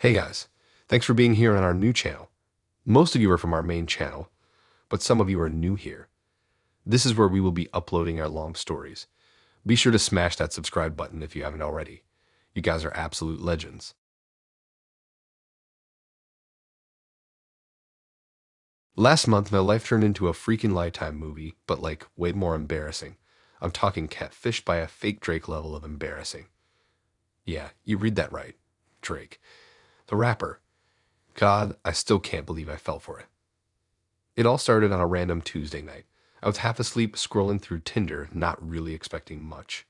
Hey guys, thanks for being here on our new channel. Most of you are from our main channel, but some of you are new here. This is where we will be uploading our long stories. Be sure to smash that subscribe button if you haven't already. You guys are absolute legends. Last month, my life turned into a freaking Lifetime movie, but like way more embarrassing. I'm talking Catfished by a fake Drake level of embarrassing. Yeah, you read that right. Drake. The rapper. God, I still can't believe I fell for it. It all started on a random Tuesday night. I was half asleep scrolling through Tinder, not really expecting much.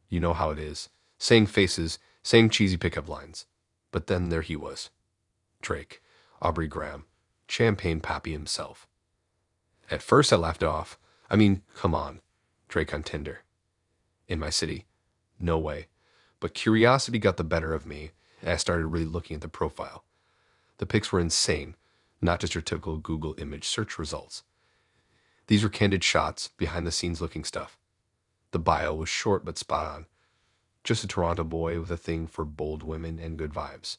You know how it is. Same faces, same cheesy pickup lines. But then there he was. Drake. Aubrey Graham. Champagne Pappy himself. At first I laughed it off. I mean, come on. Drake on Tinder. In my city. No way. But curiosity got the better of me, and I started really looking at the profile. The pics were insane, not just your typical Google image search results. These were candid shots, behind-the-scenes looking stuff. The bio was short but spot on. Just a Toronto boy with a thing for bold women and good vibes.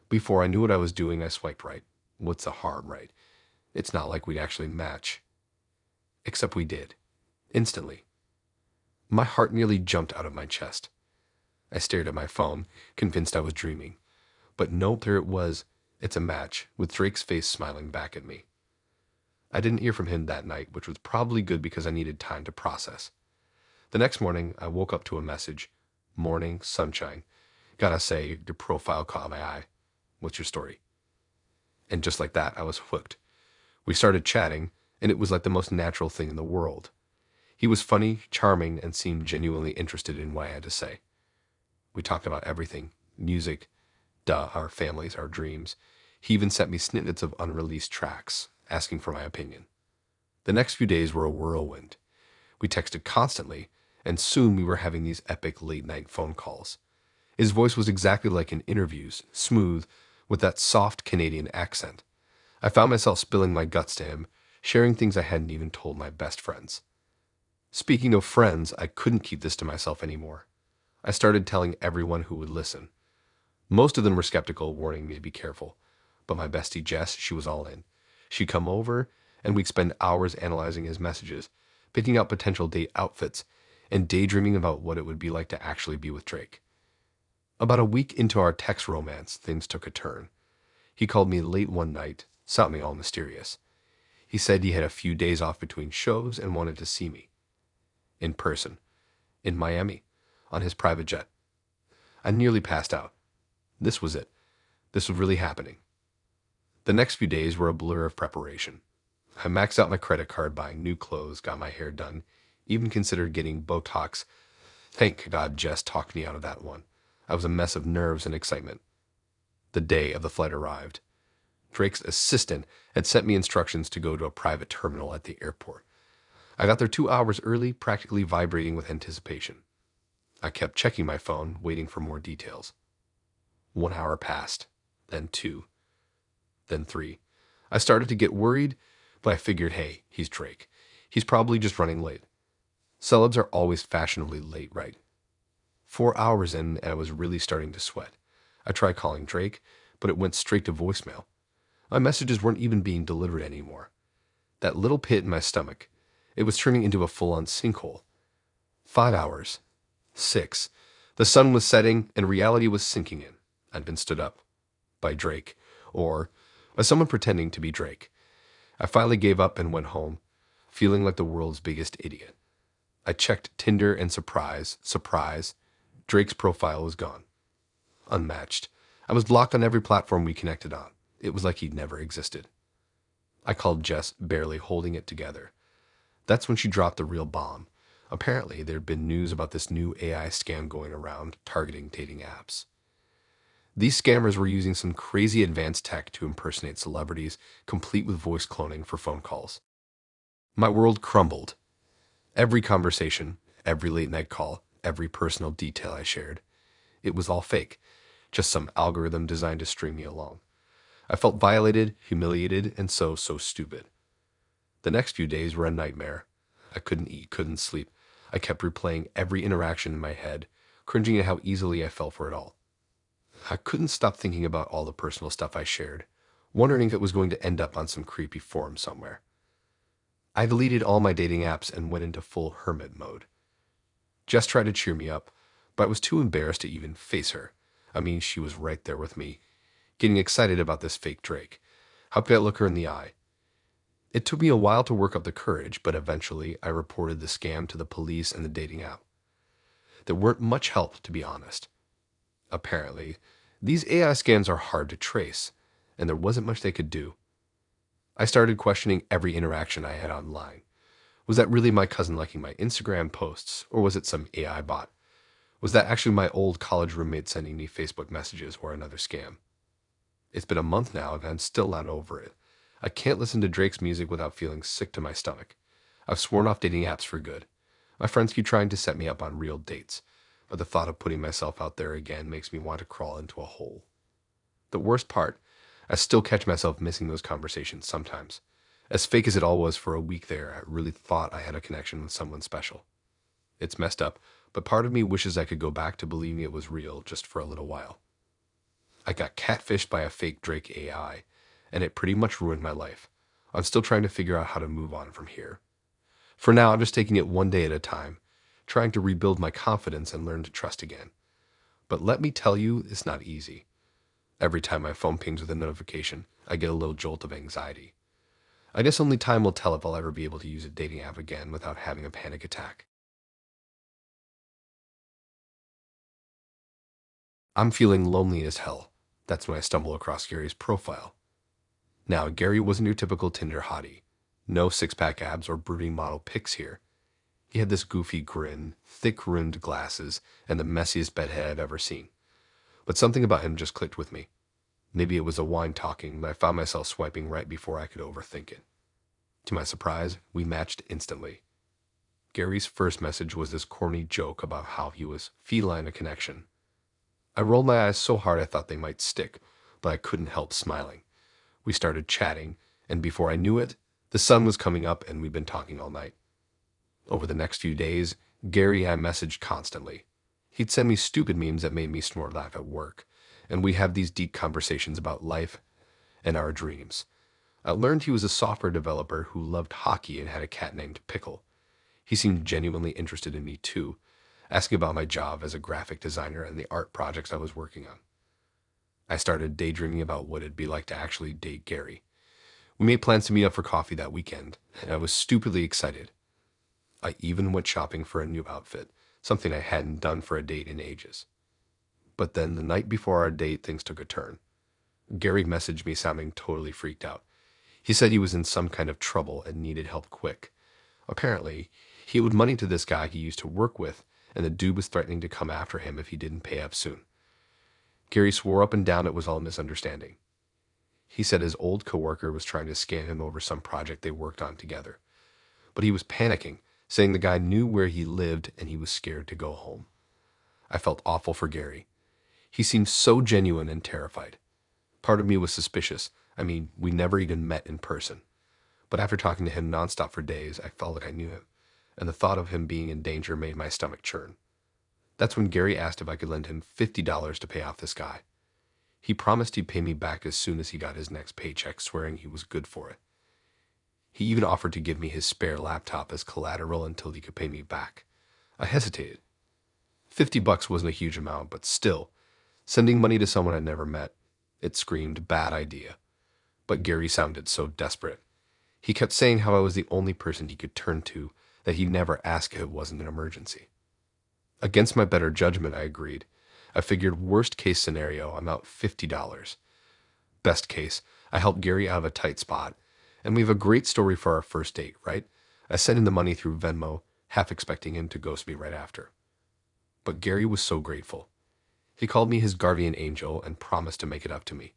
Before I knew what I was doing, I swiped right. What's a hard right? It's not like we'd actually match. Except we did. Instantly. My heart nearly jumped out of my chest. I stared at my phone, convinced I was dreaming. But nope, there it was. It's a match, with Drake's face smiling back at me. I didn't hear from him that night, which was probably good because I needed time to process. The next morning, I woke up to a message. Morning, sunshine. Gotta say, your profile caught my eye. What's your story? And just like that, I was hooked. We started chatting, and it was like the most natural thing in the world. He was funny, charming, and seemed genuinely interested in what I had to say. We talked about everything. Music, our families, our dreams. He even sent me snippets of unreleased tracks, asking for my opinion. The next few days were a whirlwind. We texted constantly, and soon we were having these epic late-night phone calls. His voice was exactly like in interviews, smooth, with that soft Canadian accent. I found myself spilling my guts to him, sharing things I hadn't even told my best friends. Speaking of friends, I couldn't keep this to myself anymore. I started telling everyone who would listen. Most of them were skeptical, warning me to be careful. But my bestie Jess, she was all in. She'd come over, and we'd spend hours analyzing his messages, picking out potential date outfits, and daydreaming about what it would be like to actually be with Drake. About a week into our text romance, things took a turn. He called me late one night, something all mysterious. He said he had a few days off between shows and wanted to see me. In person. In Miami. On his private jet. I nearly passed out. This was it. This was really happening. The next few days were a blur of preparation. I maxed out my credit card buying new clothes, got my hair done, even considered getting Botox. Thank God Jess talked me out of that one. I was a mess of nerves and excitement. The day of the flight arrived. Drake's assistant had sent me instructions to go to a private terminal at the airport. I got there 2 hours early, practically vibrating with anticipation. I kept checking my phone, waiting for more details. 1 hour passed, then 2, then 3. I started to get worried, but I figured, hey, he's Drake. He's probably just running late. Celebs are always fashionably late, right? 4 hours in, and I was really starting to sweat. I tried calling Drake, but it went straight to voicemail. My messages weren't even being delivered anymore. That little pit in my stomach, it was turning into a full-on sinkhole. 5 hours. 6. The sun was setting, and reality was sinking in. I'd been stood up. By Drake. Or by someone pretending to be Drake. I finally gave up and went home, feeling like the world's biggest idiot. I checked Tinder and surprise, Drake's profile was gone. Unmatched. I was blocked on every platform we connected on. It was like he'd never existed. I called Jess, barely holding it together. That's when she dropped the real bomb. Apparently, there'd been news about this new AI scam going around, targeting dating apps. These scammers were using some crazy advanced tech to impersonate celebrities, complete with voice cloning for phone calls. My world crumbled. Every conversation, every late-night call, every personal detail I shared. It was all fake, just some algorithm designed to string me along. I felt violated, humiliated, and so stupid. The next few days were a nightmare. I couldn't eat, couldn't sleep. I kept replaying every interaction in my head, cringing at how easily I fell for it all. I couldn't stop thinking about all the personal stuff I shared, wondering if it was going to end up on some creepy forum somewhere. I deleted all my dating apps and went into full hermit mode. Jess tried to cheer me up, but I was too embarrassed to even face her. I mean, she was right there with me, getting excited about this fake Drake. How could I look her in the eye? It took me a while to work up the courage, but eventually I reported the scam to the police and the dating app. There weren't much help, to be honest. Apparently, these AI scams are hard to trace, and there wasn't much they could do. I started questioning every interaction I had online. Was that really my cousin liking my Instagram posts, or was it some AI bot? Was that actually my old college roommate sending me Facebook messages or another scam? It's been a month now, and I'm still not over it. I can't listen to Drake's music without feeling sick to my stomach. I've sworn off dating apps for good. My friends keep trying to set me up on real dates, but the thought of putting myself out there again makes me want to crawl into a hole. The worst part, I still catch myself missing those conversations sometimes. As fake as it all was for a week there, I really thought I had a connection with someone special. It's messed up, but part of me wishes I could go back to believing it was real just for a little while. I got catfished by a fake Drake AI, and it pretty much ruined my life. I'm still trying to figure out how to move on from here. For now, I'm just taking it one day at a time, trying to rebuild my confidence and learn to trust again. But let me tell you, it's not easy. Every time my phone pings with a notification, I get a little jolt of anxiety. I guess only time will tell if I'll ever be able to use a dating app again without having a panic attack. I'm feeling lonely as hell. That's when I stumble across Gary's profile. Now, Gary wasn't your typical Tinder hottie. No six-pack abs or brooding model pics here. He had this goofy grin, thick-rimmed glasses, and the messiest bedhead I've ever seen. But something about him just clicked with me. Maybe it was a wine talking, but I found myself swiping right before I could overthink it. To my surprise, we matched instantly. Gary's first message was this corny joke about how he was feline a connection. I rolled my eyes so hard I thought they might stick, but I couldn't help smiling. We started chatting, and before I knew it, the sun was coming up and we'd been talking all night. Over the next few days, Gary I messaged constantly. He'd send me stupid memes that made me snort laugh at work, and we'd have these deep conversations about life and our dreams. I learned he was a software developer who loved hockey and had a cat named Pickle. He seemed genuinely interested in me too, asking about my job as a graphic designer and the art projects I was working on. I started daydreaming about what it'd be like to actually date Gary. We made plans to meet up for coffee that weekend, and I was stupidly excited. I even went shopping for a new outfit, something I hadn't done for a date in ages. But then the night before our date, things took a turn. Gary messaged me sounding totally freaked out. He said he was in some kind of trouble and needed help quick. Apparently, he owed money to this guy he used to work with, and the dude was threatening to come after him if he didn't pay up soon. Gary swore up and down it was all a misunderstanding. He said his old coworker was trying to scam him over some project they worked on together. But he was panicking, saying the guy knew where he lived and he was scared to go home. I felt awful for Gary. He seemed so genuine and terrified. Part of me was suspicious. I mean, we never even met in person. But after talking to him nonstop for days, I felt like I knew him, and the thought of him being in danger made my stomach churn. That's when Gary asked if I could lend him $50 to pay off this guy. He promised he'd pay me back as soon as he got his next paycheck, swearing he was good for it. He even offered to give me his spare laptop as collateral until he could pay me back. I hesitated. $50 wasn't a huge amount, but still, sending money to someone I'd never met, it screamed bad idea. But Gary sounded so desperate. He kept saying how I was the only person he could turn to, that he'd never ask if it wasn't an emergency. Against my better judgment, I agreed. I figured worst case scenario, I'm out $50. Best case, I helped Gary out of a tight spot, and we have a great story for our first date, right? I sent him the money through Venmo, half expecting him to ghost me right after. But Gary was so grateful. He called me his guardian angel and promised to make it up to me.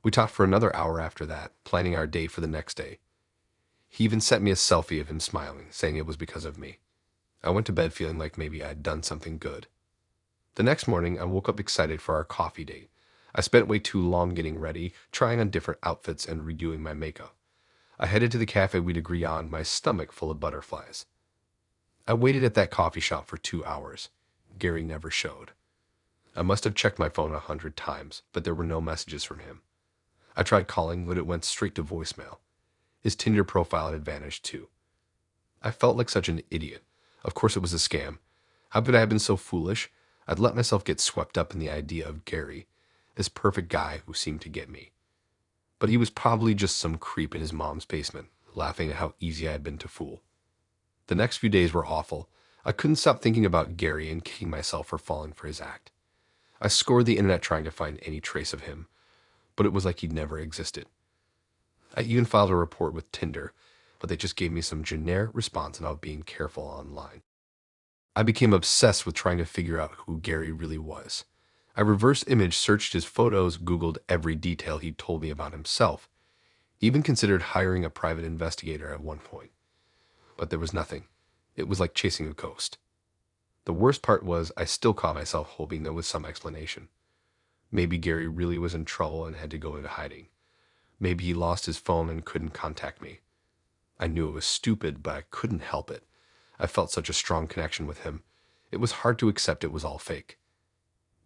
We talked for another hour after that, planning our date for the next day. He even sent me a selfie of him smiling, saying it was because of me. I went to bed feeling like maybe I had done something good. The next morning, I woke up excited for our coffee date. I spent way too long getting ready, trying on different outfits and redoing my makeup. I headed to the cafe we'd agree on, my stomach full of butterflies. I waited at that coffee shop for 2 hours. Gary never showed. I must have checked my phone 100 times, but there were no messages from him. I tried calling, but it went straight to voicemail. His Tinder profile had vanished too. I felt like such an idiot. Of course it was a scam. How could I have been so foolish? I'd let myself get swept up in the idea of Gary, this perfect guy who seemed to get me. But he was probably just some creep in his mom's basement, laughing at how easy I had been to fool. The next few days were awful. I couldn't stop thinking about Gary and kicking myself for falling for his act. I scoured the internet trying to find any trace of him, but it was like he'd never existed. I even filed a report with Tinder, but they just gave me some generic response about being careful online. I became obsessed with trying to figure out who Gary really was. I reverse image searched his photos, Googled every detail he'd told me about himself, even considered hiring a private investigator at one point. But there was nothing. It was like chasing a ghost. The worst part was I still caught myself hoping there was some explanation. Maybe Gary really was in trouble and had to go into hiding. Maybe he lost his phone and couldn't contact me. I knew it was stupid, but I couldn't help it. I felt such a strong connection with him. It was hard to accept it was all fake.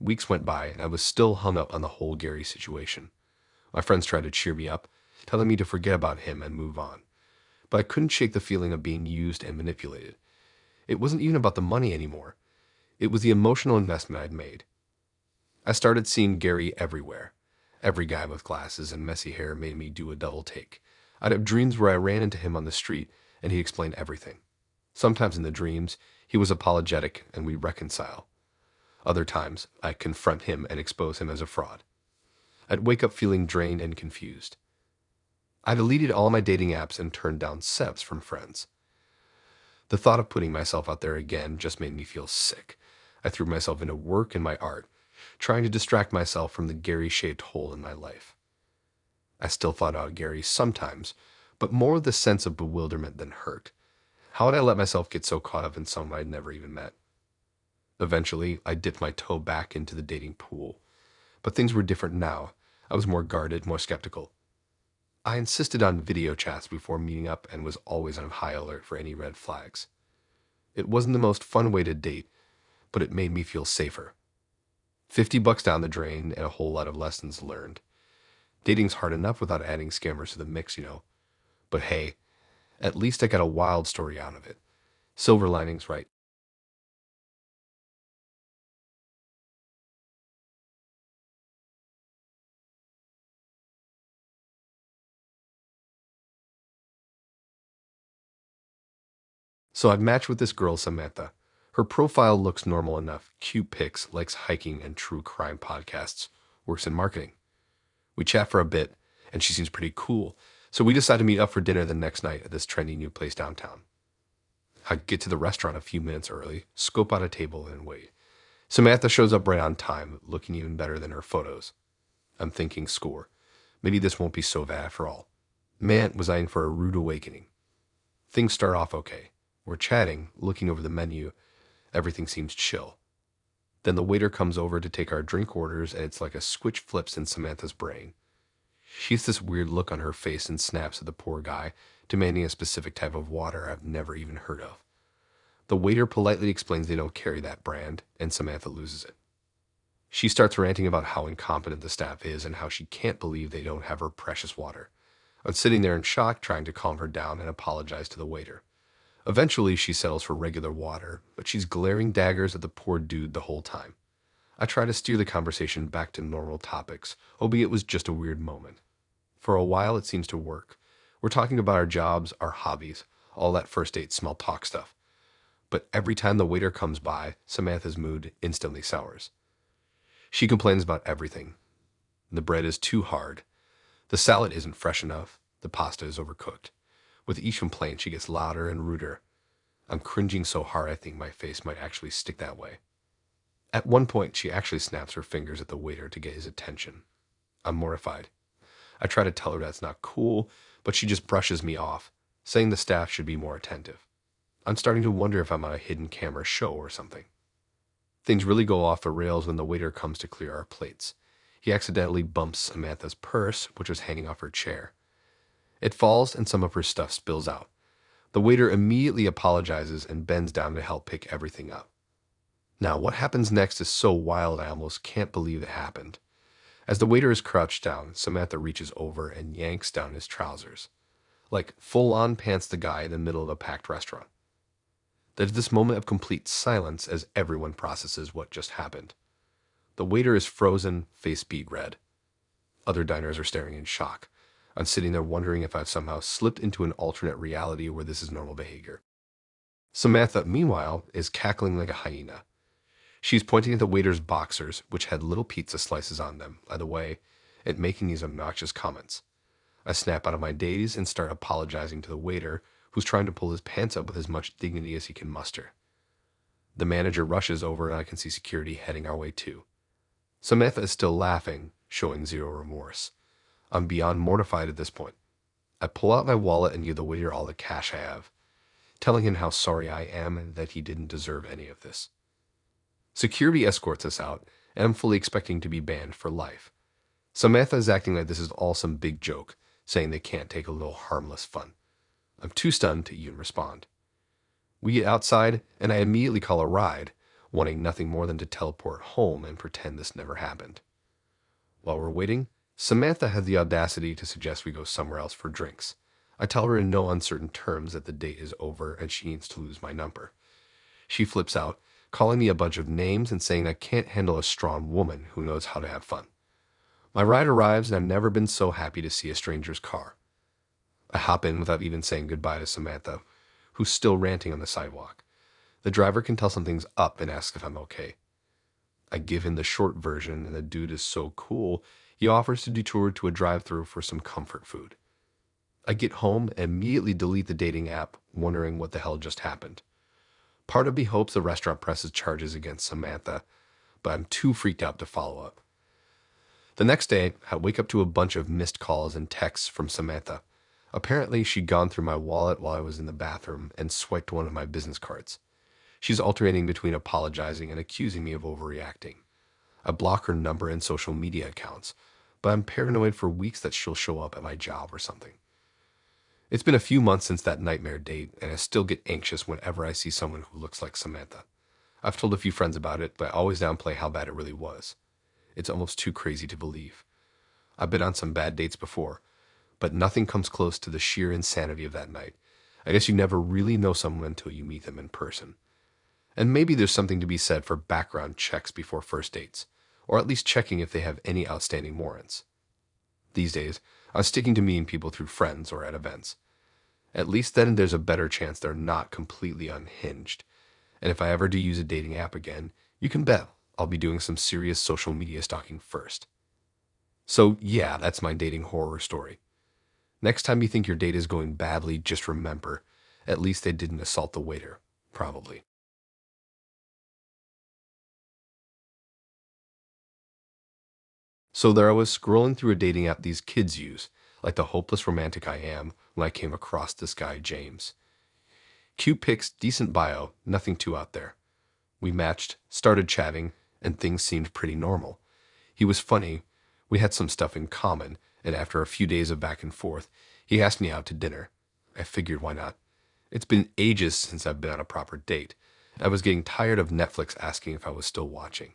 Weeks went by, and I was still hung up on the whole Gary situation. My friends tried to cheer me up, telling me to forget about him and move on. But I couldn't shake the feeling of being used and manipulated. It wasn't even about the money anymore. It was the emotional investment I'd made. I started seeing Gary everywhere. Every guy with glasses and messy hair made me do a double take. I'd have dreams where I ran into him on the street, and he explained everything. Sometimes in the dreams, he was apologetic and we'd reconcile. Other times, I'd confront him and expose him as a fraud. I'd wake up feeling drained and confused. I deleted all my dating apps and turned down sevs from friends. The thought of putting myself out there again just made me feel sick. I threw myself into work and my art, trying to distract myself from the Gary-shaped hole in my life. I still thought about Gary sometimes, but more with a sense of bewilderment than hurt. How had I let myself get so caught up in someone I'd never even met? Eventually, I dipped my toe back into the dating pool. But things were different now. I was more guarded, more skeptical. I insisted on video chats before meeting up and was always on high alert for any red flags. It wasn't the most fun way to date, but it made me feel safer. $50 down the drain and a whole lot of lessons learned. Dating's hard enough without adding scammers to the mix, But hey, at least I got a wild story out of it. Silver linings, right? So I've matched with this girl, Samantha. Her profile looks normal enough. Cute pics, likes hiking and true crime podcasts. Works in marketing. We chat for a bit, and she seems pretty cool. So we decide to meet up for dinner the next night at this trendy new place downtown. I get to the restaurant a few minutes early, scope out a table, and wait. Samantha shows up right on time, looking even better than her photos. I'm thinking score. Maybe this won't be so bad after all. Man, was I in for a rude awakening. Things start off okay. We're chatting, looking over the menu. Everything seems chill. Then the waiter comes over to take our drink orders, and it's like a switch flips in Samantha's brain. She has this weird look on her face and snaps at the poor guy, demanding a specific type of water I've never even heard of. The waiter politely explains they don't carry that brand, and Samantha loses it. She starts ranting about how incompetent the staff is and how she can't believe they don't have her precious water. I'm sitting there in shock, trying to calm her down and apologize to the waiter. Eventually, she settles for regular water, but she's glaring daggers at the poor dude the whole time. I try to steer the conversation back to normal topics, albeit it was just a weird moment. For a while, it seems to work. We're talking about our jobs, our hobbies, all that first date small talk stuff. But every time the waiter comes by, Samantha's mood instantly sours. She complains about everything. The bread is too hard. The salad isn't fresh enough. The pasta is overcooked. With each complaint, she gets louder and ruder. I'm cringing so hard I think my face might actually stick that way. At one point, she actually snaps her fingers at the waiter to get his attention. I'm mortified. I try to tell her that's not cool, but she just brushes me off, saying the staff should be more attentive. I'm starting to wonder if I'm on a hidden camera show or something. Things really go off the rails when the waiter comes to clear our plates. He accidentally bumps Samantha's purse, which was hanging off her chair. It falls and some of her stuff spills out. The waiter immediately apologizes and bends down to help pick everything up. Now, what happens next is so wild I almost can't believe it happened. As the waiter is crouched down, Samantha reaches over and yanks down his trousers. Like, full-on pants the guy in the middle of a packed restaurant. There's this moment of complete silence as everyone processes what just happened. The waiter is frozen, face beet red. Other diners are staring in shock. I'm sitting there wondering if I've somehow slipped into an alternate reality where this is normal behavior. Samantha, meanwhile, is cackling like a hyena. She's pointing at the waiter's boxers, which had little pizza slices on them, by the way, and making these obnoxious comments. I snap out of my daze and start apologizing to the waiter, who's trying to pull his pants up with as much dignity as he can muster. The manager rushes over and I can see security heading our way too. Samantha is still laughing, showing zero remorse. I'm beyond mortified at this point. I pull out my wallet and give the waiter all the cash I have, telling him how sorry I am and that he didn't deserve any of this. Security escorts us out, and I'm fully expecting to be banned for life. Samantha is acting like this is all some big joke, saying they can't take a little harmless fun. I'm too stunned to even respond. We get outside, and I immediately call a ride, wanting nothing more than to teleport home and pretend this never happened. While we're waiting, Samantha has the audacity to suggest we go somewhere else for drinks. I tell her in no uncertain terms that the date is over and she needs to lose my number. She flips out, calling me a bunch of names and saying I can't handle a strong woman who knows how to have fun. My ride arrives and I've never been so happy to see a stranger's car. I hop in without even saying goodbye to Samantha, who's still ranting on the sidewalk. The driver can tell something's up and asks if I'm okay. I give him the short version, and the dude is so cool, he offers to detour to a drive-thru for some comfort food. I get home and immediately delete the dating app, wondering what the hell just happened. Part of me hopes the restaurant presses charges against Samantha, but I'm too freaked out to follow up. The next day, I wake up to a bunch of missed calls and texts from Samantha. Apparently, she'd gone through my wallet while I was in the bathroom and swiped one of my business cards. She's alternating between apologizing and accusing me of overreacting. I block her number and social media accounts, but I'm paranoid for weeks that she'll show up at my job or something. It's been a few months since that nightmare date, and I still get anxious whenever I see someone who looks like Samantha. I've told a few friends about it, but I always downplay how bad it really was. It's almost too crazy to believe. I've been on some bad dates before, but nothing comes close to the sheer insanity of that night. I guess you never really know someone until you meet them in person. And maybe there's something to be said for background checks before first dates, or at least checking if they have any outstanding warrants. These days, I'm sticking to meeting people through friends or at events. At least then there's a better chance they're not completely unhinged. And if I ever do use a dating app again, you can bet I'll be doing some serious social media stalking first. So yeah, that's my dating horror story. Next time you think your date is going badly, just remember, at least they didn't assault the waiter. Probably. So there I was scrolling through a dating app these kids use, like the hopeless romantic I am, when I came across this guy, James. Cute pics, decent bio, nothing too out there. We matched, started chatting, and things seemed pretty normal. He was funny, we had some stuff in common, and after a few days of back and forth, he asked me out to dinner. I figured why not. It's been ages since I've been on a proper date. I was getting tired of Netflix asking if I was still watching.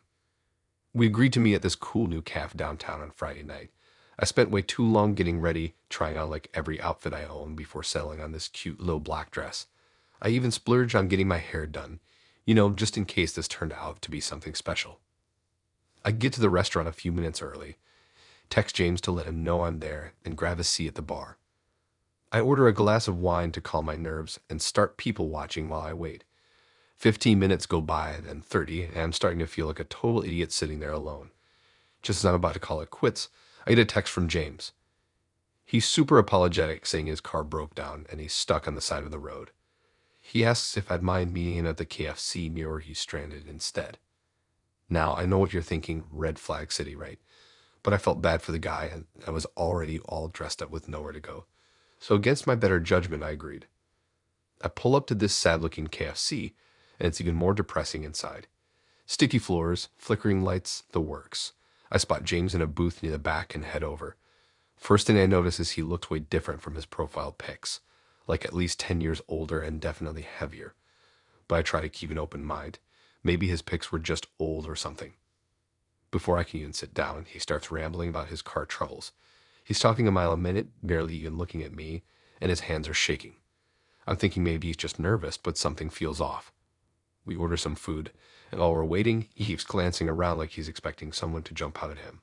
We agreed to meet at this cool new cafe downtown on Friday night. I spent way too long getting ready, trying on like every outfit I own before settling on this cute little black dress. I even splurged on getting my hair done, just in case this turned out to be something special. I get to the restaurant a few minutes early, text James to let him know I'm there, and grab a seat at the bar. I order a glass of wine to calm my nerves and start people watching while I wait. 15 minutes go by, then 30, and I'm starting to feel like a total idiot sitting there alone. Just as I'm about to call it quits, I get a text from James. He's super apologetic, saying his car broke down and he's stuck on the side of the road. He asks if I'd mind meeting him at the KFC near where he's stranded instead. Now, I know what you're thinking, red flag city, right? But I felt bad for the guy, and I was already all dressed up with nowhere to go. So against my better judgment, I agreed. I pull up to this sad-looking KFC, and it's even more depressing inside. Sticky floors, flickering lights, the works. I spot James in a booth near the back and head over. First thing I notice is he looked way different from his profile pics, like at least 10 years older and definitely heavier. But I try to keep an open mind. Maybe his pics were just old or something. Before I can even sit down, he starts rambling about his car troubles. He's talking a mile a minute, barely even looking at me, and his hands are shaking. I'm thinking maybe he's just nervous, but something feels off. We order some food, and while we're waiting, he keeps glancing around like he's expecting someone to jump out at him.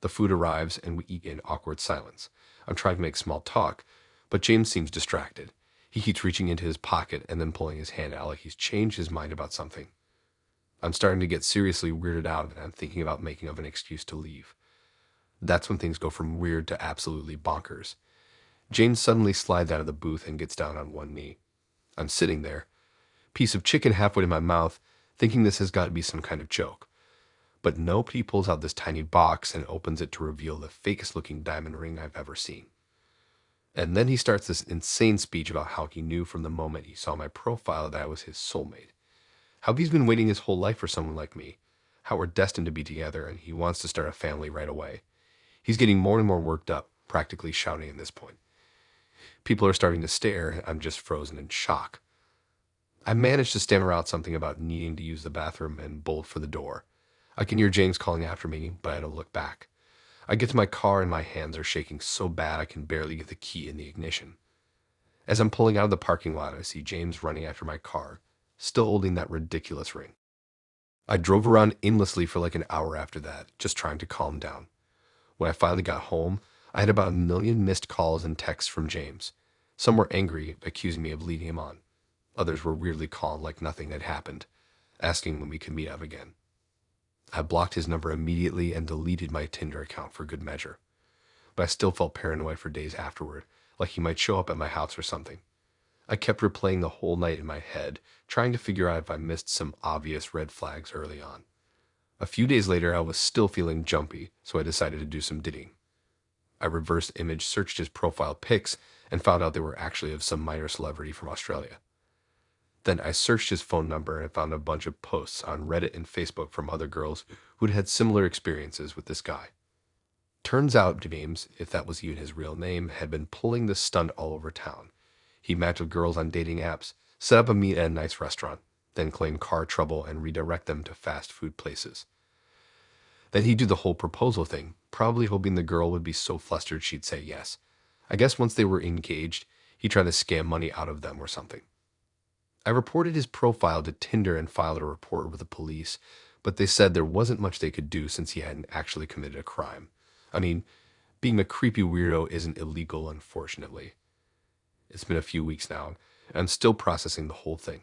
The food arrives, and we eat in awkward silence. I'm trying to make small talk, but James seems distracted. He keeps reaching into his pocket and then pulling his hand out like he's changed his mind about something. I'm starting to get seriously weirded out, and I'm thinking about making of an excuse to leave. That's when things go from weird to absolutely bonkers. James suddenly slides out of the booth and gets down on one knee. I'm sitting there, piece of chicken halfway in my mouth, thinking this has got to be some kind of joke. But nope, he pulls out this tiny box and opens it to reveal the fakest looking diamond ring I've ever seen. And then he starts this insane speech about how he knew from the moment he saw my profile that I was his soulmate. How he's been waiting his whole life for someone like me. How we're destined to be together and he wants to start a family right away. He's getting more and more worked up, practically shouting at this point. People are starting to stare, and I'm just frozen in shock. I managed to stammer out something about needing to use the bathroom and bolt for the door. I can hear James calling after me, but I don't look back. I get to my car and my hands are shaking so bad I can barely get the key in the ignition. As I'm pulling out of the parking lot, I see James running after my car, still holding that ridiculous ring. I drove around aimlessly for like an hour after that, just trying to calm down. When I finally got home, I had about 1,000,000 missed calls and texts from James. Some were angry, accusing me of leading him on. Others were weirdly calm like nothing had happened, asking when we could meet up again. I blocked his number immediately and deleted my Tinder account for good measure. But I still felt paranoid for days afterward, like he might show up at my house or something. I kept replaying the whole night in my head, trying to figure out if I missed some obvious red flags early on. A few days later, I was still feeling jumpy, so I decided to do some digging. I reverse image searched his profile pics and found out they were actually of some minor celebrity from Australia. Then I searched his phone number and found a bunch of posts on Reddit and Facebook from other girls who'd had similar experiences with this guy. Turns out James, if that was even his real name, had been pulling this stunt all over town. He matched with girls on dating apps, set up a meet at a nice restaurant, then claim car trouble and redirect them to fast food places. Then he'd do the whole proposal thing, probably hoping the girl would be so flustered she'd say yes. I guess once they were engaged, he tried to scam money out of them or something. I reported his profile to Tinder and filed a report with the police, but they said there wasn't much they could do since he hadn't actually committed a crime. I mean, being a creepy weirdo isn't illegal, unfortunately. It's been a few weeks now, and I'm still processing the whole thing.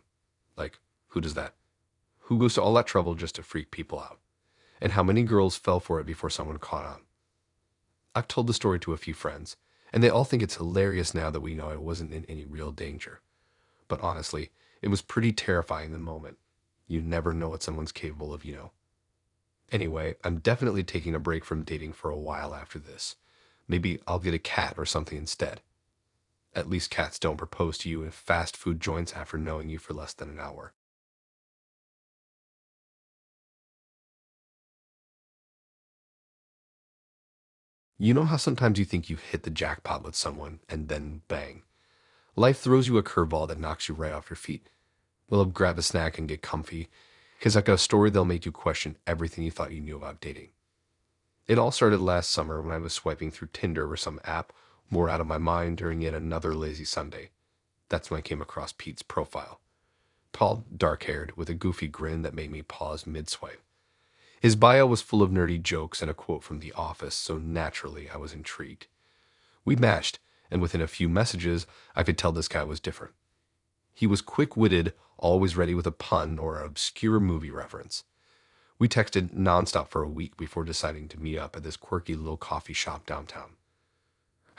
Like, who does that? Who goes to all that trouble just to freak people out? And how many girls fell for it before someone caught on? I've told the story to a few friends, and they all think it's hilarious now that we know I wasn't in any real danger. But honestly, it was pretty terrifying in the moment. You never know what someone's capable of, Anyway, I'm definitely taking a break from dating for a while after this. Maybe I'll get a cat or something instead. At least cats don't propose to you in fast food joints after knowing you for less than an hour. You know how sometimes you think you've hit the jackpot with someone, and then bang. Life throws you a curveball that knocks you right off your feet. Well, grab a snack and get comfy, because I've got a story that'll make you question everything you thought you knew about dating. It all started last summer when I was swiping through Tinder or some app, more out of my mind during yet another lazy Sunday. That's when I came across Pete's profile. Tall, dark-haired, with a goofy grin that made me pause mid-swipe. His bio was full of nerdy jokes and a quote from The Office, so naturally I was intrigued. We matched, and within a few messages, I could tell this guy was different. He was quick-witted, always ready with a pun or an obscure movie reference. We texted nonstop for a week before deciding to meet up at this quirky little coffee shop downtown.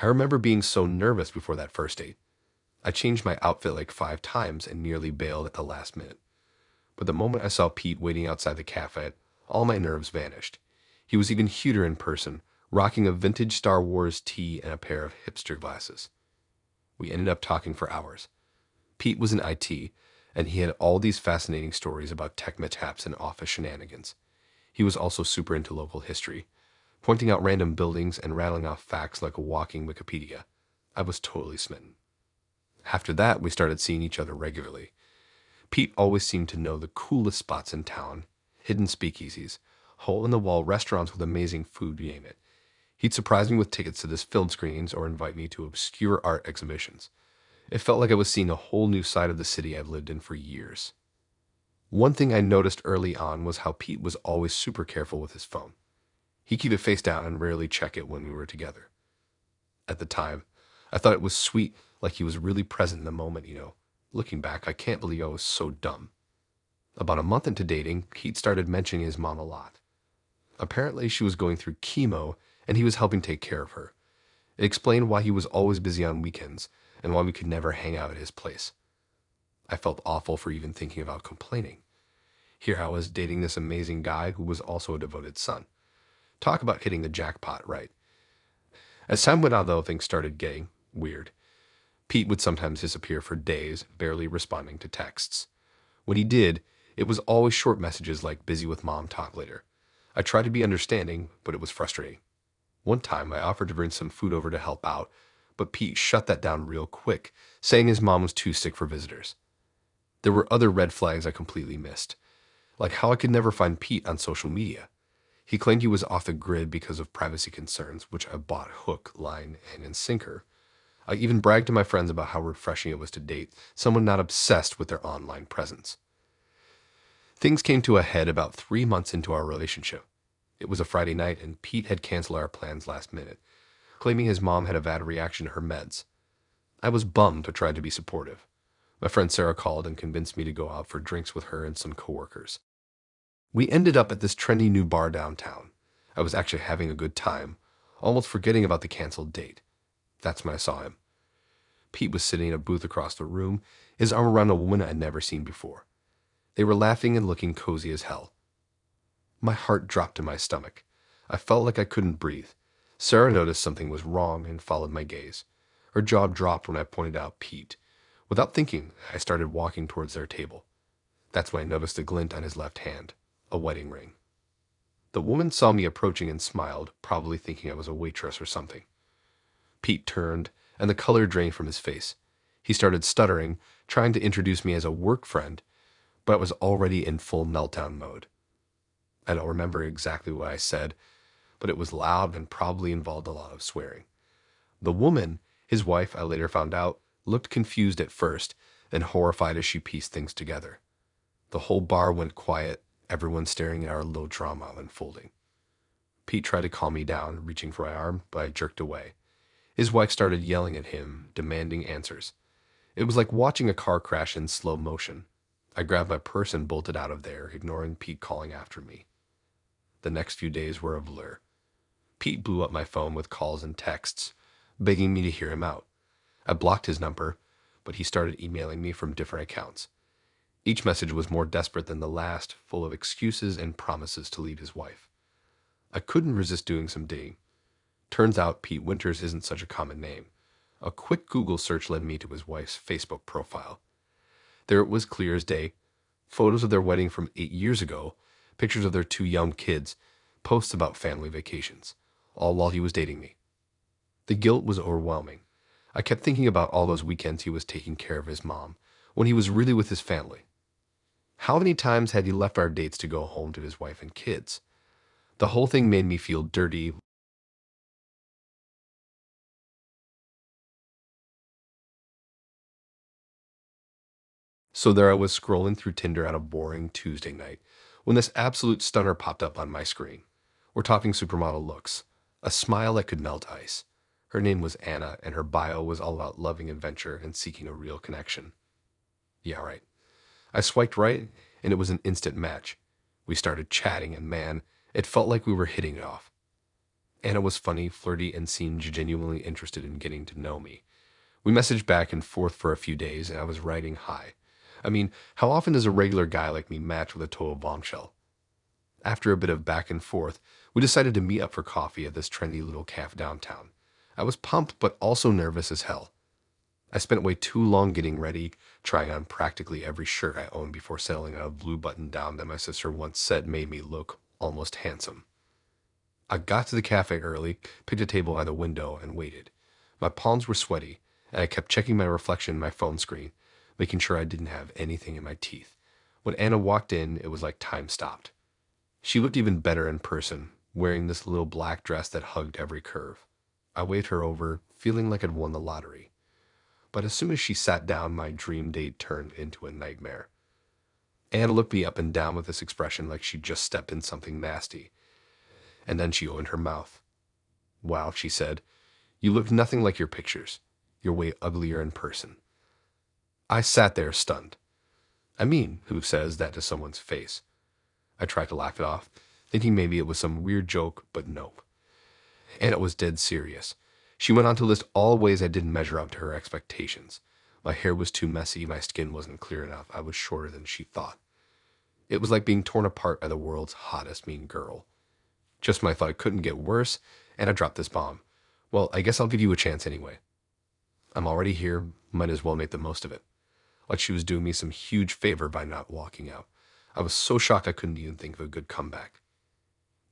I remember being so nervous before that first date. I changed my outfit like 5 times and nearly bailed at the last minute. But the moment I saw Pete waiting outside the cafe, all my nerves vanished. He was even cuter in person, rocking a vintage Star Wars tee and a pair of hipster glasses. We ended up talking for hours. Pete was in IT, and he had all these fascinating stories about tech mishaps and office shenanigans. He was also super into local history, pointing out random buildings and rattling off facts like a walking Wikipedia. I was totally smitten. After that, we started seeing each other regularly. Pete always seemed to know the coolest spots in town, hidden speakeasies, hole-in-the-wall restaurants with amazing food, you name it. He'd surprise me with tickets to this film screenings or invite me to obscure art exhibitions. It felt like I was seeing a whole new side of the city I've lived in for years. One thing I noticed early on was how Pete was always super careful with his phone. He'd keep it face down and rarely check it when we were together. At the time, I thought it was sweet, like he was really present in the moment. Looking back, I can't believe I was so dumb. About a month into dating, Pete started mentioning his mom a lot. Apparently, she was going through chemo, and he was helping take care of her. It explained why he was always busy on weekends, and why we could never hang out at his place. I felt awful for even thinking about complaining. Here I was dating this amazing guy who was also a devoted son. Talk about hitting the jackpot, right? As time went on, though, things started getting weird. Pete would sometimes disappear for days, barely responding to texts. When he did, it was always short messages like busy with mom, talk later. I tried to be understanding, but it was frustrating. One time I offered to bring some food over to help out, but Pete shut that down real quick, saying his mom was too sick for visitors. There were other red flags I completely missed, like how I could never find Pete on social media. He claimed he was off the grid because of privacy concerns, which I bought hook, line, and sinker. I even bragged to my friends about how refreshing it was to date someone not obsessed with their online presence. Things came to a head about 3 months into our relationship. It was a Friday night, and Pete had canceled our plans last minute, claiming his mom had a bad reaction to her meds. I was bummed but tried to be supportive. My friend Sarah called and convinced me to go out for drinks with her and some coworkers. We ended up at this trendy new bar downtown. I was actually having a good time, almost forgetting about the canceled date. That's when I saw him. Pete was sitting in a booth across the room, his arm around a woman I'd never seen before. They were laughing and looking cozy as hell. My heart dropped in my stomach. I felt like I couldn't breathe. Sarah noticed something was wrong and followed my gaze. Her jaw dropped when I pointed out Pete. Without thinking, I started walking towards their table. That's when I noticed a glint on his left hand, a wedding ring. The woman saw me approaching and smiled, probably thinking I was a waitress or something. Pete turned, and the color drained from his face. He started stuttering, trying to introduce me as a work friend, but I was already in full meltdown mode. I don't remember exactly what I said, but it was loud and probably involved a lot of swearing. The woman, his wife, I later found out, looked confused at first and horrified as she pieced things together. The whole bar went quiet, everyone staring at our little drama unfolding. Pete tried to calm me down, reaching for my arm, but I jerked away. His wife started yelling at him, demanding answers. It was like watching a car crash in slow motion. I grabbed my purse and bolted out of there, ignoring Pete calling after me. The next few days were a blur. Pete blew up my phone with calls and texts, begging me to hear him out. I blocked his number, but he started emailing me from different accounts. Each message was more desperate than the last, full of excuses and promises to leave his wife. I couldn't resist doing some digging. Turns out Pete Winters isn't such a common name. A quick Google search led me to his wife's Facebook profile. There it was clear as day. Photos of their wedding from 8 years ago, pictures of their 2 young kids, posts about family vacations, all while he was dating me. The guilt was overwhelming. I kept thinking about all those weekends he was taking care of his mom, when he was really with his family. How many times had he left our dates to go home to his wife and kids? The whole thing made me feel dirty. So there I was scrolling through Tinder on a boring Tuesday night, when this absolute stunner popped up on my screen. We're talking supermodel looks, a smile that could melt ice. Her name was Anna, and her bio was all about loving adventure and seeking a real connection. Yeah, right. I swiped right, and it was an instant match. We started chatting, and man, it felt like we were hitting it off. Anna was funny, flirty, and seemed genuinely interested in getting to know me. We messaged back and forth for a few days, and I was riding high. I mean, how often does a regular guy like me match with a total bombshell? After a bit of back and forth, we decided to meet up for coffee at this trendy little cafe downtown. I was pumped, but also nervous as hell. I spent way too long getting ready, trying on practically every shirt I owned before settling on a blue button down that my sister once said made me look almost handsome. I got to the cafe early, picked a table by the window, and waited. My palms were sweaty, and I kept checking my reflection in my phone screen, making sure I didn't have anything in my teeth. When Anna walked in, it was like time stopped. She looked even better in person, wearing this little black dress that hugged every curve. I waved her over, feeling like I'd won the lottery. But as soon as she sat down, my dream date turned into a nightmare. Anna looked me up and down with this expression like she'd just stepped in something nasty. And then she opened her mouth. "Wow," she said, "you look nothing like your pictures. You're way uglier in person." I sat there stunned. I mean, who says that to someone's face? I tried to laugh it off, thinking maybe it was some weird joke, but nope. And it was dead serious. She went on to list all ways I didn't measure up to her expectations. My hair was too messy, my skin wasn't clear enough, I was shorter than she thought. It was like being torn apart by the world's hottest mean girl. Just when I thought it couldn't get worse, and I dropped this bomb. "Well, I guess I'll give you a chance anyway. I'm already here, might as well make the most of it." Like she was doing me some huge favor by not walking out. I was so shocked I couldn't even think of a good comeback.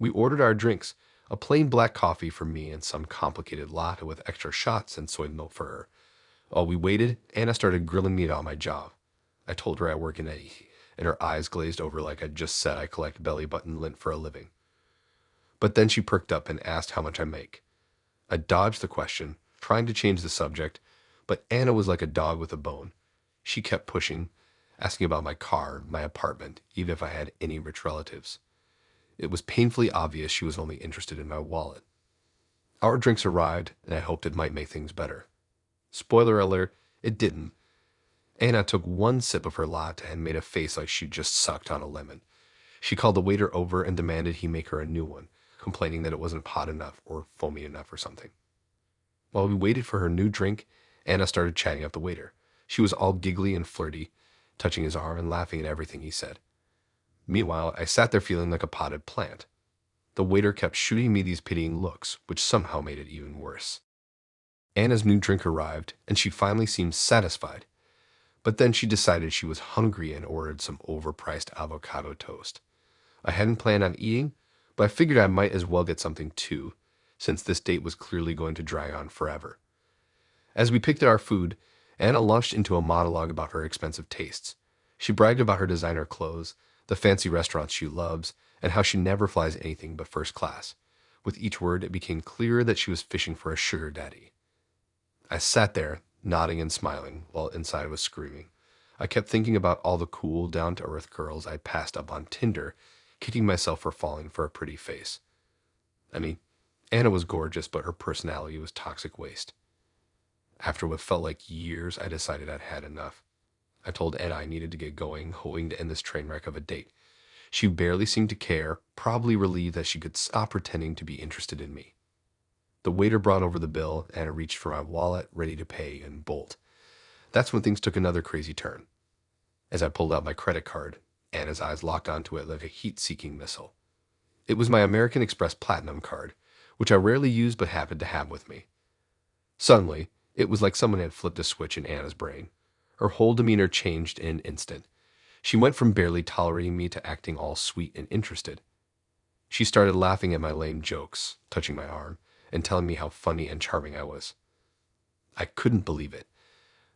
We ordered our drinks, a plain black coffee for me and some complicated latte with extra shots and soy milk for her. While we waited, Anna started grilling me about my job. I told her I work in a, and her eyes glazed over like I'd just said I collect belly button lint for a living. But then she perked up and asked how much I make. I dodged the question, trying to change the subject, but Anna was like a dog with a bone. She kept pushing, asking about my car, my apartment, even if I had any rich relatives. It was painfully obvious she was only interested in my wallet. Our drinks arrived, and I hoped it might make things better. Spoiler alert, it didn't. Anna took one sip of her latte and made a face like she'd just sucked on a lemon. She called the waiter over and demanded he make her a new one, complaining that it wasn't hot enough or foamy enough or something. While we waited for her new drink, Anna started chatting up the waiter. She was all giggly and flirty, touching his arm and laughing at everything he said. Meanwhile, I sat there feeling like a potted plant. The waiter kept shooting me these pitying looks, which somehow made it even worse. Anna's new drink arrived, and she finally seemed satisfied. But then she decided she was hungry and ordered some overpriced avocado toast. I hadn't planned on eating, but I figured I might as well get something too, since this date was clearly going to drag on forever. As we picked at our food, Anna launched into a monologue about her expensive tastes. She bragged about her designer clothes, the fancy restaurants she loves, and how she never flies anything but first class. With each word, it became clearer that she was fishing for a sugar daddy. I sat there, nodding and smiling, while inside I was screaming. I kept thinking about all the cool, down-to-earth girls I passed up on Tinder, kicking myself for falling for a pretty face. I mean, Anna was gorgeous, but her personality was toxic waste. After what felt like years, I decided I'd had enough. I told Anna I needed to get going, hoping to end this train wreck of a date. She barely seemed to care, probably relieved that she could stop pretending to be interested in me. The waiter brought over the bill, and I reached for my wallet, ready to pay and bolt. That's when things took another crazy turn. As I pulled out my credit card, Anna's eyes locked onto it like a heat-seeking missile. It was my American Express Platinum card, which I rarely use but happened to have with me. Suddenly, it was like someone had flipped a switch in Anna's brain. Her whole demeanor changed in an instant. She went from barely tolerating me to acting all sweet and interested. She started laughing at my lame jokes, touching my arm, and telling me how funny and charming I was. I couldn't believe it.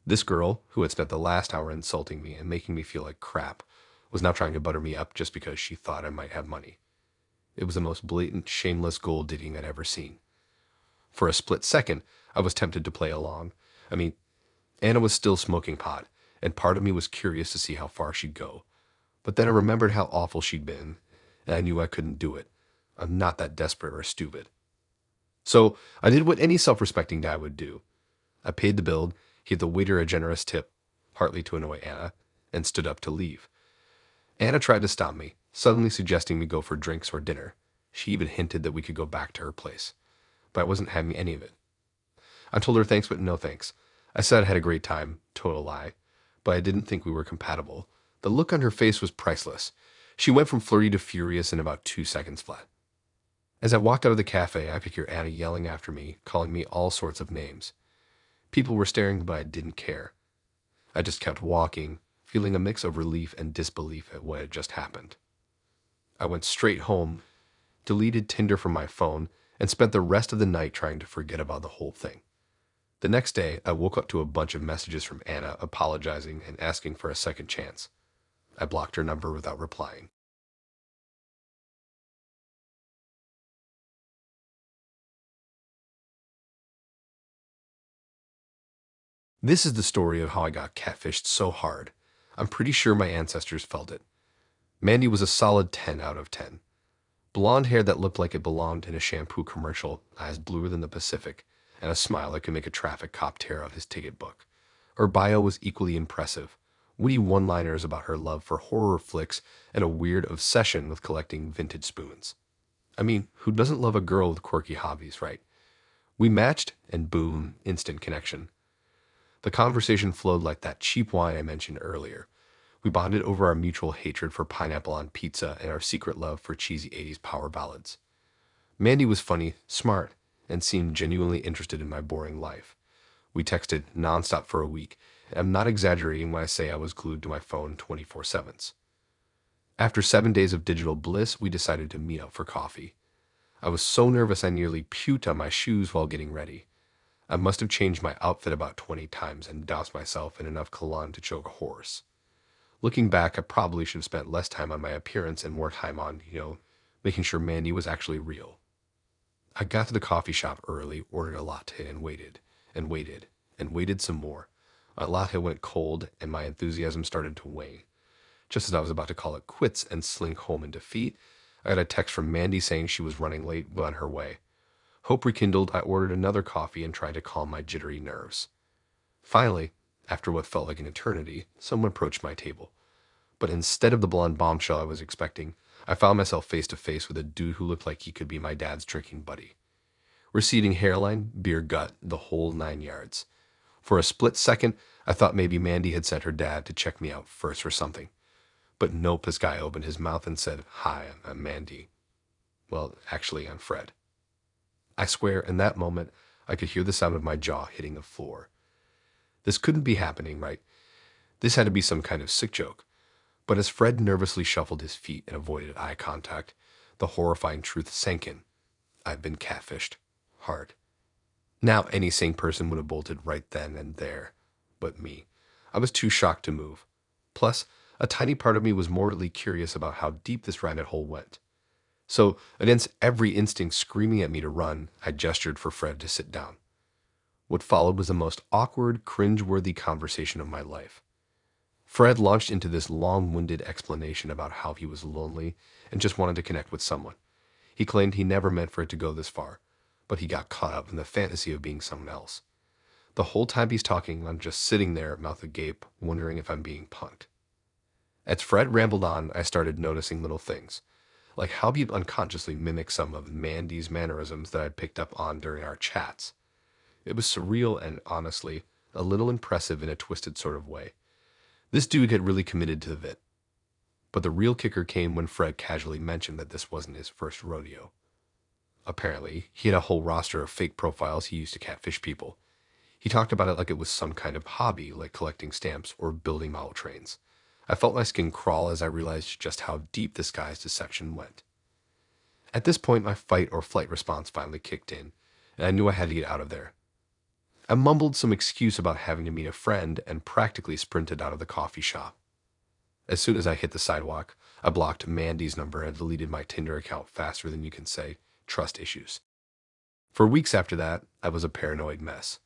This girl, who had spent the last hour insulting me and making me feel like crap, was now trying to butter me up just because she thought I might have money. It was the most blatant, shameless gold digging I'd ever seen. For a split second, I was tempted to play along. I mean, Anna was still smoking pot, and part of me was curious to see how far she'd go. But then I remembered how awful she'd been, and I knew I couldn't do it. I'm not that desperate or stupid. So I did what any self-respecting guy would do. I paid the bill, gave the waiter a generous tip, partly to annoy Anna, and stood up to leave. Anna tried to stop me, suddenly suggesting we go for drinks or dinner. She even hinted that we could go back to her place. But I wasn't having any of it. I told her thanks, but no thanks. I said I had a great time, total lie, but I didn't think we were compatible. The look on her face was priceless. She went from flirty to furious in about 2 seconds flat. As I walked out of the cafe, I could hear Anna yelling after me, calling me all sorts of names. People were staring, but I didn't care. I just kept walking, feeling a mix of relief and disbelief at what had just happened. I went straight home, deleted Tinder from my phone, and spent the rest of the night trying to forget about the whole thing. The next day, I woke up to a bunch of messages from Anna apologizing and asking for a second chance. I blocked her number without replying. This is the story of how I got catfished so hard. I'm pretty sure my ancestors felt it. Mandy was a solid 10 out of 10. Blonde hair that looked like it belonged in a shampoo commercial, eyes bluer than the Pacific, and a smile that could make a traffic cop tear out his ticket book. Her bio was equally impressive. Witty one-liners about her love for horror flicks and a weird obsession with collecting vintage spoons. I mean, who doesn't love a girl with quirky hobbies, right? We matched, and boom, instant connection. The conversation flowed like that cheap wine I mentioned earlier. We bonded over our mutual hatred for pineapple on pizza and our secret love for cheesy 80s power ballads. Mandy was funny, smart, and seemed genuinely interested in my boring life. We texted nonstop for a week, and I'm not exaggerating when I say I was glued to my phone 24/7. After 7 days of digital bliss, we decided to meet up for coffee. I was so nervous I nearly puked on my shoes while getting ready. I must have changed my outfit about 20 times and doused myself in enough cologne to choke a horse. Looking back, I probably should have spent less time on my appearance and more time on, making sure Mandy was actually real. I got to the coffee shop early, ordered a latte, and waited, and waited, and waited some more. My latte went cold, and my enthusiasm started to wane. Just as I was about to call it quits and slink home in defeat, I got a text from Mandy saying she was running late but on her way. Hope rekindled, I ordered another coffee and tried to calm my jittery nerves. Finally, after what felt like an eternity, someone approached my table. But instead of the blonde bombshell I was expecting, I found myself face to face with a dude who looked like he could be my dad's drinking buddy. Receding hairline, beer gut, the whole 9 yards. For a split second, I thought maybe Mandy had sent her dad to check me out first or something. But nope, this guy opened his mouth and said, "Hi, I'm Mandy." Well, actually, I'm Fred. I swear, in that moment, I could hear the sound of my jaw hitting the floor. This couldn't be happening, right? This had to be some kind of sick joke. But as Fred nervously shuffled his feet and avoided eye contact, the horrifying truth sank in. I've been catfished. Hard. Now any sane person would have bolted right then and there. But me. I was too shocked to move. Plus, a tiny part of me was morbidly curious about how deep this rabbit hole went. So, against every instinct screaming at me to run, I gestured for Fred to sit down. What followed was the most awkward, cringe-worthy conversation of my life. Fred launched into this long-winded explanation about how he was lonely and just wanted to connect with someone. He claimed he never meant for it to go this far, but he got caught up in the fantasy of being someone else. The whole time he's talking, I'm just sitting there, mouth agape, wondering if I'm being punked. As Fred rambled on, I started noticing little things, like how he'd unconsciously mimic some of Mandy's mannerisms that I'd picked up on during our chats. It was surreal and, honestly, a little impressive in a twisted sort of way. This dude had really committed to the bit. But the real kicker came when Fred casually mentioned that this wasn't his first rodeo. Apparently, he had a whole roster of fake profiles he used to catfish people. He talked about it like it was some kind of hobby, like collecting stamps or building model trains. I felt my skin crawl as I realized just how deep this guy's deception went. At this point, my fight or flight response finally kicked in, and I knew I had to get out of there. I mumbled some excuse about having to meet a friend and practically sprinted out of the coffee shop. As soon as I hit the sidewalk, I blocked Mandy's number and deleted my Tinder account faster than you can say. Trust issues. For weeks after that, I was a paranoid mess.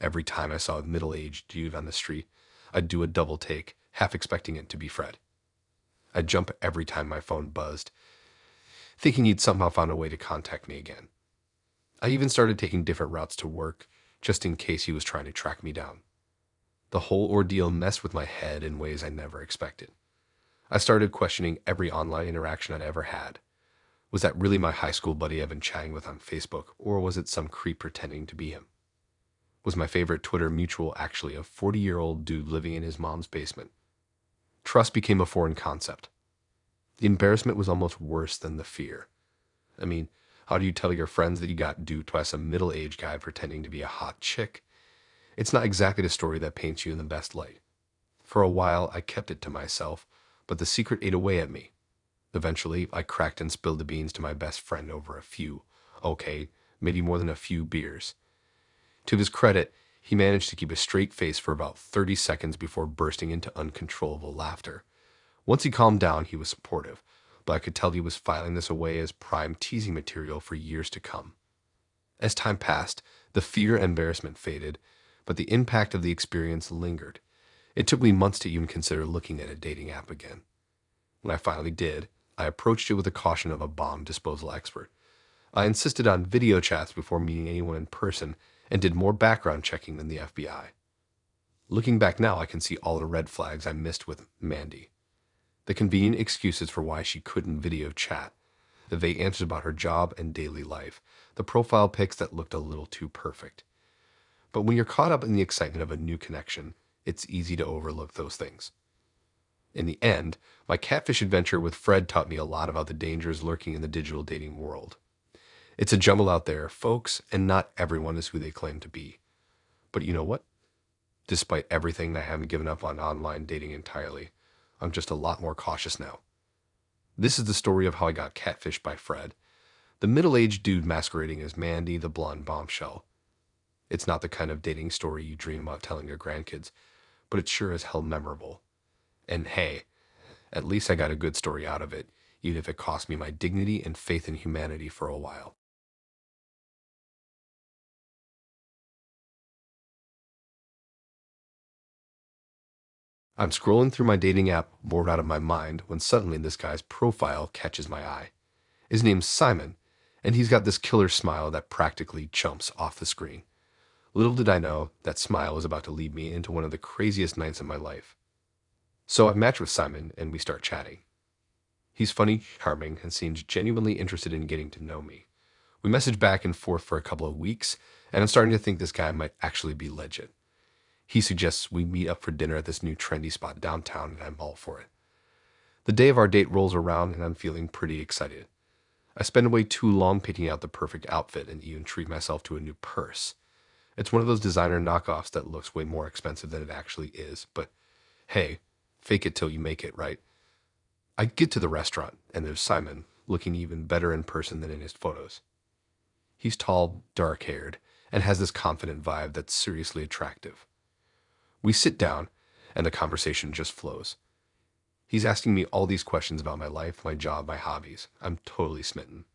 Every time I saw a middle-aged dude on the street, I'd do a double take, half expecting it to be Fred. I'd jump every time my phone buzzed, thinking he'd somehow found a way to contact me again. I even started taking different routes to work, just in case he was trying to track me down. The whole ordeal messed with my head in ways I never expected. I started questioning every online interaction I'd ever had. Was that really my high school buddy I've been chatting with on Facebook, or was it some creep pretending to be him? Was my favorite Twitter mutual actually a 40-year-old dude living in his mom's basement? Trust became a foreign concept. The embarrassment was almost worse than the fear. I mean, how do you tell your friends that you got duped by some middle-aged guy pretending to be a hot chick? It's not exactly the story that paints you in the best light. For a while, I kept it to myself, but the secret ate away at me. Eventually, I cracked and spilled the beans to my best friend over a few, okay, maybe more than a few beers. To his credit, He managed to keep a straight face for about 30 seconds before bursting into uncontrollable laughter. Once he calmed down, he was supportive, but I could tell he was filing this away as prime teasing material for years to come. As time passed, the fear and embarrassment faded, but the impact of the experience lingered. It took me months to even consider looking at a dating app again. When I finally did, I approached it with the caution of a bomb disposal expert. I insisted on video chats before meeting anyone in person and did more background checking than the FBI. Looking back now, I can see all the red flags I missed with Mandy. The convenient excuses for why she couldn't video chat, the vague answers about her job and daily life, the profile pics that looked a little too perfect. But when you're caught up in the excitement of a new connection, it's easy to overlook those things. In the end, my catfish adventure with Fred taught me a lot about the dangers lurking in the digital dating world. It's a jumble out there, folks, and not everyone is who they claim to be. But you know what? Despite everything, I haven't given up on online dating entirely. I'm just a lot more cautious now. This is the story of how I got catfished by Fred, the middle-aged dude masquerading as Mandy, the blonde bombshell. It's not the kind of dating story you dream about telling your grandkids, but it's sure as hell memorable. And hey, at least I got a good story out of it, even if it cost me my dignity and faith in humanity for a while. I'm scrolling through my dating app, bored out of my mind, when suddenly this guy's profile catches my eye. His name's Simon, and he's got this killer smile that practically jumps off the screen. Little did I know that smile was about to lead me into one of the craziest nights of my life. So I match with Simon, and we start chatting. He's funny, charming, and seems genuinely interested in getting to know me. We message back and forth for a couple of weeks, and I'm starting to think this guy might actually be legit. He suggests we meet up for dinner at this new trendy spot downtown, and I'm all for it. The day of our date rolls around, and I'm feeling pretty excited. I spend way too long picking out the perfect outfit and even treat myself to a new purse. It's one of those designer knockoffs that looks way more expensive than it actually is, but hey, fake it till you make it, right? I get to the restaurant, and there's Simon, looking even better in person than in his photos. He's tall, dark-haired, and has this confident vibe that's seriously attractive. We sit down, and the conversation just flows. He's asking me all these questions about my life, my job, my hobbies. I'm totally smitten.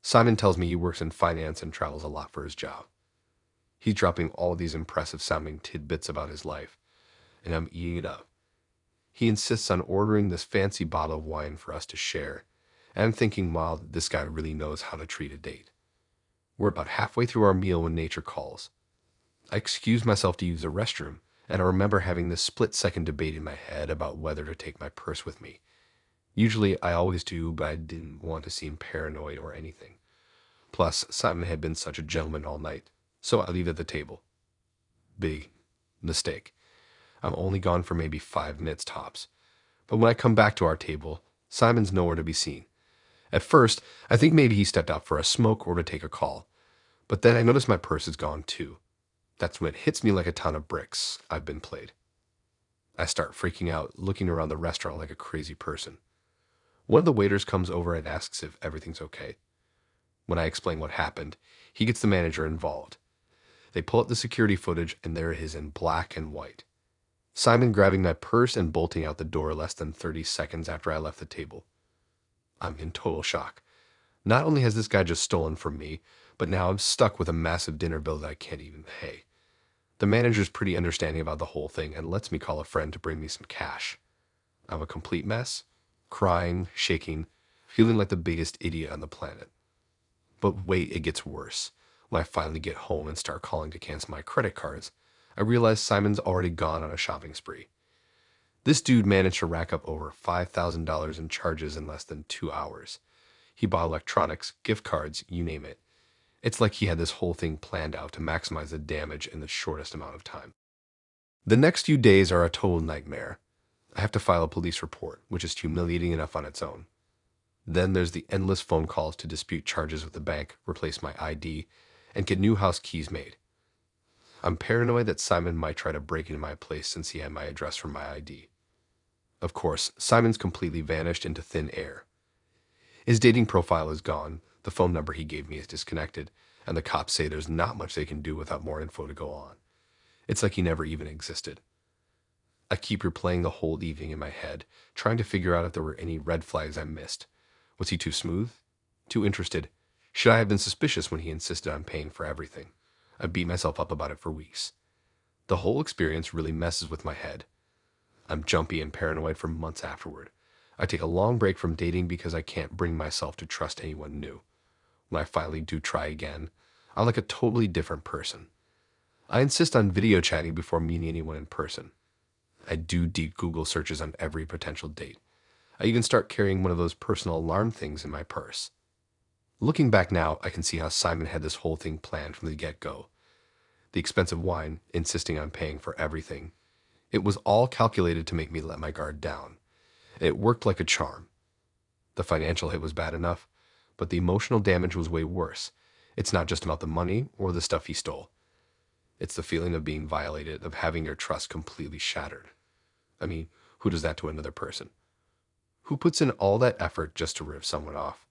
Simon tells me he works in finance and travels a lot for his job. He's dropping all these impressive-sounding tidbits about his life, and I'm eating it up. He insists on ordering this fancy bottle of wine for us to share, and I'm thinking, wow, this guy really knows how to treat a date. We're about halfway through our meal when nature calls. I excuse myself to use the restroom, and I remember having this split-second debate in my head about whether to take my purse with me. Usually I always do, but I didn't want to seem paranoid or anything. Plus, Simon had been such a gentleman all night, so I leave it at the table. Big mistake. I'm only gone for maybe 5 minutes tops. But when I come back to our table, Simon's nowhere to be seen. At first, I think maybe he stepped out for a smoke or to take a call. But then I notice my purse is gone too. That's when it hits me like a ton of bricks. I've been played. I start freaking out, looking around the restaurant like a crazy person. One of the waiters comes over and asks if everything's okay. When I explain what happened, he gets the manager involved. They pull up the security footage, and there it is in black and white. Simon grabbing my purse and bolting out the door less than 30 seconds after I left the table. I'm in total shock. Not only has this guy just stolen from me, but now I'm stuck with a massive dinner bill that I can't even pay. The manager's pretty understanding about the whole thing and lets me call a friend to bring me some cash. I'm a complete mess, crying, shaking, feeling like the biggest idiot on the planet. But wait, it gets worse. When I finally get home and start calling to cancel my credit cards, I realize Simon's already gone on a shopping spree. This dude managed to rack up over $5,000 in charges in less than 2 hours. He bought electronics, gift cards, you name it. It's like he had this whole thing planned out to maximize the damage in the shortest amount of time. The next few days are a total nightmare. I have to file a police report, which is humiliating enough on its own. Then there's the endless phone calls to dispute charges with the bank, replace my ID, and get new house keys made. I'm paranoid that Simon might try to break into my place since he had my address from my ID. Of course, Simon's completely vanished into thin air. His dating profile is gone, the phone number he gave me is disconnected, and the cops say there's not much they can do without more info to go on. It's like he never even existed. I keep replaying the whole evening in my head, trying to figure out if there were any red flags I missed. Was he too smooth? Too interested? Should I have been suspicious when he insisted on paying for everything? I beat myself up about it for weeks. The whole experience really messes with my head. I'm jumpy and paranoid for months afterward. I take a long break from dating because I can't bring myself to trust anyone new. When I finally do try again, I'm like a totally different person. I insist on video chatting before meeting anyone in person. I do deep Google searches on every potential date. I even start carrying one of those personal alarm things in my purse. Looking back now, I can see how Simon had this whole thing planned from the get-go. The expensive wine, insisting on paying for everything. It was all calculated to make me let my guard down. It worked like a charm. The financial hit was bad enough, but the emotional damage was way worse. It's not just about the money or the stuff he stole. It's the feeling of being violated, of having your trust completely shattered. I mean, who does that to another person? Who puts in all that effort just to rip someone off?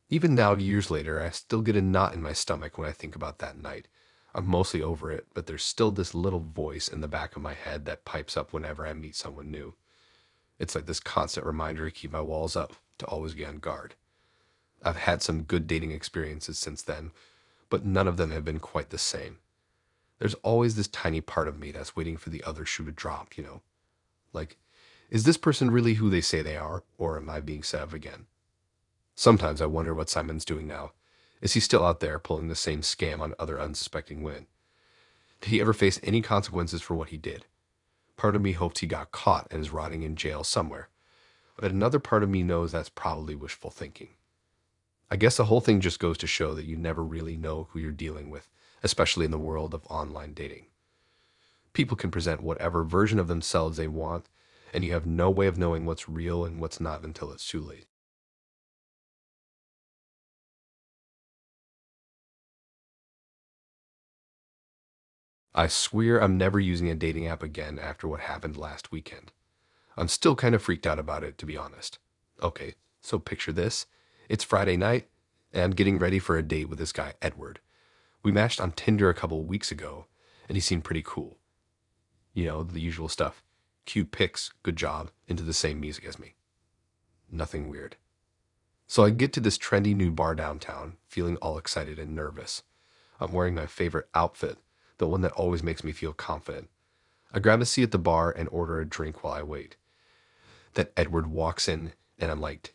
Even now, years later, I still get a knot in my stomach when I think about that night. I'm mostly over it, but there's still this little voice in the back of my head that pipes up whenever I meet someone new. It's like this constant reminder to keep my walls up, to always be on guard. I've had some good dating experiences since then, but none of them have been quite the same. There's always this tiny part of me that's waiting for the other shoe to drop. Like, is this person really who they say they are, or am I being set up again? Sometimes I wonder what Simon's doing now. Is he still out there pulling the same scam on other unsuspecting women? Did he ever face any consequences for what he did? Part of me hopes he got caught and is rotting in jail somewhere, but another part of me knows that's probably wishful thinking. I guess the whole thing just goes to show that you never really know who you're dealing with, especially in the world of online dating. People can present whatever version of themselves they want, and you have no way of knowing what's real and what's not until it's too late. I swear I'm never using a dating app again after what happened last weekend. I'm still kind of freaked out about it, to be honest. Okay, so picture this. It's Friday night, and I'm getting ready for a date with this guy, Edward. We matched on Tinder a couple of weeks ago, and he seemed pretty cool. The usual stuff. Cute pics, good job, into the same music as me. Nothing weird. So I get to this trendy new bar downtown, feeling all excited and nervous. I'm wearing my favorite outfit, the one that always makes me feel confident. I grab a seat at the bar and order a drink while I wait. Then Edward walks in, and I'm like,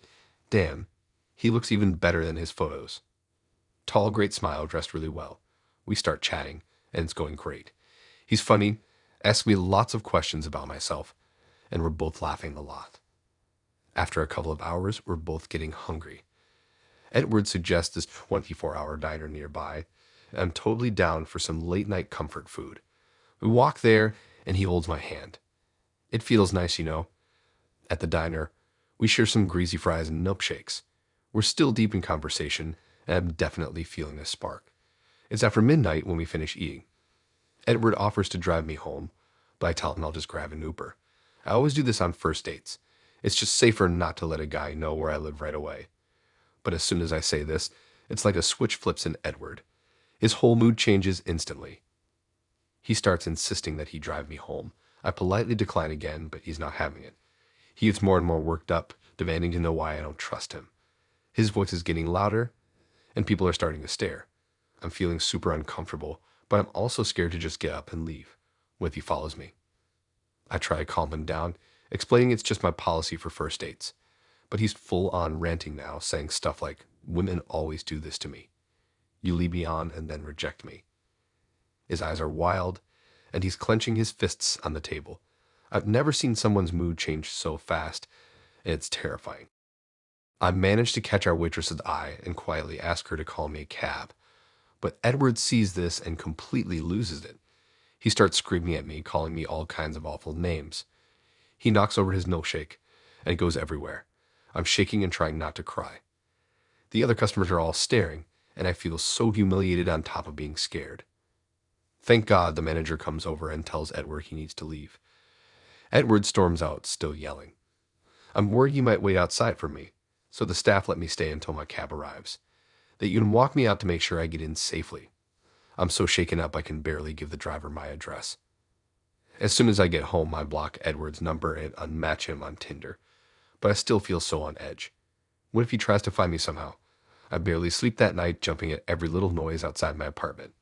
damn, he looks even better than his photos. Tall, great smile, dressed really well. We start chatting, and it's going great. He's funny, asks me lots of questions about myself, and we're both laughing a lot. After a couple of hours, we're both getting hungry. Edward suggests this 24-hour diner nearby, and I'm totally down for some late-night comfort food. We walk there, and he holds my hand. It feels nice. At the diner, we share some greasy fries and milkshakes. We're still deep in conversation, and I'm definitely feeling a spark. It's after midnight when we finish eating. Edward offers to drive me home, but I tell him I'll just grab an Uber. I always do this on first dates. It's just safer not to let a guy know where I live right away. But as soon as I say this, it's like a switch flips in Edward. His whole mood changes instantly. He starts insisting that he drive me home. I politely decline again, but he's not having it. He gets more and more worked up, demanding to know why I don't trust him. His voice is getting louder, and people are starting to stare. I'm feeling super uncomfortable, but I'm also scared to just get up and leave. What if he follows me? I try to calm him down, explaining it's just my policy for first dates. But he's full on ranting now, saying stuff like, women always do this to me. You lead me on and then reject me. His eyes are wild, and he's clenching his fists on the table. I've never seen someone's mood change so fast, and it's terrifying. I manage to catch our waitress's eye and quietly ask her to call me a cab. But Edward sees this and completely loses it. He starts screaming at me, calling me all kinds of awful names. He knocks over his milkshake, and it goes everywhere. I'm shaking and trying not to cry. The other customers are all staring, and I feel so humiliated on top of being scared. Thank God the manager comes over and tells Edward he needs to leave. Edward storms out, still yelling. I'm worried you might wait outside for me, so the staff let me stay until my cab arrives. They even walk me out to make sure I get in safely. I'm so shaken up I can barely give the driver my address. As soon as I get home, I block Edward's number and unmatch him on Tinder, but I still feel so on edge. What if he tries to find me somehow? I barely sleep that night, jumping at every little noise outside my apartment.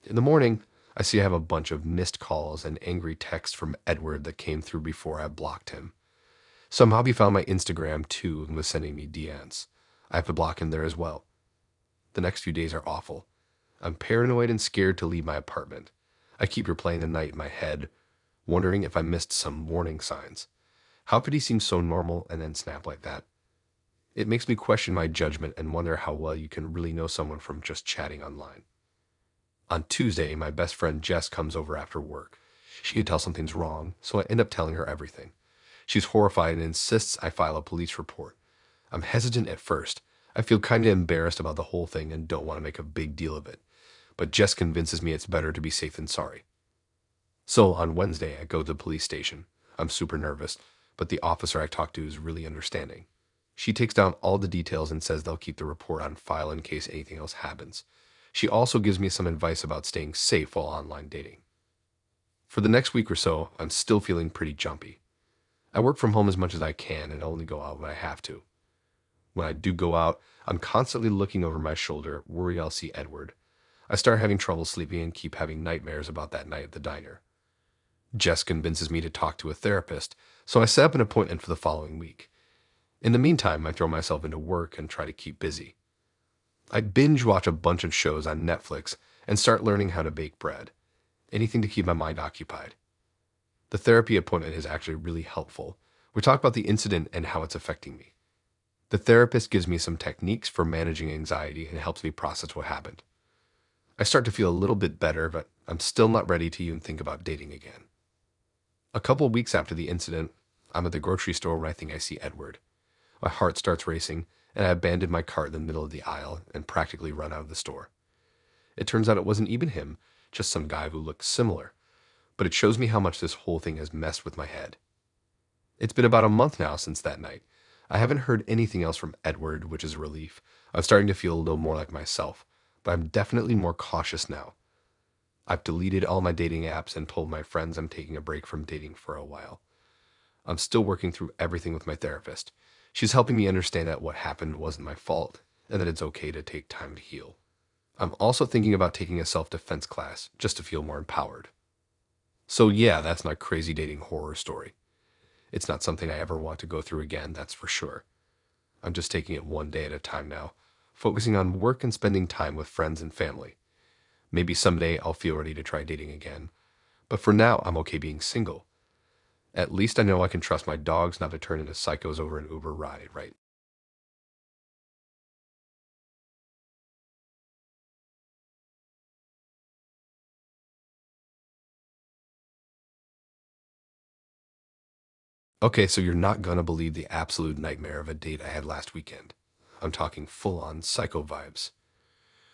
In the morning, I see I have a bunch of missed calls and angry texts from Edward that came through before I blocked him. Somehow he found my Instagram too and was sending me DMs. I have to block him there as well. The next few days are awful. I'm paranoid and scared to leave my apartment. I keep replaying the night in my head, wondering if I missed some warning signs. How could he seem so normal and then snap like that? It makes me question my judgment and wonder how well you can really know someone from just chatting online. On Tuesday, my best friend Jess comes over after work. She can tell something's wrong, so I end up telling her everything. She's horrified and insists I file a police report. I'm hesitant at first. I feel kind of embarrassed about the whole thing and don't want to make a big deal of it. But Jess convinces me it's better to be safe than sorry. So on Wednesday, I go to the police station. I'm super nervous, but the officer I talk to is really understanding. She takes down all the details and says they'll keep the report on file in case anything else happens. She also gives me some advice about staying safe while online dating. For the next week or so, I'm still feeling pretty jumpy. I work from home as much as I can and only go out when I have to. When I do go out, I'm constantly looking over my shoulder, worried I'll see Edward. I start having trouble sleeping and keep having nightmares about that night at the diner. Jess convinces me to talk to a therapist, so I set up an appointment for the following week. In the meantime, I throw myself into work and try to keep busy. I binge watch a bunch of shows on Netflix and start learning how to bake bread. Anything to keep my mind occupied. The therapy appointment is actually really helpful. We talk about the incident and how it's affecting me. The therapist gives me some techniques for managing anxiety and helps me process what happened. I start to feel a little bit better, but I'm still not ready to even think about dating again. A couple weeks after the incident, I'm at the grocery store when I think I see Edward. My heart starts racing, and I abandon my cart in the middle of the aisle and practically run out of the store. It turns out it wasn't even him, just some guy who looked similar, but it shows me how much this whole thing has messed with my head. It's been about a month now since that night. I haven't heard anything else from Edward, which is a relief. I'm starting to feel a little more like myself, but I'm definitely more cautious now. I've deleted all my dating apps and told my friends I'm taking a break from dating for a while. I'm still working through everything with my therapist. She's helping me understand that what happened wasn't my fault and that it's okay to take time to heal. I'm also thinking about taking a self-defense class just to feel more empowered. So yeah, that's my crazy dating horror story. It's not something I ever want to go through again, that's for sure. I'm just taking it one day at a time now, focusing on work and spending time with friends and family. Maybe someday I'll feel ready to try dating again, but for now I'm okay being single. At least I know I can trust my dogs not to turn into psychos over an Uber ride, right? Okay, so you're not gonna believe the absolute nightmare of a date I had last weekend. I'm talking full-on psycho vibes.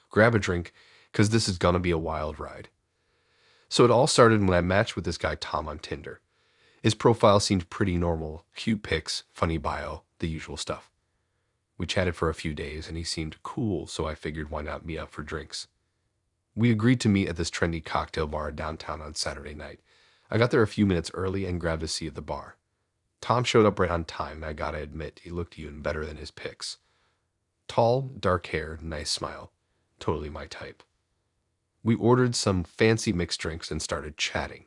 Grab a drink, because this is gonna be a wild ride. So it all started when I matched with this guy Tom on Tinder. His profile seemed pretty normal, cute pics, funny bio, the usual stuff. We chatted for a few days and he seemed cool, so I figured why not meet up for drinks. We agreed to meet at this trendy cocktail bar downtown on Saturday night. I got there a few minutes early and grabbed a seat at the bar. Tom showed up right on time, and I gotta admit, he looked even better than his pics. Tall, dark hair, nice smile. Totally my type. We ordered some fancy mixed drinks and started chatting.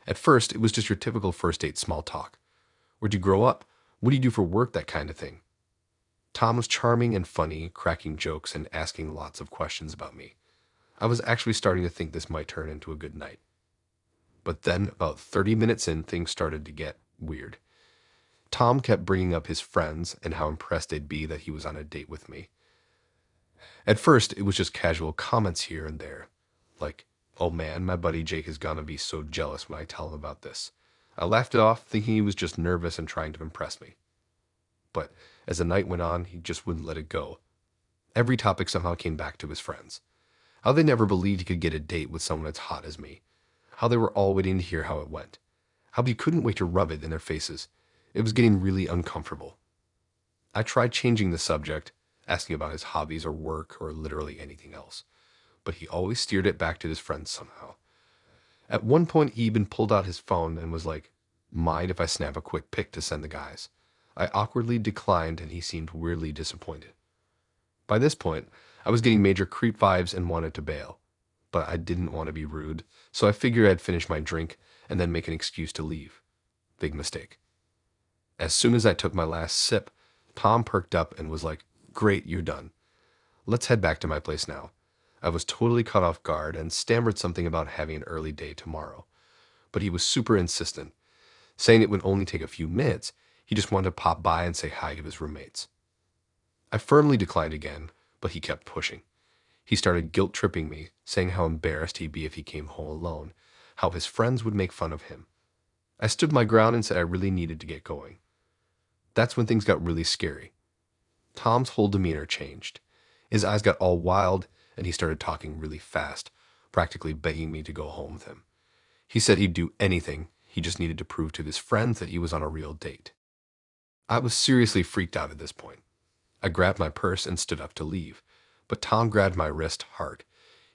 At first, it was just your typical first date small talk. Where'd you grow up? What do you do for work? That kind of thing. Tom was charming and funny, cracking jokes and asking lots of questions about me. I was actually starting to think this might turn into a good night. But then, about 30 minutes in, things started to get weird. Tom kept bringing up his friends and how impressed they'd be that he was on a date with me. At first, it was just casual comments here and there, like, "Oh man, my buddy Jake is gonna be so jealous when I tell him about this." I laughed it off, thinking he was just nervous and trying to impress me. But as the night went on, he just wouldn't let it go. Every topic somehow came back to his friends. How they never believed he could get a date with someone as hot as me. How they were all waiting to hear how it went. How he couldn't wait to rub it in their faces. It was getting really uncomfortable. I tried changing the subject, asking about his hobbies or work or literally anything else. but he always steered it back to his friends somehow. At one point, he even pulled out his phone and was like, "Mind if I snap a quick pic to send the guys?" I awkwardly declined, and he seemed weirdly disappointed. By this point, I was getting major creep vibes and wanted to bail, but I didn't want to be rude, so I figured I'd finish my drink and then make an excuse to leave. Big mistake. As soon as I took my last sip, Tom perked up and was like, "Great, you're done. Let's head back to my place now." I was totally caught off guard and stammered something about having an early day tomorrow, but he was super insistent, saying it would only take a few minutes. He just wanted to pop by and say hi to his roommates. I firmly declined again, but he kept pushing. He started guilt-tripping me, saying how embarrassed he'd be if he came home alone, how his friends would make fun of him. I stood my ground and said I really needed to get going. That's when things got really scary. Tom's whole demeanor changed. His eyes got all wild, and he started talking really fast, practically begging me to go home with him. He said he'd do anything, he just needed to prove to his friends that he was on a real date. I was seriously freaked out at this point. I grabbed my purse and stood up to leave, but Tom grabbed my wrist hard.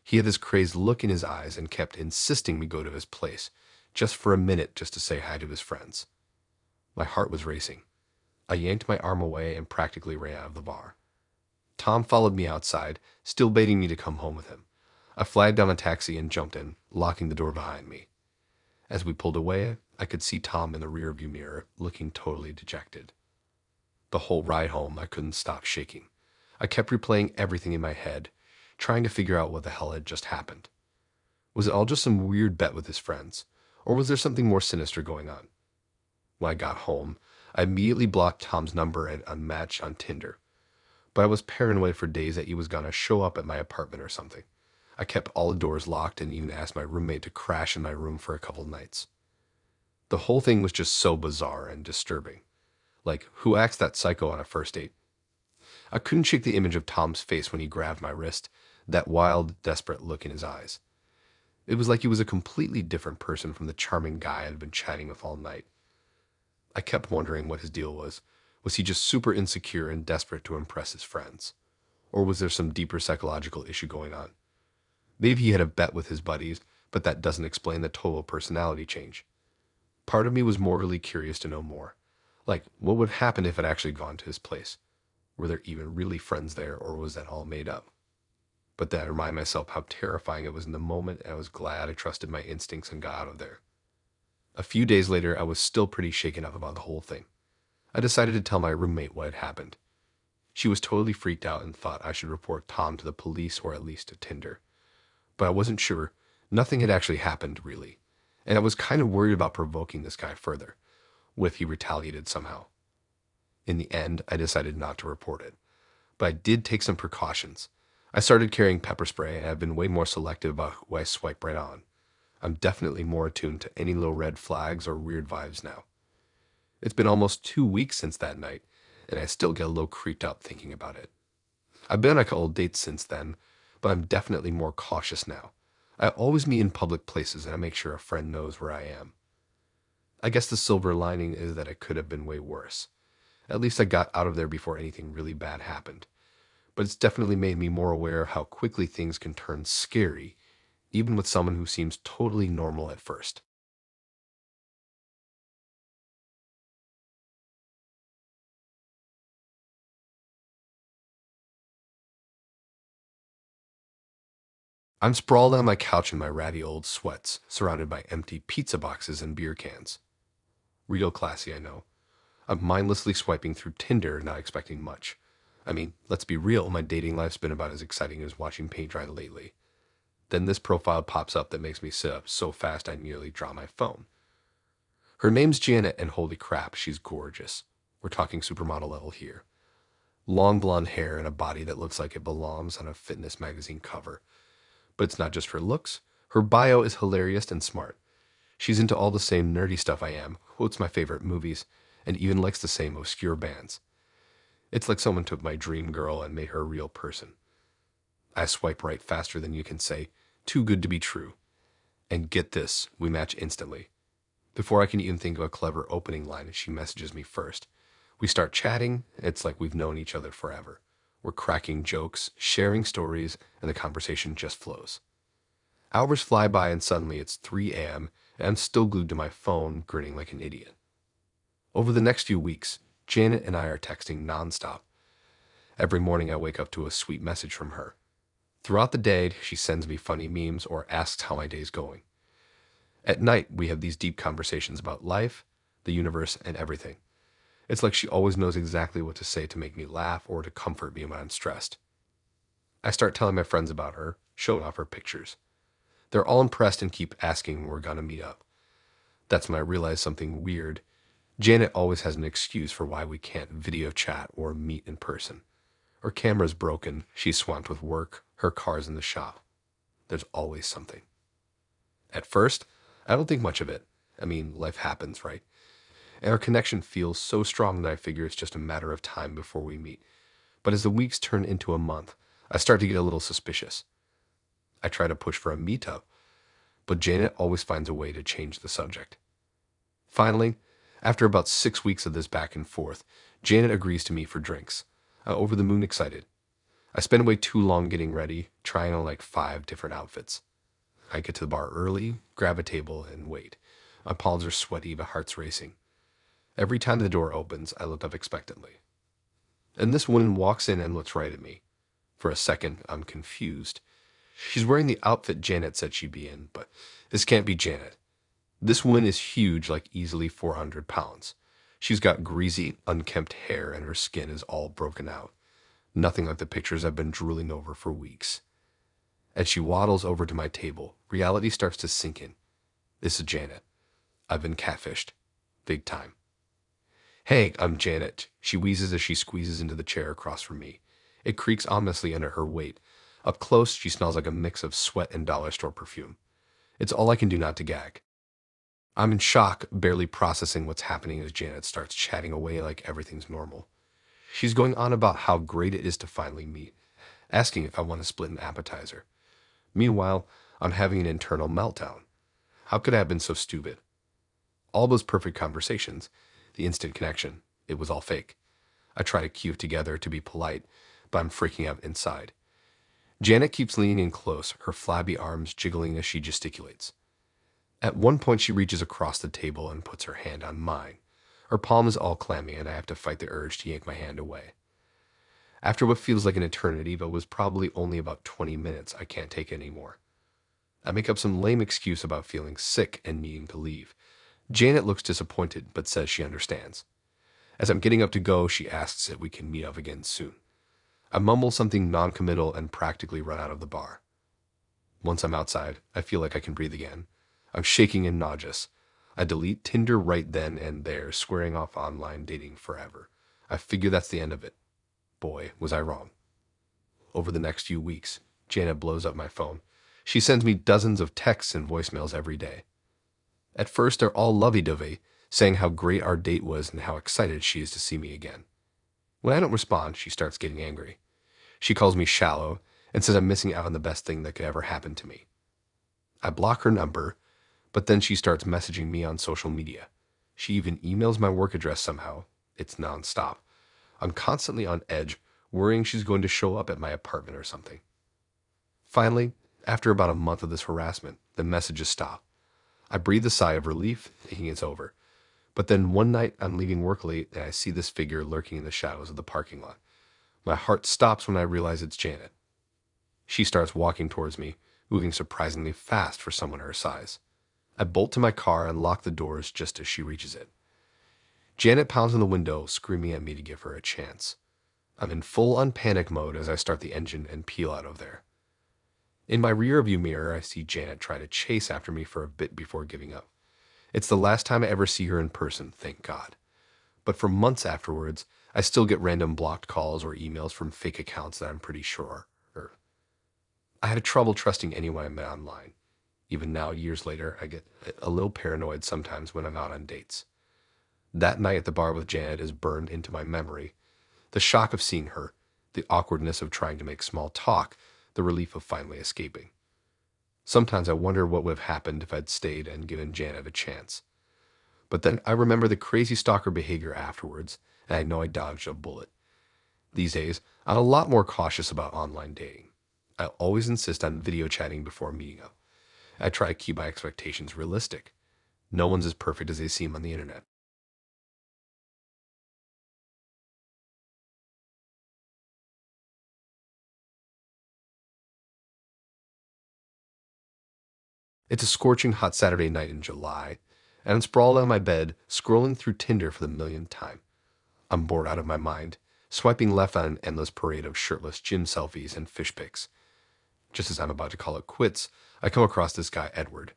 He had this crazed look in his eyes and kept insisting me go to his place, just for a minute just to say hi to his friends. My heart was racing. I yanked my arm away and practically ran out of the bar. Tom followed me outside, still baiting me to come home with him. I flagged down a taxi and jumped in, locking the door behind me. As we pulled away, I could see Tom in the rearview mirror, looking totally dejected. The whole ride home, I couldn't stop shaking. I kept replaying everything in my head, trying to figure out what the hell had just happened. Was it all just some weird bet with his friends, or was there something more sinister going on? When I got home, I immediately blocked Tom's number and unmatched on Tinder, but I was paranoid for days that he was gonna show up at my apartment or something. I kept all the doors locked and even asked my roommate to crash in my room for a couple nights. The whole thing was just so bizarre and disturbing. Like, who acts that psycho on a first date? I couldn't shake the image of Tom's face when he grabbed my wrist, that wild, desperate look in his eyes. It was like he was a completely different person from the charming guy I'd been chatting with all night. I kept wondering what his deal was. Was he just super insecure and desperate to impress his friends? Or was there some deeper psychological issue going on? Maybe he had a bet with his buddies, but that doesn't explain the total personality change. Part of me was morally curious to know more. Like, what would happen if I'd actually gone to his place? Were there even really friends there, or was that all made up? But then I remind myself how terrifying it was in the moment, and I was glad I trusted my instincts and got out of there. A few days later, I was still pretty shaken up about the whole thing. I decided to tell my roommate what had happened. She was totally freaked out and thought I should report Tom to the police or at least to Tinder. But I wasn't sure. Nothing had actually happened, really. And I was kind of worried about provoking this guy further. What if he retaliated somehow? In the end, I decided not to report it. But I did take some precautions. I started carrying pepper spray, and I've been way more selective about who I swipe right on. I'm definitely more attuned to any little red flags or weird vibes now. It's been almost 2 weeks since that night, and I still get a little creeped out thinking about it. I've been on a couple dates since then, but I'm definitely more cautious now. I always meet in public places, and I make sure a friend knows where I am. I guess the silver lining is that it could have been way worse. At least I got out of there before anything really bad happened. But it's definitely made me more aware of how quickly things can turn scary, even with someone who seems totally normal at first. I'm sprawled on my couch in my ratty old sweats, surrounded by empty pizza boxes and beer cans. Real classy, I know. I'm mindlessly swiping through Tinder, not expecting much. I mean, let's be real, my dating life's been about as exciting as watching paint dry lately. Then this profile pops up that makes me sit up so fast I nearly drop my phone. Her name's Janet, and holy crap, she's gorgeous. We're talking supermodel level here. Long blonde hair and a body that looks like it belongs on a fitness magazine cover. But it's not just her looks. Her bio is hilarious and smart. She's into all the same nerdy stuff I am, quotes my favorite movies, and even likes the same obscure bands. It's like someone took my dream girl and made her a real person. I swipe right faster than you can say, too good to be true. And get this, we match instantly. Before I can even think of a clever opening line, she messages me first. We start chatting, it's like we've known each other forever. We're cracking jokes, sharing stories, and the conversation just flows. Hours fly by and suddenly it's 3 a.m. and I'm still glued to my phone, grinning like an idiot. Over the next few weeks, Janet and I are texting nonstop. Every morning I wake up to a sweet message from her. Throughout the day, she sends me funny memes or asks how my day's going. At night, we have these deep conversations about life, the universe, and everything. It's like she always knows exactly what to say to make me laugh or to comfort me when I'm stressed. I start telling my friends about her, showing off her pictures. They're all impressed and keep asking when we're gonna meet up. That's when I realize something weird. Janet always has an excuse for why we can't video chat or meet in person. Her camera's broken, she's swamped with work, her car's in the shop. There's always something. At first, I don't think much of it. I mean, life happens, right? And our connection feels so strong that I figure it's just a matter of time before we meet. But as the weeks turn into a month, I start to get a little suspicious. I try to push for a meetup, but Janet always finds a way to change the subject. Finally, after about 6 weeks of this back and forth, Janet agrees to meet for drinks. I'm over the moon excited. I spend way too long getting ready, trying on like 5 different outfits. I get to the bar early, grab a table, and wait. My palms are sweaty, my heart's racing. Every time the door opens, I look up expectantly. And this woman walks in and looks right at me. For a second, I'm confused. She's wearing the outfit Janet said she'd be in, but this can't be Janet. This woman is huge, like easily 400 pounds. She's got greasy, unkempt hair, and her skin is all broken out. Nothing like the pictures I've been drooling over for weeks. As she waddles over to my table, reality starts to sink in. This is Janet. I've been catfished. Big time. Hey, I'm Janet. She wheezes as she squeezes into the chair across from me. It creaks ominously under her weight. Up close, she smells like a mix of sweat and dollar store perfume. It's all I can do not to gag. I'm in shock, barely processing what's happening as Janet starts chatting away like everything's normal. She's going on about how great it is to finally meet, asking if I want to split an appetizer. Meanwhile, I'm having an internal meltdown. How could I have been so stupid? All those perfect conversations, the instant connection, it was all fake. I try to cue it together to be polite, but I'm freaking out inside. Janet keeps leaning in close, her flabby arms jiggling as she gesticulates. At one point, she reaches across the table and puts her hand on mine. Her palm is all clammy, and I have to fight the urge to yank my hand away. After what feels like an eternity, but was probably only about 20 minutes, I can't take it anymore. I make up some lame excuse about feeling sick and needing to leave. Janet looks disappointed, but says she understands. As I'm getting up to go, she asks if we can meet up again soon. I mumble something non-committal and practically run out of the bar. Once I'm outside, I feel like I can breathe again. I'm shaking and nauseous. I delete Tinder right then and there, squaring off online dating forever. I figure that's the end of it. Boy, was I wrong. Over the next few weeks, Janet blows up my phone. She sends me dozens of texts and voicemails every day. At first, they're all lovey-dovey, saying how great our date was and how excited she is to see me again. When I don't respond, she starts getting angry. She calls me shallow and says I'm missing out on the best thing that could ever happen to me. I block her number, but then she starts messaging me on social media. She even emails my work address somehow. It's nonstop. I'm constantly on edge, worrying she's going to show up at my apartment or something. Finally, after about a month of this harassment, the messages stop. I breathe a sigh of relief, thinking it's over. But then one night, I'm leaving work late and I see this figure lurking in the shadows of the parking lot. My heart stops when I realize it's Janet. She starts walking towards me, moving surprisingly fast for someone her size. I bolt to my car and lock the doors just as she reaches it. Janet pounds on the window, screaming at me to give her a chance. I'm in full-on panic mode as I start the engine and peel out of there. In my rearview mirror, I see Janet try to chase after me for a bit before giving up. It's the last time I ever see her in person, thank God. But for months afterwards, I still get random blocked calls or emails from fake accounts that I'm pretty sure. I had trouble trusting anyone I met online. Even now, years later, I get a little paranoid sometimes when I'm out on dates. That night at the bar with Janet is burned into my memory. The shock of seeing her, the awkwardness of trying to make small talk, the relief of finally escaping. Sometimes I wonder what would have happened if I'd stayed and given Janet a chance. But then I remember the crazy stalker behavior afterwards, and I know I dodged a bullet. These days, I'm a lot more cautious about online dating. I always insist on video chatting before meeting up. I try to keep my expectations realistic. No one's as perfect as they seem on the internet. It's a scorching hot Saturday night in July, and I'm sprawled on my bed, scrolling through Tinder for the millionth time. I'm bored out of my mind, swiping left on an endless parade of shirtless gym selfies and fish pics. Just as I'm about to call it quits, I come across this guy, Edward.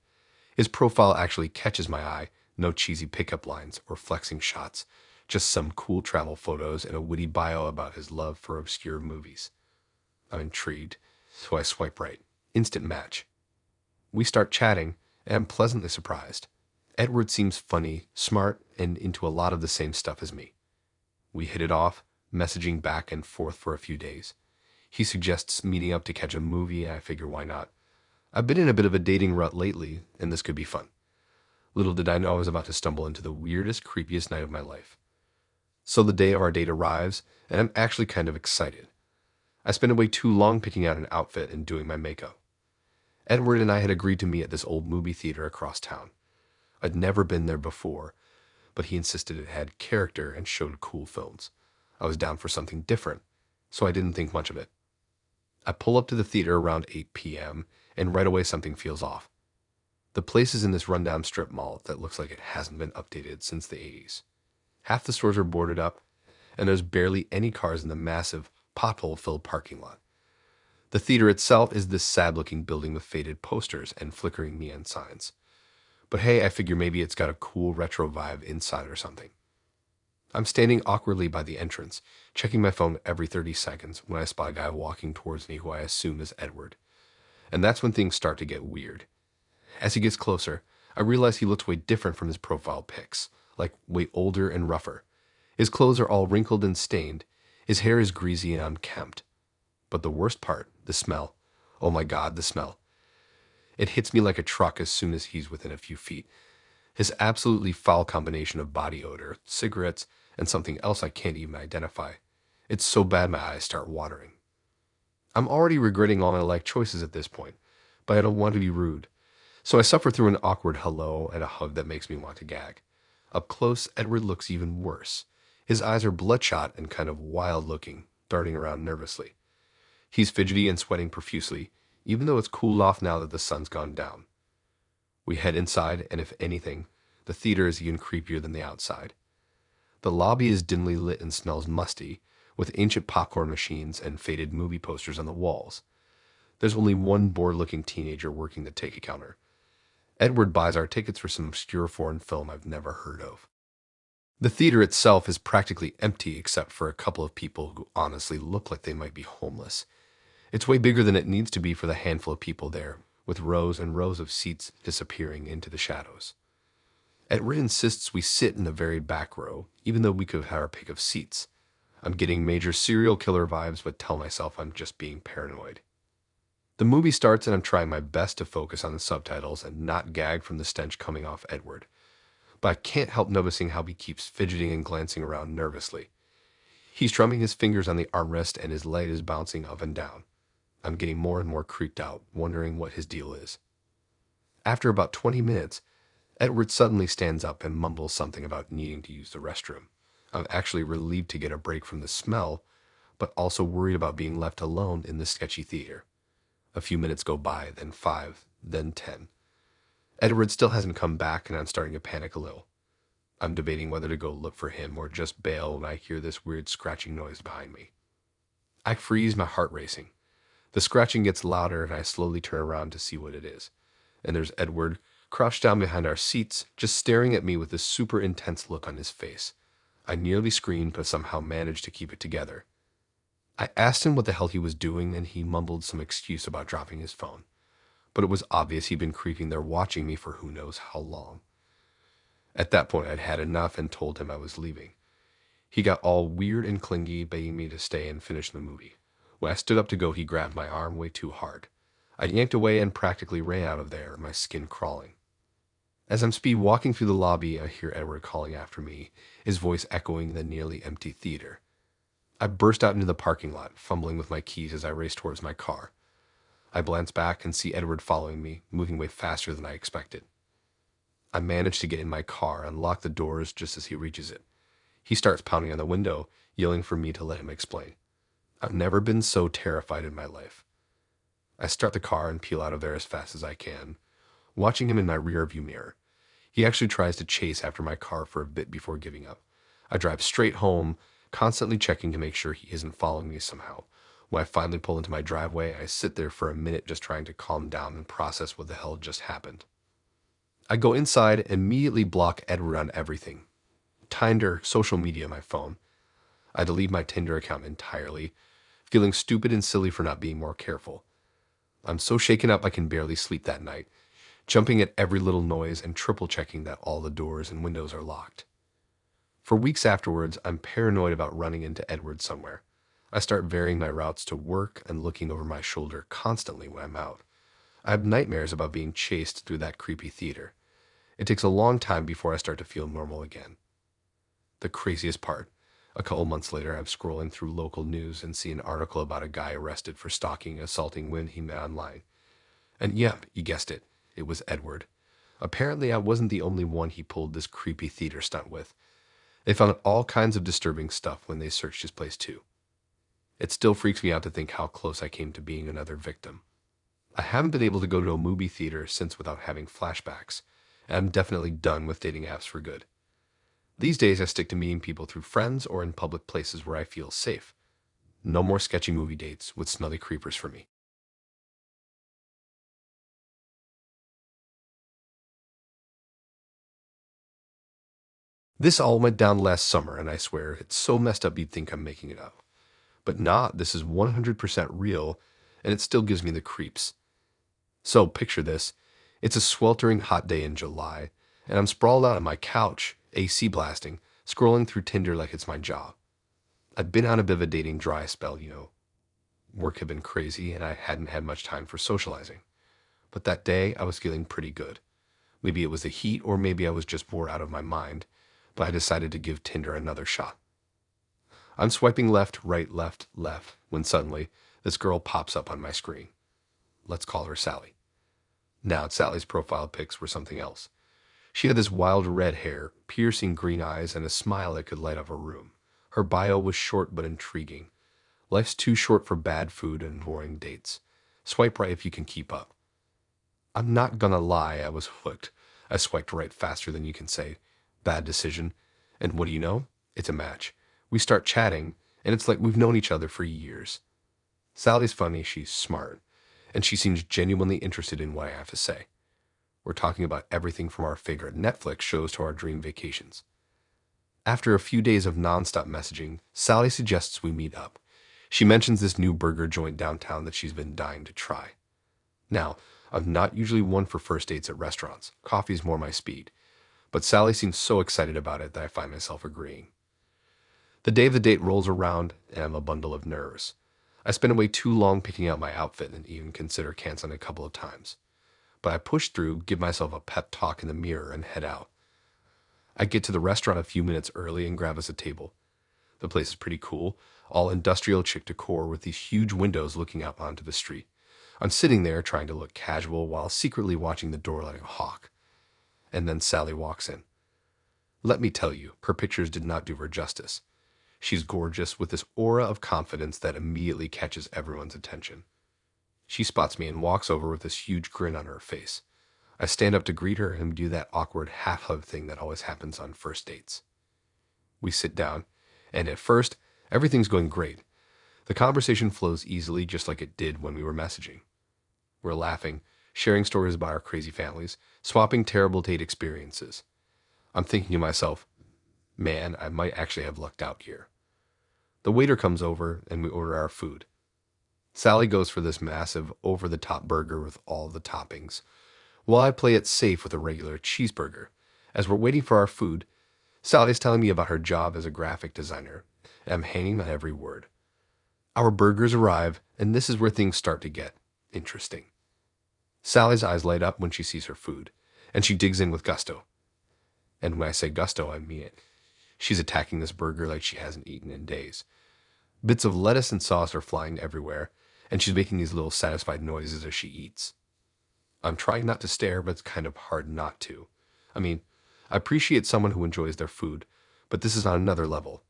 His profile actually catches my eye. No cheesy pickup lines or flexing shots, just some cool travel photos and a witty bio about his love for obscure movies. I'm intrigued, so I swipe right. Instant match. We start chatting, and I'm pleasantly surprised. Edward seems funny, smart, and into a lot of the same stuff as me. We hit it off, messaging back and forth for a few days. He suggests meeting up to catch a movie, and I figure why not. I've been in a bit of a dating rut lately, and this could be fun. Little did I know I was about to stumble into the weirdest, creepiest night of my life. So the day of our date arrives, and I'm actually kind of excited. I spent way too long picking out an outfit and doing my makeup. Edward and I had agreed to meet at this old movie theater across town. I'd never been there before, but he insisted it had character and showed cool films. I was down for something different, so I didn't think much of it. I pull up to the theater around 8 p.m., and right away something feels off. The place is in this rundown strip mall that looks like it hasn't been updated since the 80s. Half the stores are boarded up, and there's barely any cars in the massive, pothole-filled parking lot. The theater itself is this sad-looking building with faded posters and flickering neon signs. But hey, I figure maybe it's got a cool retro vibe inside or something. I'm standing awkwardly by the entrance, checking my phone every 30 seconds when I spot a guy walking towards me who I assume is Edward. And that's when things start to get weird. As he gets closer, I realize he looks way different from his profile pics, like way older and rougher. His clothes are all wrinkled and stained. His hair is greasy and unkempt. But the worst part, the smell. Oh my God, the smell. It hits me like a truck as soon as he's within a few feet. His absolutely foul combination of body odor, cigarettes, and something else I can't even identify. It's so bad my eyes start watering. I'm already regretting all my life choices at this point, but I don't want to be rude. So I suffer through an awkward hello and a hug that makes me want to gag. Up close, Edward looks even worse. His eyes are bloodshot and kind of wild looking, darting around nervously. He's fidgety and sweating profusely, even though it's cooled off now that the sun's gone down. We head inside, and if anything, the theater is even creepier than the outside. The lobby is dimly lit and smells musty, with ancient popcorn machines and faded movie posters on the walls. There's only one bored-looking teenager working the ticket counter. Edward buys our tickets for some obscure foreign film I've never heard of. The theater itself is practically empty except for a couple of people who honestly look like they might be homeless. It's way bigger than it needs to be for the handful of people there, with rows and rows of seats disappearing into the shadows. Edward insists we sit in the very back row, even though we could have had our pick of seats. I'm getting major serial killer vibes, but tell myself I'm just being paranoid. The movie starts and I'm trying my best to focus on the subtitles and not gag from the stench coming off Edward. But I can't help noticing how he keeps fidgeting and glancing around nervously. He's drumming his fingers on the armrest and his leg is bouncing up and down. I'm getting more and more creeped out, wondering what his deal is. After about 20 minutes, Edward suddenly stands up and mumbles something about needing to use the restroom. I'm actually relieved to get a break from the smell, but also worried about being left alone in the sketchy theater. A few minutes go by, then 5, then 10. Edward still hasn't come back, and I'm starting to panic a little. I'm debating whether to go look for him or just bail when I hear this weird scratching noise behind me. I freeze, my heart racing. The scratching gets louder, and I slowly turn around to see what it is. And there's Edward, crouched down behind our seats, just staring at me with this super intense look on his face. I nearly screamed, but somehow managed to keep it together. I asked him what the hell he was doing, and he mumbled some excuse about dropping his phone. But it was obvious he'd been creeping there watching me for who knows how long. At that point, I'd had enough and told him I was leaving. He got all weird and clingy, begging me to stay and finish the movie. When I stood up to go, he grabbed my arm way too hard. I yanked away and practically ran out of there, my skin crawling. As I'm speed walking through the lobby, I hear Edward calling after me, his voice echoing in the nearly empty theater. I burst out into the parking lot, fumbling with my keys as I race towards my car. I glance back and see Edward following me, moving way faster than I expected. I manage to get in my car and lock the doors just as he reaches it. He starts pounding on the window, yelling for me to let him explain. I've never been so terrified in my life. I start the car and peel out of there as fast as I can, watching him in my rearview mirror. He actually tries to chase after my car for a bit before giving up. I drive straight home, constantly checking to make sure he isn't following me somehow. When I finally pull into my driveway, I sit there for a minute just trying to calm down and process what the hell just happened. I go inside and immediately block Edward on everything. Tinder, social media, my phone. I delete my Tinder account entirely, feeling stupid and silly for not being more careful. I'm so shaken up I can barely sleep that night, jumping at every little noise and triple checking that all the doors and windows are locked. For weeks afterwards, I'm paranoid about running into Edward somewhere. I start varying my routes to work and looking over my shoulder constantly when I'm out. I have nightmares about being chased through that creepy theater. It takes a long time before I start to feel normal again. The craziest part, a couple months later, I'm scrolling through local news and see an article about a guy arrested for stalking and assaulting women he met online. And yep, you guessed it, it was Edward. Apparently I wasn't the only one he pulled this creepy theater stunt with. They found all kinds of disturbing stuff when they searched his place too. It still freaks me out to think how close I came to being another victim. I haven't been able to go to a movie theater since without having flashbacks, and I'm definitely done with dating apps for good. These days I stick to meeting people through friends or in public places where I feel safe. No more sketchy movie dates with smelly creepers for me. This all went down last summer, and I swear it's so messed up you'd think I'm making it up. But not, this is 100% real, and it still gives me the creeps. So picture this. It's a sweltering hot day in July, and I'm sprawled out on my couch, AC blasting, scrolling through Tinder like it's my job. I've been on a bit of a dating dry spell, you know. Work had been crazy, and I hadn't had much time for socializing. But that day, I was feeling pretty good. Maybe it was the heat, or maybe I was just bored out of my mind, but I decided to give Tinder another shot. I'm swiping left, right, left, left, when suddenly, this girl pops up on my screen. Let's call her Sally. Now, Sally's profile pics were something else. She had this wild red hair, piercing green eyes, and a smile that could light up a room. Her bio was short but intriguing. Life's too short for bad food and boring dates. Swipe right if you can keep up. I'm not gonna lie, I was hooked. I swiped right faster than you can say. Bad decision. And what do you know? It's a match. We start chatting, and it's like we've known each other for years. Sally's funny, she's smart, and she seems genuinely interested in what I have to say. We're talking about everything from our favorite Netflix shows to our dream vacations. After a few days of nonstop messaging, Sally suggests we meet up. She mentions this new burger joint downtown that she's been dying to try. Now, I'm not usually one for first dates at restaurants. Coffee's more my speed. But Sally seems so excited about it that I find myself agreeing. The day of the date rolls around, and I'm a bundle of nerves. I spend way too long picking out my outfit and even consider canceling a couple of times. But I push through, give myself a pep talk in the mirror, and head out. I get to the restaurant a few minutes early and grab us a table. The place is pretty cool, all industrial chic decor with these huge windows looking out onto the street. I'm sitting there trying to look casual while secretly watching the door like a hawk. And then Sally walks in. Let me tell you, her pictures did not do her justice. She's gorgeous with this aura of confidence that immediately catches everyone's attention. She spots me and walks over with this huge grin on her face. I stand up to greet her and do that awkward half-hug thing that always happens on first dates. We sit down, and at first, everything's going great. The conversation flows easily just like it did when we were messaging. We're laughing, sharing stories about our crazy families, swapping terrible date experiences. I'm thinking to myself, man, I might actually have lucked out here. The waiter comes over and we order our food. Sally goes for this massive, over-the-top burger with all the toppings, while I play it safe with a regular cheeseburger. As we're waiting for our food, Sally's telling me about her job as a graphic designer, and I'm hanging on every word. Our burgers arrive, and this is where things start to get interesting. Sally's eyes light up when she sees her food, and she digs in with gusto. And when I say gusto, I mean it. She's attacking this burger like she hasn't eaten in days. Bits of lettuce and sauce are flying everywhere, and she's making these little satisfied noises as she eats. I'm trying not to stare, but it's kind of hard not to. I mean, I appreciate someone who enjoys their food, but this is on another level.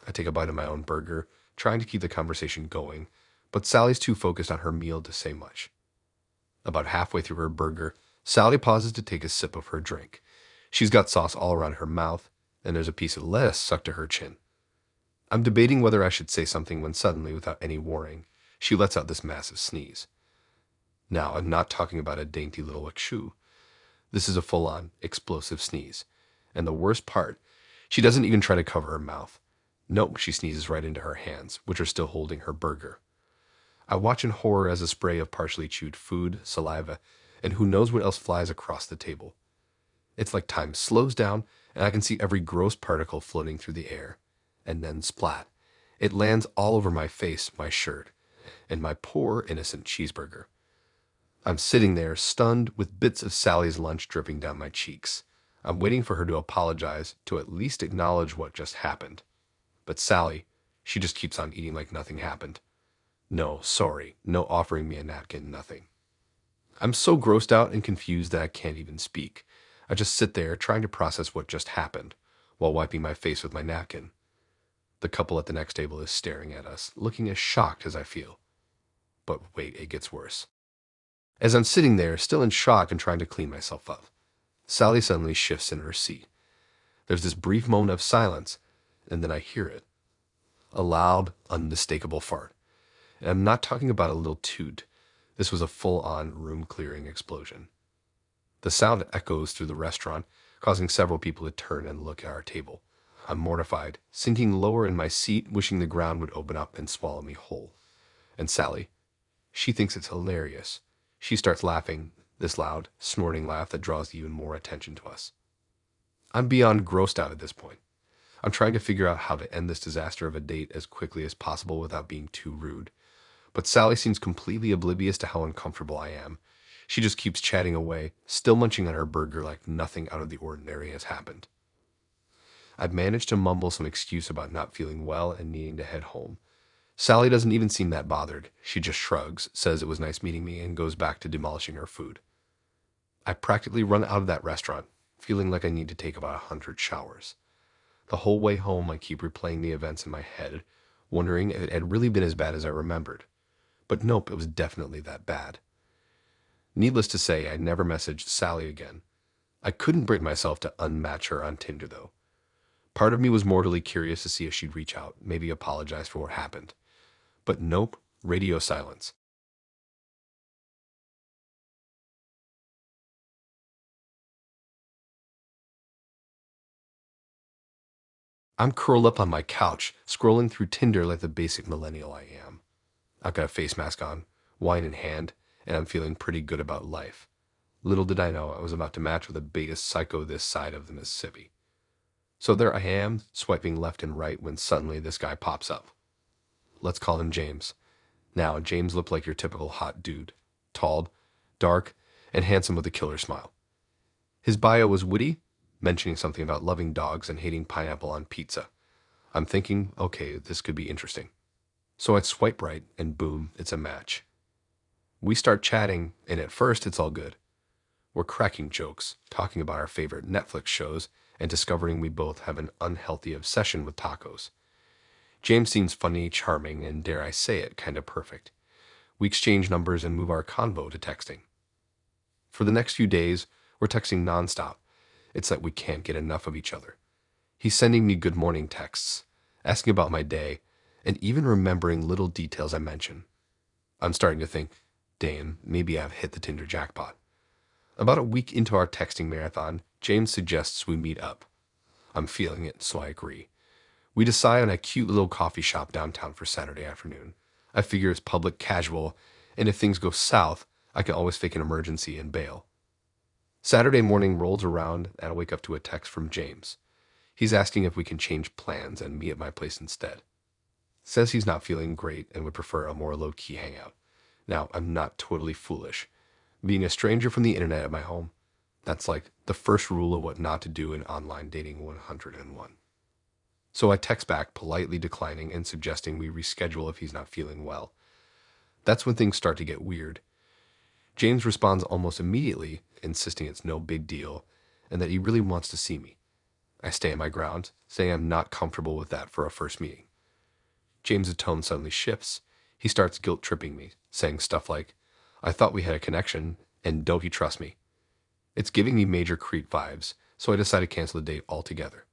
I take a bite of my own burger, trying to keep the conversation going, but Sally's too focused on her meal to say much. About halfway through her burger, Sally pauses to take a sip of her drink. She's got sauce all around her mouth, and there's a piece of lettuce stuck to her chin. I'm debating whether I should say something when suddenly, without any warning, she lets out this massive sneeze. Now, I'm not talking about a dainty little achoo. This is a full-on, explosive sneeze. And the worst part, she doesn't even try to cover her mouth. Nope, she sneezes right into her hands, which are still holding her burger. I watch in horror as a spray of partially chewed food, saliva, and who knows what else flies across the table. It's like time slows down, and I can see every gross particle floating through the air. And then splat. It lands all over my face, my shirt, and my poor innocent cheeseburger. I'm sitting there, stunned, with bits of Sally's lunch dripping down my cheeks. I'm waiting for her to apologize, to at least acknowledge what just happened. But Sally, she just keeps on eating like nothing happened. No, sorry, no offering me a napkin, nothing. I'm so grossed out and confused that I can't even speak. I just sit there trying to process what just happened, while wiping my face with my napkin. The couple at the next table is staring at us, looking as shocked as I feel. But wait, it gets worse. As I'm sitting there, still in shock and trying to clean myself up, Sally suddenly shifts in her seat. There's this brief moment of silence, and then I hear it. A loud, unmistakable fart. And I'm not talking about a little toot. This was a full-on room-clearing explosion. The sound echoes through the restaurant, causing several people to turn and look at our table. I'm mortified, sinking lower in my seat, wishing the ground would open up and swallow me whole. And Sally, she thinks it's hilarious. She starts laughing, this loud, snorting laugh that draws even more attention to us. I'm beyond grossed out at this point. I'm trying to figure out how to end this disaster of a date as quickly as possible without being too rude. But Sally seems completely oblivious to how uncomfortable I am. She just keeps chatting away, still munching on her burger like nothing out of the ordinary has happened. I've managed to mumble some excuse about not feeling well and needing to head home. Sally doesn't even seem that bothered. She just shrugs, says it was nice meeting me, and goes back to demolishing her food. I practically run out of that restaurant, feeling like I need to take about 100 showers. The whole way home, I keep replaying the events in my head, wondering if it had really been as bad as I remembered. But nope, it was definitely that bad. Needless to say, I never messaged Sally again. I couldn't bring myself to unmatch her on Tinder, though. Part of me was mortally curious to see if she'd reach out, maybe apologize for what happened. But nope, radio silence. I'm curled up on my couch, scrolling through Tinder like the basic millennial I am. I've got a face mask on, wine in hand, and I'm feeling pretty good about life. Little did I know I was about to match with the biggest psycho this side of the Mississippi. So there I am, swiping left and right when suddenly this guy pops up. Let's call him James. Now, James looked like your typical hot dude. Tall, dark, and handsome with a killer smile. His bio was witty, mentioning something about loving dogs and hating pineapple on pizza. I'm thinking, okay, this could be interesting. So I swipe right, and boom, it's a match. We start chatting, and at first it's all good. We're cracking jokes, talking about our favorite Netflix shows, and discovering we both have an unhealthy obsession with tacos. James seems funny, charming, and dare I say it, kind of perfect. We exchange numbers and move our convo to texting. For the next few days, we're texting nonstop. It's like we can't get enough of each other. He's sending me good morning texts, asking about my day, and even remembering little details I mention. I'm starting to think, damn, maybe I've hit the Tinder jackpot. About a week into our texting marathon, James suggests we meet up. I'm feeling it, so I agree. We decide on a cute little coffee shop downtown for Saturday afternoon. I figure it's public casual, and if things go south, I can always fake an emergency and bail. Saturday morning rolls around, and I wake up to a text from James. He's asking if we can change plans and meet at my place instead. Says he's not feeling great and would prefer a more low-key hangout. Now, I'm not totally foolish. Being a stranger from the internet at my home, that's like the first rule of what not to do in online dating 101. So I text back, politely declining and suggesting we reschedule if he's not feeling well. That's when things start to get weird. James responds almost immediately, insisting it's no big deal and that he really wants to see me. I stand my ground, saying I'm not comfortable with that for a first meeting. James's tone suddenly shifts. He starts guilt-tripping me, saying stuff like, I thought we had a connection, and don't you trust me? It's giving me major creep vibes, so I decide to cancel the date altogether.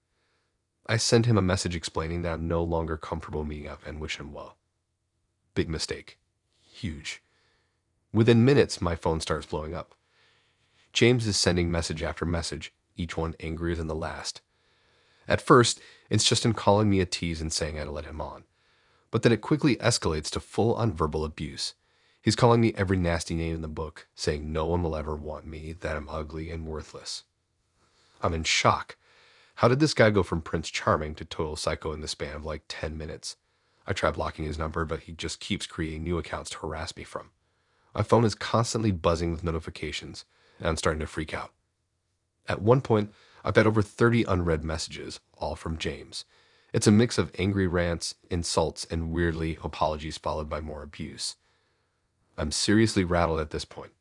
I send him a message explaining that I'm no longer comfortable meeting up and wish him well. Big mistake. Huge. Within minutes, my phone starts blowing up. James is sending message after message, each one angrier than the last. At first, it's just him calling me a tease and saying I'd let him on. But then it quickly escalates to full-on verbal abuse. He's calling me every nasty name in the book, saying no one will ever want me, that I'm ugly and worthless. I'm in shock. How did this guy go from Prince Charming to total psycho in the span of like 10 minutes? I try blocking his number, but he just keeps creating new accounts to harass me from. My phone is constantly buzzing with notifications, and I'm starting to freak out. At one point, I've had over 30 unread messages, all from James. It's a mix of angry rants, insults, and weirdly apologies followed by more abuse. I'm seriously rattled at this point.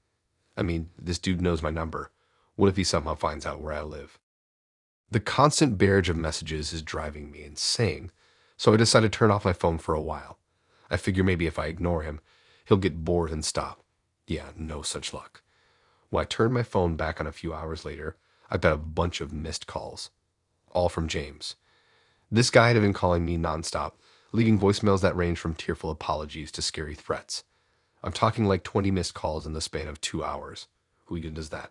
I mean, this dude knows my number. What if he somehow finds out where I live? The constant barrage of messages is driving me insane, so I decide to turn off my phone for a while. I figure maybe if I ignore him, he'll get bored and stop. Yeah, no such luck. When I turn my phone back on a few hours later, I've got a bunch of missed calls, all from James. This guy had been calling me nonstop, leaving voicemails that range from tearful apologies to scary threats. I'm talking like 20 missed calls in the span of 2 hours. Who even does that?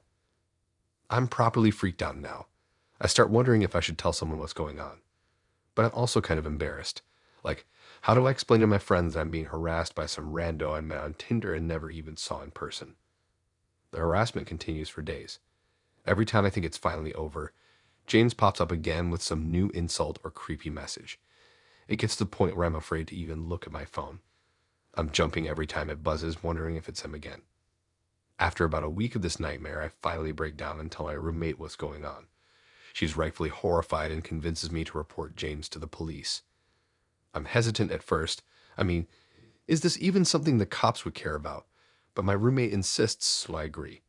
I'm properly freaked out now. I start wondering if I should tell someone what's going on. But I'm also kind of embarrassed. Like, how do I explain to my friends that I'm being harassed by some rando I met on Tinder and never even saw in person? The harassment continues for days. Every time I think it's finally over, James pops up again with some new insult or creepy message. It gets to the point where I'm afraid to even look at my phone. I'm jumping every time it buzzes, wondering if it's him again. After about a week of this nightmare, I finally break down and tell my roommate what's going on. She's rightfully horrified and convinces me to report James to the police. I'm hesitant at first. I mean, is this even something the cops would care about? But my roommate insists, so I agree.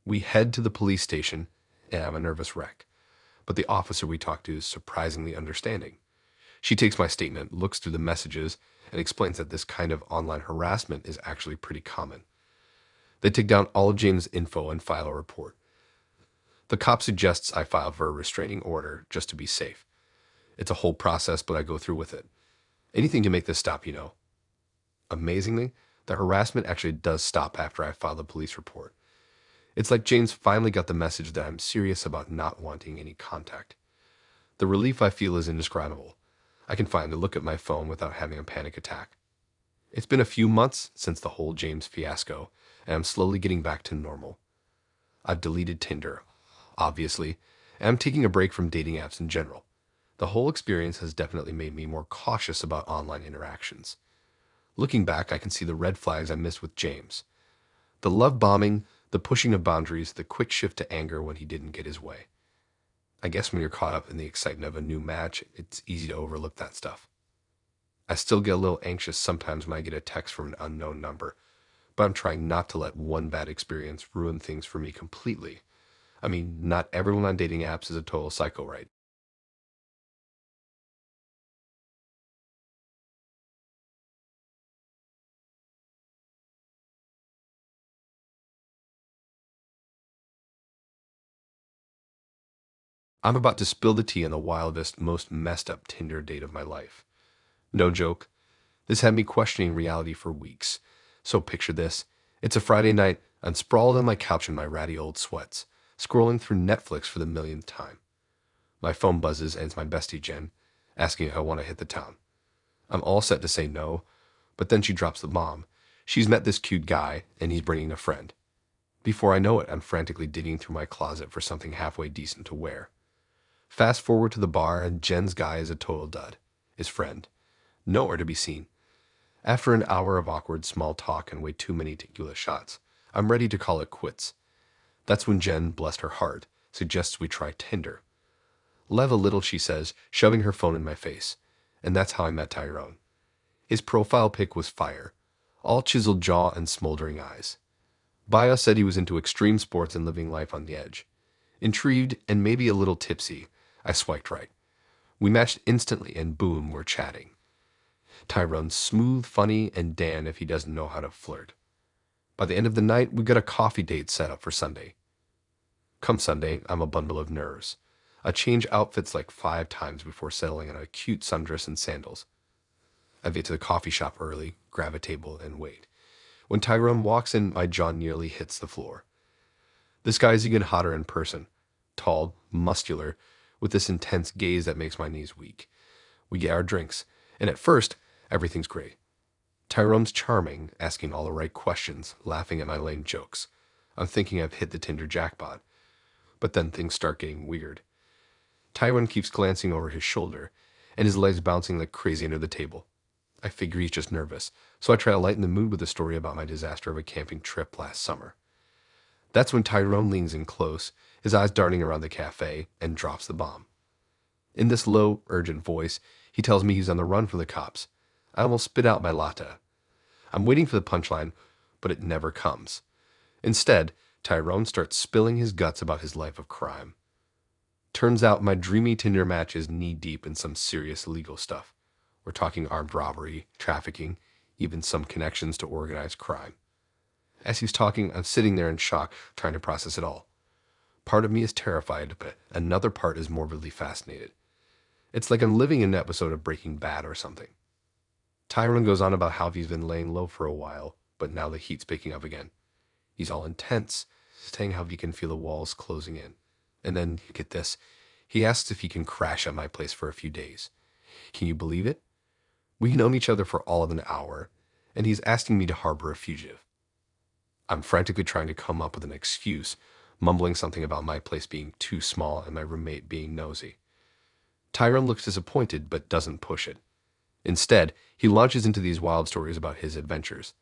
We head to the police station, and I'm a nervous wreck. But the officer we talk to is surprisingly understanding. She takes my statement, looks through the messages, and explains that this kind of online harassment is actually pretty common. They take down all of James' info and file a report. The cop suggests I file for a restraining order just to be safe. It's a whole process, but I go through with it. Anything to make this stop, you know. Amazingly, the harassment actually does stop after I file the police report. It's like James finally got the message that I'm serious about not wanting any contact. The relief I feel is indescribable. I can finally look at my phone without having a panic attack. It's been a few months since the whole James fiasco, and I'm slowly getting back to normal. I've deleted Tinder, obviously, and I'm taking a break from dating apps in general. The whole experience has definitely made me more cautious about online interactions. Looking back, I can see the red flags I missed with James. The love bombing, the pushing of boundaries, the quick shift to anger when he didn't get his way. I guess when you're caught up in the excitement of a new match, it's easy to overlook that stuff. I still get a little anxious sometimes when I get a text from an unknown number, but I'm trying not to let one bad experience ruin things for me completely. I mean, not everyone on dating apps is a total psycho, right? I'm about to spill the tea on the wildest, most messed up Tinder date of my life. No joke. This had me questioning reality for weeks. So picture this. It's a Friday night. I'm sprawled on my couch in my ratty old sweats, scrolling through Netflix for the millionth time. My phone buzzes and it's my bestie Jen, asking if I want to hit the town. I'm all set to say no, but then she drops the bomb. She's met this cute guy, and he's bringing a friend. Before I know it, I'm frantically digging through my closet for something halfway decent to wear. Fast forward to the bar, and Jen's guy is a total dud. His friend. Nowhere to be seen. After an hour of awkward small talk and way too many tequila shots, I'm ready to call it quits. That's when Jen, bless her heart, suggests we try Tinder. Lev a little, she says, shoving her phone in my face. And that's how I met Tyrone. His profile pic was fire. All chiseled jaw and smoldering eyes. Bio said he was into extreme sports and living life on the edge. Intrigued and maybe a little tipsy, I swiped right. We matched instantly and boom, we're chatting. Tyrone's smooth, funny, and Dan if he doesn't know how to flirt. By the end of the night, we got a coffee date set up for Sunday. Come Sunday, I'm a bundle of nerves. I change outfits like 5 times before settling on a cute sundress and sandals. I get to the coffee shop early, grab a table, and wait. When Tyrone walks in, my jaw nearly hits the floor. This guy's even hotter in person. Tall, muscular, with this intense gaze that makes my knees weak. We get our drinks, and at first, everything's great. Tyrone's charming, asking all the right questions, laughing at my lame jokes. I'm thinking I've hit the Tinder jackpot. But then things start getting weird. Tyrone keeps glancing over his shoulder, and his legs bouncing like crazy under the table. I figure he's just nervous, so I try to lighten the mood with a story about my disaster of a camping trip last summer. That's when Tyrone leans in close, his eyes darting around the cafe, and drops the bomb. In this low, urgent voice, he tells me he's on the run from the cops. I almost spit out my latte. I'm waiting for the punchline, but it never comes. Instead, Tyrone starts spilling his guts about his life of crime. Turns out my dreamy Tinder match is knee-deep in some serious legal stuff. We're talking armed robbery, trafficking, even some connections to organized crime. As he's talking, I'm sitting there in shock, trying to process it all. Part of me is terrified, but another part is morbidly fascinated. It's like I'm living in an episode of Breaking Bad or something. Tyrone goes on about how he's been laying low for a while, but now the heat's picking up again. He's all intense, saying how he can feel the walls closing in. And then, get this, he asks if he can crash at my place for a few days. Can you believe it? We've known each other for all of an hour, and he's asking me to harbor a fugitive. I'm frantically trying to come up with an excuse, mumbling something about my place being too small and my roommate being nosy. Tyrone looks disappointed, but doesn't push it. Instead, he launches into these wild stories about his adventures.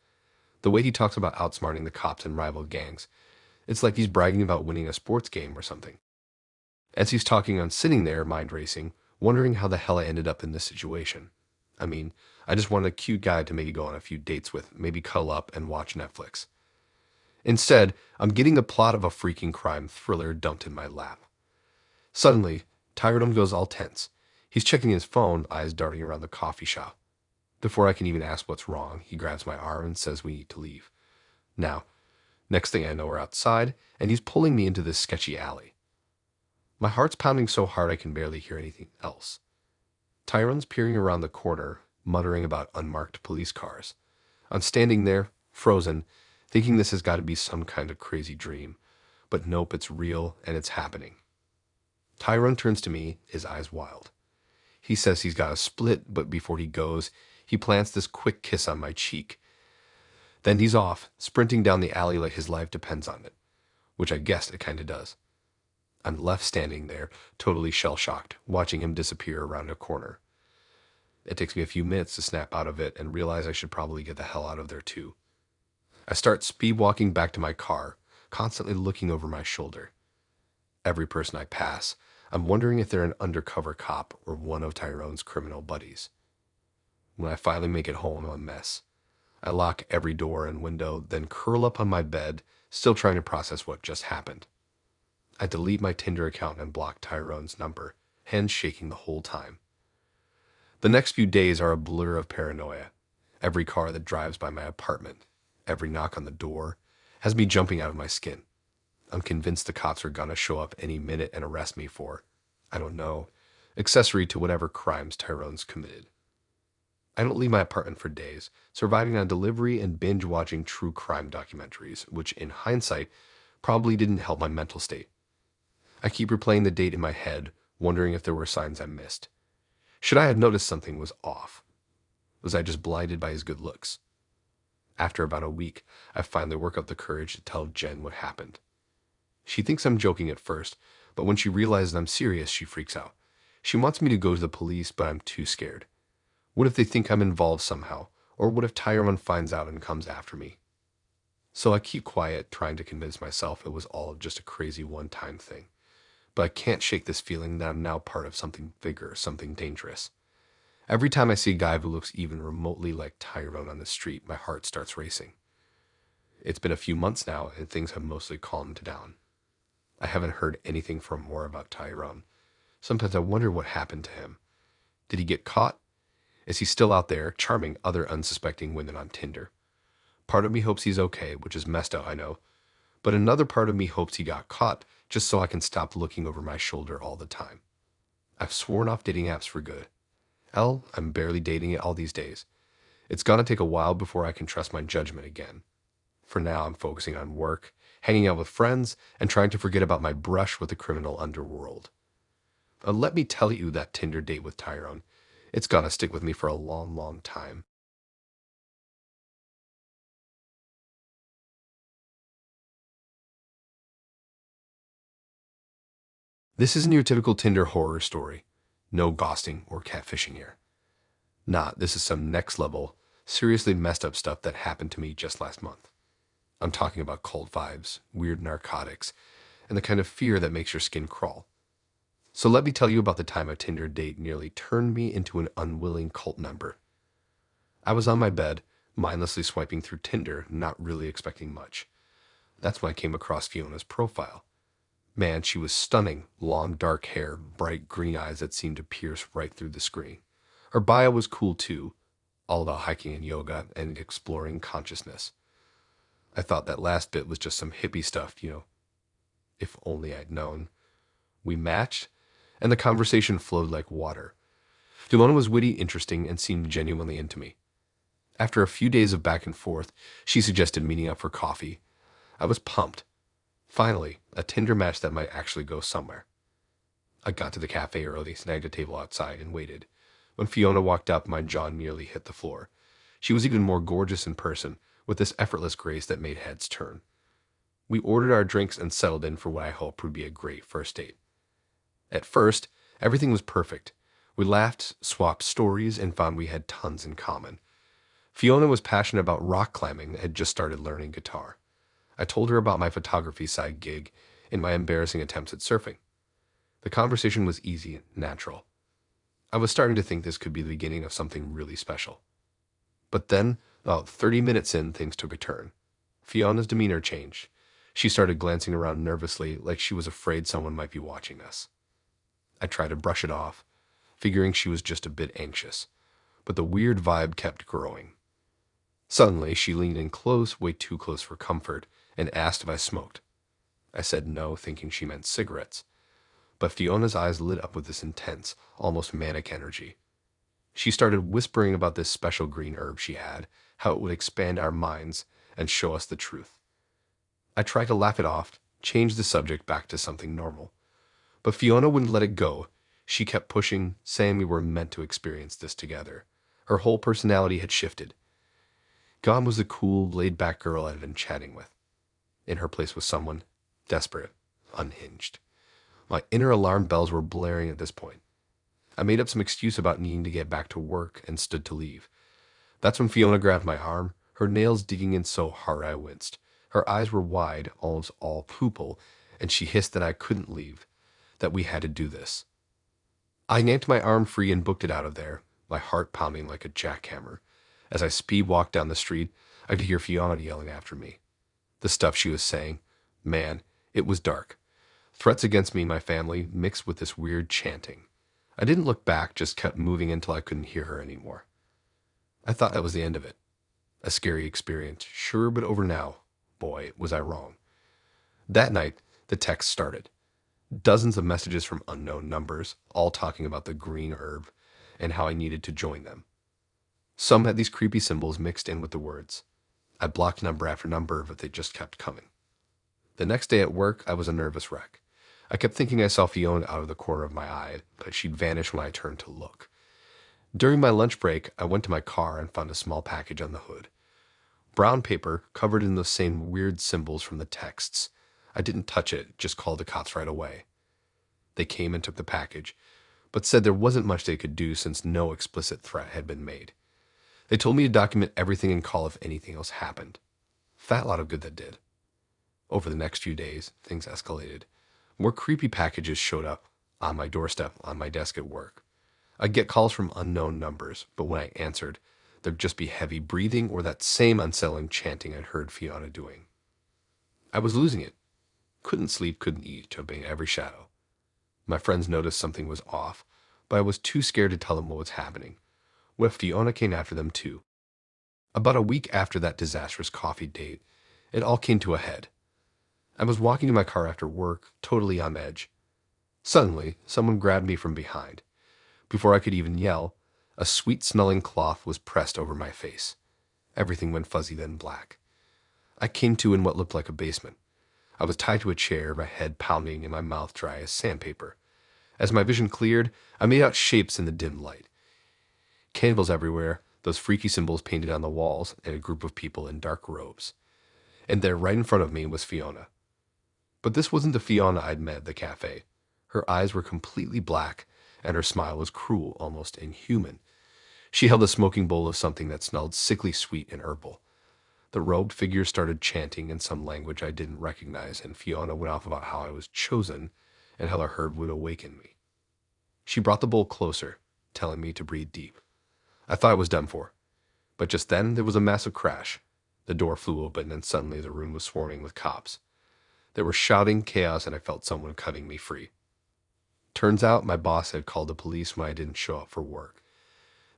The way he talks about outsmarting the cops and rival gangs, it's like he's bragging about winning a sports game or something. As he's talking, I'm sitting there, mind racing, wondering how the hell I ended up in this situation. I mean, I just wanted a cute guy to maybe go on a few dates with, maybe cuddle up and watch Netflix. Instead, I'm getting the plot of a freaking crime thriller dumped in my lap. Suddenly, Tyrone goes all tense. He's checking his phone, eyes darting around the coffee shop. Before I can even ask what's wrong, he grabs my arm and says we need to leave. Now, next thing I know, we're outside, and he's pulling me into this sketchy alley. My heart's pounding so hard I can barely hear anything else. Tyrone's peering around the corner, muttering about unmarked police cars. I'm standing there, frozen, thinking this has got to be some kind of crazy dream. But nope, it's real, and it's happening. Tyrone turns to me, his eyes wild. He says he's got a split, but before he goes, he plants this quick kiss on my cheek. Then he's off, sprinting down the alley like his life depends on it, which I guessed it kind of does. I'm left standing there, totally shell-shocked, watching him disappear around a corner. It takes me a few minutes to snap out of it and realize I should probably get the hell out of there too. I start speed walking back to my car, constantly looking over my shoulder. Every person I pass, I'm wondering if they're an undercover cop or one of Tyrone's criminal buddies. When I finally make it home, I'm a mess. I lock every door and window, then curl up on my bed, still trying to process what just happened. I delete my Tinder account and block Tyrone's number, hands shaking the whole time. The next few days are a blur of paranoia. Every car that drives by my apartment, every knock on the door, has me jumping out of my skin. I'm convinced the cops are gonna show up any minute and arrest me for, I don't know, accessory to whatever crimes Tyrone's committed. I don't leave my apartment for days, surviving on delivery and binge-watching true crime documentaries, which in hindsight probably didn't help my mental state. I keep replaying the date in my head, wondering if there were signs I missed. Should I have noticed something was off? Was I just blinded by his good looks? After about a week, I finally work up the courage to tell Jen what happened. She thinks I'm joking at first, but when she realizes I'm serious, she freaks out. She wants me to go to the police, but I'm too scared. What if they think I'm involved somehow? Or what if Tyrone finds out and comes after me? So I keep quiet, trying to convince myself it was all just a crazy one-time thing. but I can't shake this feeling that I'm now part of something bigger, something dangerous. Every time I see a guy who looks even remotely like Tyrone on the street, my heart starts racing. It's been a few months now, and things have mostly calmed down. I haven't heard anything from more about Tyrone. Sometimes I wonder what happened to him. Did he get caught? Is he still out there, charming other unsuspecting women on Tinder? Part of me hopes he's okay, which is messed up, I know. But another part of me hopes he got caught, just so I can stop looking over my shoulder all the time. I've sworn off dating apps for good. I'm barely dating it all these days. It's gonna take a while before I can trust my judgment again. For now, I'm focusing on work, hanging out with friends, and trying to forget about my brush with the criminal underworld. Let me tell you that Tinder date with Tyrone. It's gonna stick with me for a long, long time. This isn't your typical Tinder horror story. No ghosting or catfishing here. Nah, this is some next level, seriously messed up stuff that happened to me just last month. I'm talking about cult vibes, weird narcotics, and the kind of fear that makes your skin crawl. So let me tell you about the time a Tinder date nearly turned me into an unwilling cult member. I was on my bed, mindlessly swiping through Tinder, not really expecting much. That's when I came across Fiona's profile. Man, she was stunning. Long dark hair, bright green eyes that seemed to pierce right through the screen. Her bio was cool too, all about hiking and yoga and exploring consciousness. I thought that last bit was just some hippie stuff. If only I'd known. We matched, and the conversation flowed like water. Fiona was witty, interesting, and seemed genuinely into me. After a few days of back and forth, she suggested meeting up for coffee. I was pumped. Finally, a Tinder match that might actually go somewhere. I got to the cafe early, snagged a table outside, and waited. When Fiona walked up, my jaw nearly hit the floor. She was even more gorgeous in person, with this effortless grace that made heads turn. We ordered our drinks and settled in for what I hoped would be a great first date. At first, everything was perfect. We laughed, swapped stories, and found we had tons in common. Fiona was passionate about rock climbing and had just started learning guitar. I told her about my photography side gig and my embarrassing attempts at surfing. The conversation was easy and natural. I was starting to think this could be the beginning of something really special. But then, about 30 minutes in, things took a turn. Fiona's demeanor changed. She started glancing around nervously, like she was afraid someone might be watching us. I tried to brush it off, figuring she was just a bit anxious, but the weird vibe kept growing. Suddenly, she leaned in close, way too close for comfort, and asked if I smoked. I said no, thinking she meant cigarettes. But Fiona's eyes lit up with this intense, almost manic energy. She started whispering about this special green herb she had, how it would expand our minds and show us the truth. I tried to laugh it off, change the subject back to something normal. But Fiona wouldn't let it go. She kept pushing, saying we were meant to experience this together. Her whole personality had shifted. Gone was the cool, laid-back girl I had been chatting with. In her place was someone desperate, unhinged. My inner alarm bells were blaring at this point. I made up some excuse about needing to get back to work and stood to leave. That's when Fiona grabbed my arm, her nails digging in so hard I winced. Her eyes were wide, almost all pupil, and she hissed that I couldn't leave, that we had to do this. I yanked my arm free and booked it out of there, my heart pounding like a jackhammer. As I speed walked down the street, I could hear Fiona yelling after me. The stuff she was saying, man, it was dark. Threats against me and my family mixed with this weird chanting. I didn't look back, just kept moving until I couldn't hear her anymore. I thought that was the end of it. A scary experience, sure, but over now. Boy, was I wrong. That night, the text started. Dozens of messages from unknown numbers, all talking about the green herb and how I needed to join them. Some had these creepy symbols mixed in with the words. I blocked number after number, but they just kept coming. The next day at work, I was a nervous wreck. I kept thinking I saw Fiona out of the corner of my eye, but she'd vanish when I turned to look. During my lunch break, I went to my car and found a small package on the hood. Brown paper covered in those same weird symbols from the texts. I didn't touch it, just called the cops right away. They came and took the package, but said there wasn't much they could do since no explicit threat had been made. They told me to document everything and call if anything else happened. Fat lot of good that did. Over the next few days, things escalated. More creepy packages showed up on my doorstep, on my desk at work. I'd get calls from unknown numbers, but when I answered, there'd just be heavy breathing or that same unsettling chanting I'd heard Fiona doing. I was losing it. Couldn't sleep, couldn't eat, jumping every shadow. My friends noticed something was off, but I was too scared to tell them what was happening. What if Fiona came after them too? About a week after that disastrous coffee date, it all came to a head. I was walking to my car after work, totally on edge. Suddenly, someone grabbed me from behind. Before I could even yell, a sweet-smelling cloth was pressed over my face. Everything went fuzzy, then black. I came to in what looked like a basement. I was tied to a chair, my head pounding and my mouth dry as sandpaper. As my vision cleared, I made out shapes in the dim light. Candles everywhere, those freaky symbols painted on the walls, and a group of people in dark robes. And there, right in front of me, was Fiona. But this wasn't the Fiona I'd met at the cafe. Her eyes were completely black, and her smile was cruel, almost inhuman. She held a smoking bowl of something that smelled sickly sweet and herbal. The robed figure started chanting in some language I didn't recognize, and Fiona went off about how I was chosen and how the herb would awaken me. She brought the bowl closer, telling me to breathe deep. I thought I was done for. But just then, there was a massive crash. The door flew open, and suddenly the room was swarming with cops. They were shouting chaos, and I felt someone cutting me free. Turns out my boss had called the police when I didn't show up for work.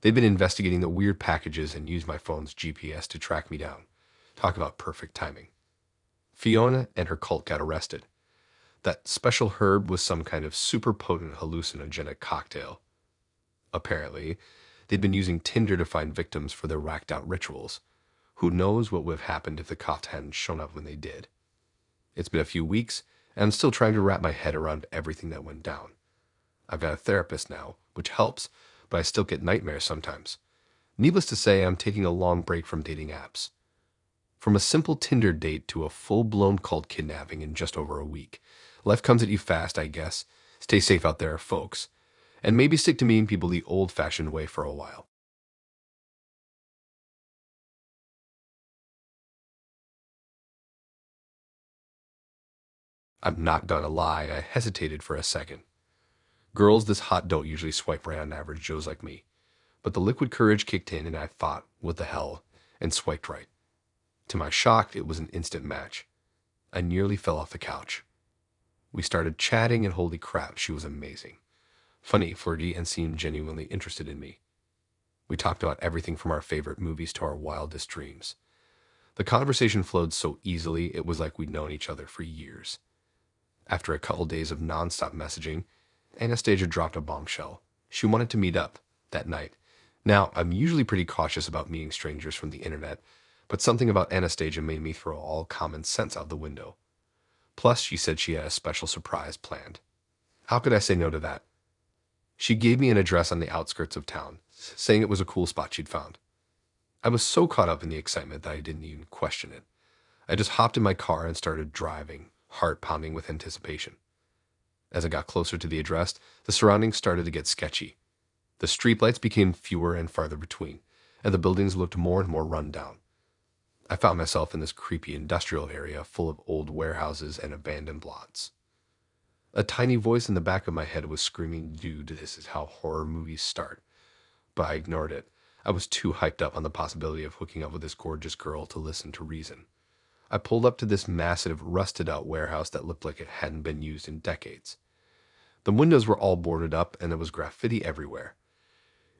They'd been investigating the weird packages and used my phone's GPS to track me down. Talk about perfect timing. Fiona and her cult got arrested. That special herb was some kind of super potent hallucinogenic cocktail. Apparently, they'd been using Tinder to find victims for their whacked out rituals. Who knows what would have happened if the cops hadn't shown up when they did. It's been a few weeks, and I'm still trying to wrap my head around everything that went down. I've got a therapist now, which helps, but I still get nightmares sometimes. Needless to say, I'm taking a long break from dating apps. From a simple Tinder date to a full-blown cult kidnapping in just over a week. Life comes at you fast, I guess. Stay safe out there, folks. And maybe stick to meeting people the old-fashioned way for a while. I'm not gonna lie, I hesitated for a second. Girls this hot don't usually swipe right on average Joes like me. But the liquid courage kicked in and I thought, what the hell, and swiped right. To my shock, it was an instant match. I nearly fell off the couch. We started chatting and holy crap, she was amazing. Funny, flirty, and seemed genuinely interested in me. We talked about everything from our favorite movies to our wildest dreams. The conversation flowed so easily, it was like we'd known each other for years. After a couple days of nonstop messaging, Anastasia dropped a bombshell. She wanted to meet up that night. Now, I'm usually pretty cautious about meeting strangers from the internet, but something about Anastasia made me throw all common sense out the window. Plus, she said she had a special surprise planned. How could I say no to that? She gave me an address on the outskirts of town, saying it was a cool spot she'd found. I was so caught up in the excitement that I didn't even question it. I just hopped in my car and started driving, heart pounding with anticipation. As I got closer to the address, the surroundings started to get sketchy. The streetlights became fewer and farther between, and the buildings looked more and more run down. I found myself in this creepy industrial area full of old warehouses and abandoned lots. A tiny voice in the back of my head was screaming, dude, this is how horror movies start. But I ignored it. I was too hyped up on the possibility of hooking up with this gorgeous girl to listen to reason. I pulled up to this massive, rusted-out warehouse that looked like it hadn't been used in decades. The windows were all boarded up, and there was graffiti everywhere.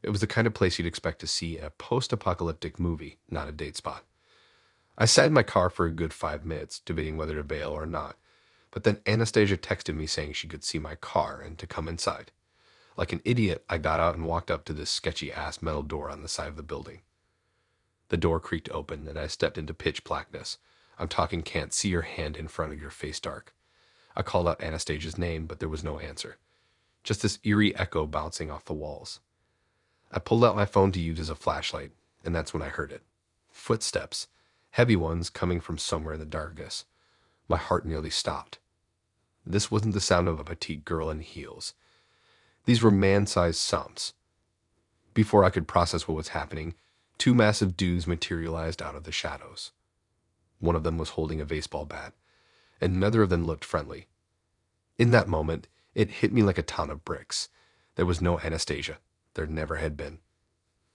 It was the kind of place you'd expect to see in a post-apocalyptic movie, not a date spot. I sat in my car for a good 5 minutes, debating whether to bail or not. But then Anastasia texted me saying she could see my car and to come inside. Like an idiot, I got out and walked up to this sketchy-ass metal door on the side of the building. The door creaked open, and I stepped into pitch blackness. I'm talking can't see your hand in front of your face dark. I called out Anastasia's name, but there was no answer. Just this eerie echo bouncing off the walls. I pulled out my phone to use as a flashlight, and that's when I heard it. Footsteps. Heavy ones coming from somewhere in the darkness. My heart nearly stopped. This wasn't the sound of a petite girl in heels. These were man-sized sumps. Before I could process what was happening, 2 massive dudes materialized out of the shadows. One of them was holding a baseball bat, and neither of them looked friendly. In that moment, it hit me like a ton of bricks. There was no Anastasia. There never had been.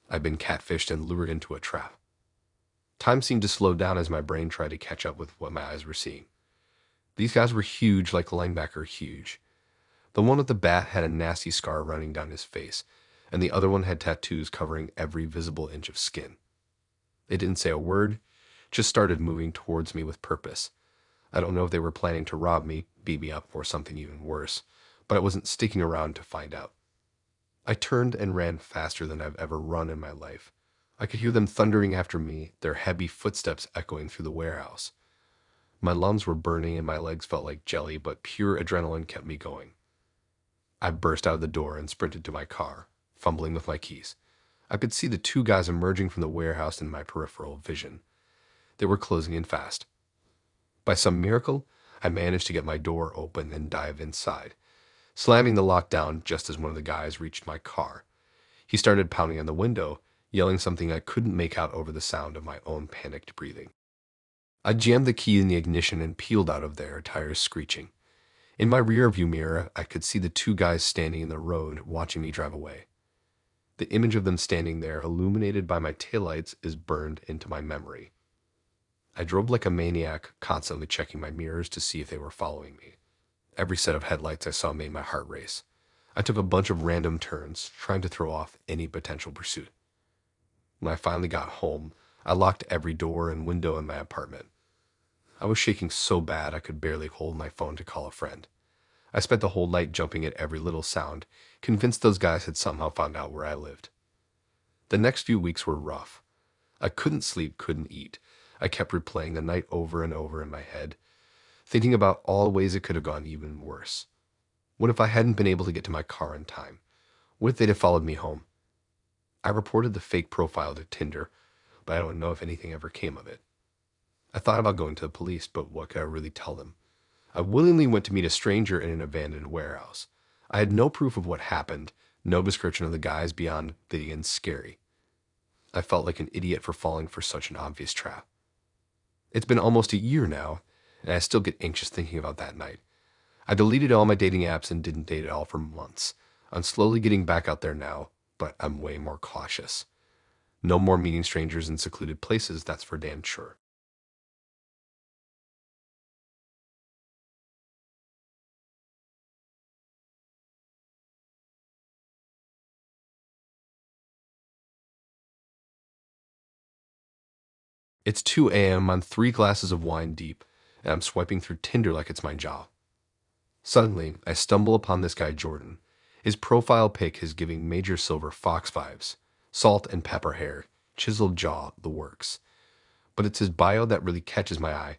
I'd been catfished and lured into a trap. Time seemed to slow down as my brain tried to catch up with what my eyes were seeing. These guys were huge, like linebacker huge. The one with the bat had a nasty scar running down his face, and the other one had tattoos covering every visible inch of skin. They didn't say a word, just started moving towards me with purpose. I don't know if they were planning to rob me, beat me up, or something even worse, but I wasn't sticking around to find out. I turned and ran faster than I've ever run in my life. I could hear them thundering after me, their heavy footsteps echoing through the warehouse. My lungs were burning and my legs felt like jelly, but pure adrenaline kept me going. I burst out of the door and sprinted to my car, fumbling with my keys. I could see the two guys emerging from the warehouse in my peripheral vision. They were closing in fast. By some miracle, I managed to get my door open and dive inside, slamming the lock down just as one of the guys reached my car. He started pounding on the window, yelling something I couldn't make out over the sound of my own panicked breathing. I jammed the key in the ignition and peeled out of there, tires screeching. In my rearview mirror, I could see the two guys standing in the road, watching me drive away. The image of them standing there, illuminated by my taillights, is burned into my memory. I drove like a maniac, constantly checking my mirrors to see if they were following me. Every set of headlights I saw made my heart race. I took a bunch of random turns, trying to throw off any potential pursuit. When I finally got home, I locked every door and window in my apartment. I was shaking so bad I could barely hold my phone to call a friend. I spent the whole night jumping at every little sound, convinced those guys had somehow found out where I lived. The next few weeks were rough. I couldn't sleep, couldn't eat. I kept replaying the night over and over in my head, thinking about all the ways it could have gone even worse. What if I hadn't been able to get to my car in time? What if they'd have followed me home? I reported the fake profile to Tinder, but I don't know if anything ever came of it. I thought about going to the police, but what could I really tell them? I willingly went to meet a stranger in an abandoned warehouse. I had no proof of what happened, no description of the guys beyond the end scary. I felt like an idiot for falling for such an obvious trap. It's been almost a year now, and I still get anxious thinking about that night. I deleted all my dating apps and didn't date at all for months. I'm slowly getting back out there now, but I'm way more cautious. No more meeting strangers in secluded places, that's for damn sure. It's 2 a.m. on 3 glasses of wine deep, and I'm swiping through Tinder like it's my job. Suddenly, I stumble upon this guy Jordan. His profile pic is giving Major Silver Fox vibes. Salt and pepper hair, chiseled jaw, the works. But it's his bio that really catches my eye.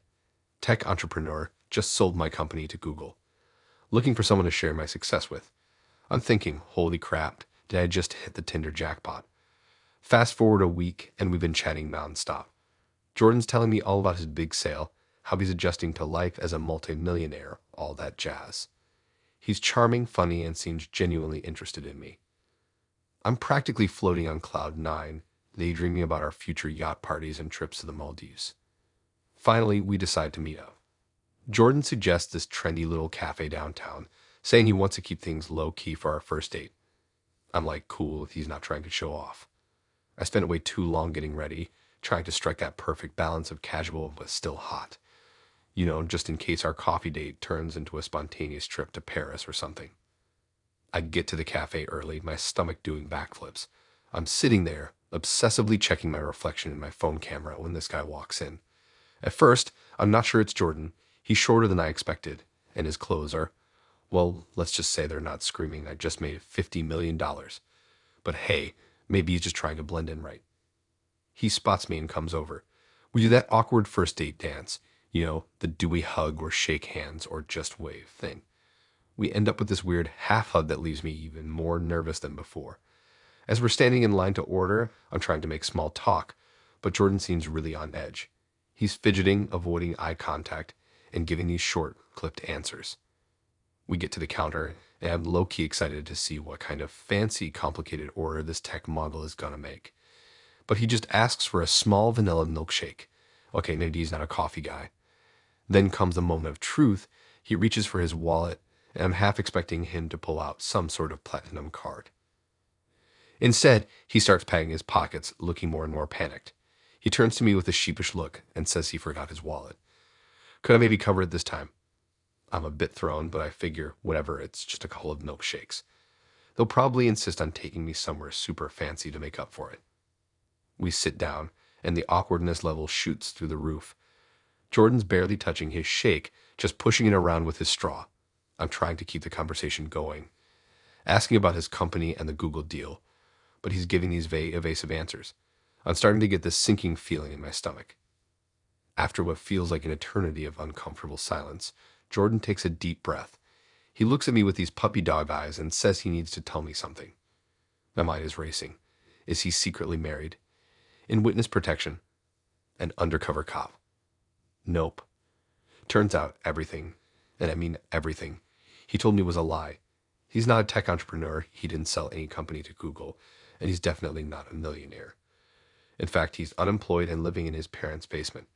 Tech entrepreneur, just sold my company to Google. Looking for someone to share my success with. I'm thinking, holy crap, did I just hit the Tinder jackpot? Fast forward a week, and we've been chatting nonstop. Jordan's telling me all about his big sale, how he's adjusting to life as a multimillionaire, all that jazz. He's charming, funny, and seems genuinely interested in me. I'm practically floating on cloud nine, daydreaming about our future yacht parties and trips to the Maldives. Finally, we decide to meet up. Jordan suggests this trendy little cafe downtown, saying he wants to keep things low-key for our first date. I'm like, cool if he's not trying to show off. I spent way too long getting ready, trying to strike that perfect balance of casual but still hot. You know, just in case our coffee date turns into a spontaneous trip to Paris or something. I get to the cafe early, my stomach doing backflips. I'm sitting there, obsessively checking my reflection in my phone camera when this guy walks in. At first, I'm not sure it's Jordan. He's shorter than I expected, and his clothes are, well, let's just say they're not screaming I just made $50 million. But hey, maybe he's just trying to blend in right. He spots me and comes over. We do that awkward first date dance. You know, the do we hug or shake hands or just wave thing. We end up with this weird half hug that leaves me even more nervous than before. As we're standing in line to order, I'm trying to make small talk, but Jordan seems really on edge. He's fidgeting, avoiding eye contact, and giving these short, clipped answers. We get to the counter, and I'm low-key excited to see what kind of fancy, complicated order this tech model is gonna make. But he just asks for a small vanilla milkshake. Okay, maybe he's not a coffee guy. Then comes the moment of truth. He reaches for his wallet, and I'm half expecting him to pull out some sort of platinum card. Instead, he starts patting his pockets, looking more and more panicked. He turns to me with a sheepish look and says he forgot his wallet. Could I maybe cover it this time? I'm a bit thrown, but I figure, whatever, it's just a couple of milkshakes. They'll probably insist on taking me somewhere super fancy to make up for it. We sit down, and the awkwardness level shoots through the roof. Jordan's barely touching his shake, just pushing it around with his straw. I'm trying to keep the conversation going, asking about his company and the Google deal, but he's giving these vague, evasive answers. I'm starting to get this sinking feeling in my stomach. After what feels like an eternity of uncomfortable silence, Jordan takes a deep breath. He looks at me with these puppy dog eyes and says he needs to tell me something. My mind is racing. Is he secretly married? In witness protection? An undercover cop? Nope. Turns out everything, and I mean everything, he told me was a lie. He's not a tech entrepreneur, he didn't sell any company to Google, and he's definitely not a millionaire. In fact, he's unemployed and living in his parents' basement.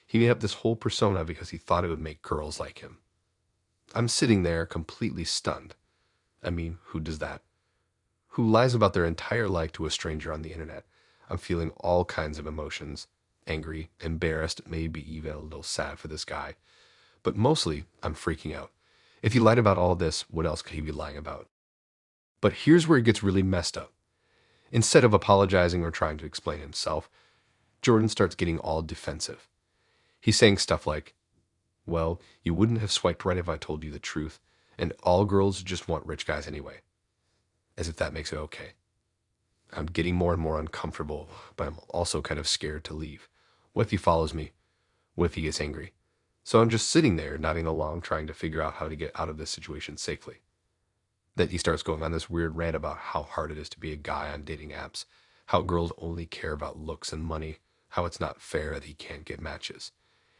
He made up this whole persona because he thought it would make girls like him. I'm sitting there completely stunned. I mean, who does that? Who lies about their entire life to a stranger on the internet? I'm feeling all kinds of emotions. Angry, embarrassed, maybe even a little sad for this guy. But mostly, I'm freaking out. If he lied about all this, what else could he be lying about? But here's where it gets really messed up. Instead of apologizing or trying to explain himself, Jordan starts getting all defensive. He's saying stuff like, well, you wouldn't have swiped right if I told you the truth, and all girls just want rich guys anyway. As if that makes it okay. I'm getting more and more uncomfortable, but I'm also kind of scared to leave. What if he follows me? What if he gets angry? So I'm just sitting there, nodding along, trying to figure out how to get out of this situation safely. Then he starts going on this weird rant about how hard it is to be a guy on dating apps, how girls only care about looks and money, how it's not fair that he can't get matches.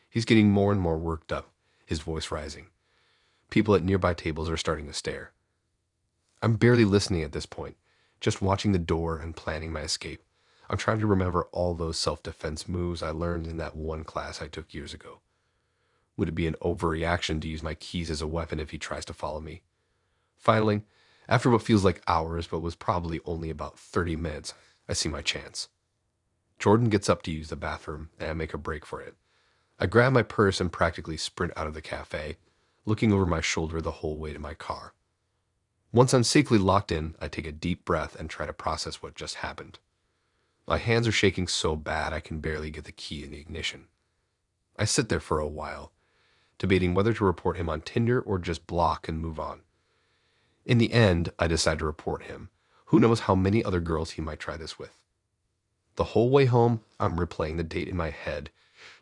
He's getting more and more worked up, his voice rising. People at nearby tables are starting to stare. I'm barely listening at this point, just watching the door and planning my escape. I'm trying to remember all those self-defense moves I learned in that one class I took years ago. Would it be an overreaction to use my keys as a weapon if he tries to follow me? Finally, after what feels like hours but was probably only about 30 minutes, I see my chance. Jordan gets up to use the bathroom, and I make a break for it. I grab my purse and practically sprint out of the cafe, looking over my shoulder the whole way to my car. Once I'm safely locked in, I take a deep breath and try to process what just happened. My hands are shaking so bad I can barely get the key in the ignition. I sit there for a while, debating whether to report him on Tinder or just block and move on. In the end, I decide to report him. Who knows how many other girls he might try this with. The whole way home, I'm replaying the date in my head,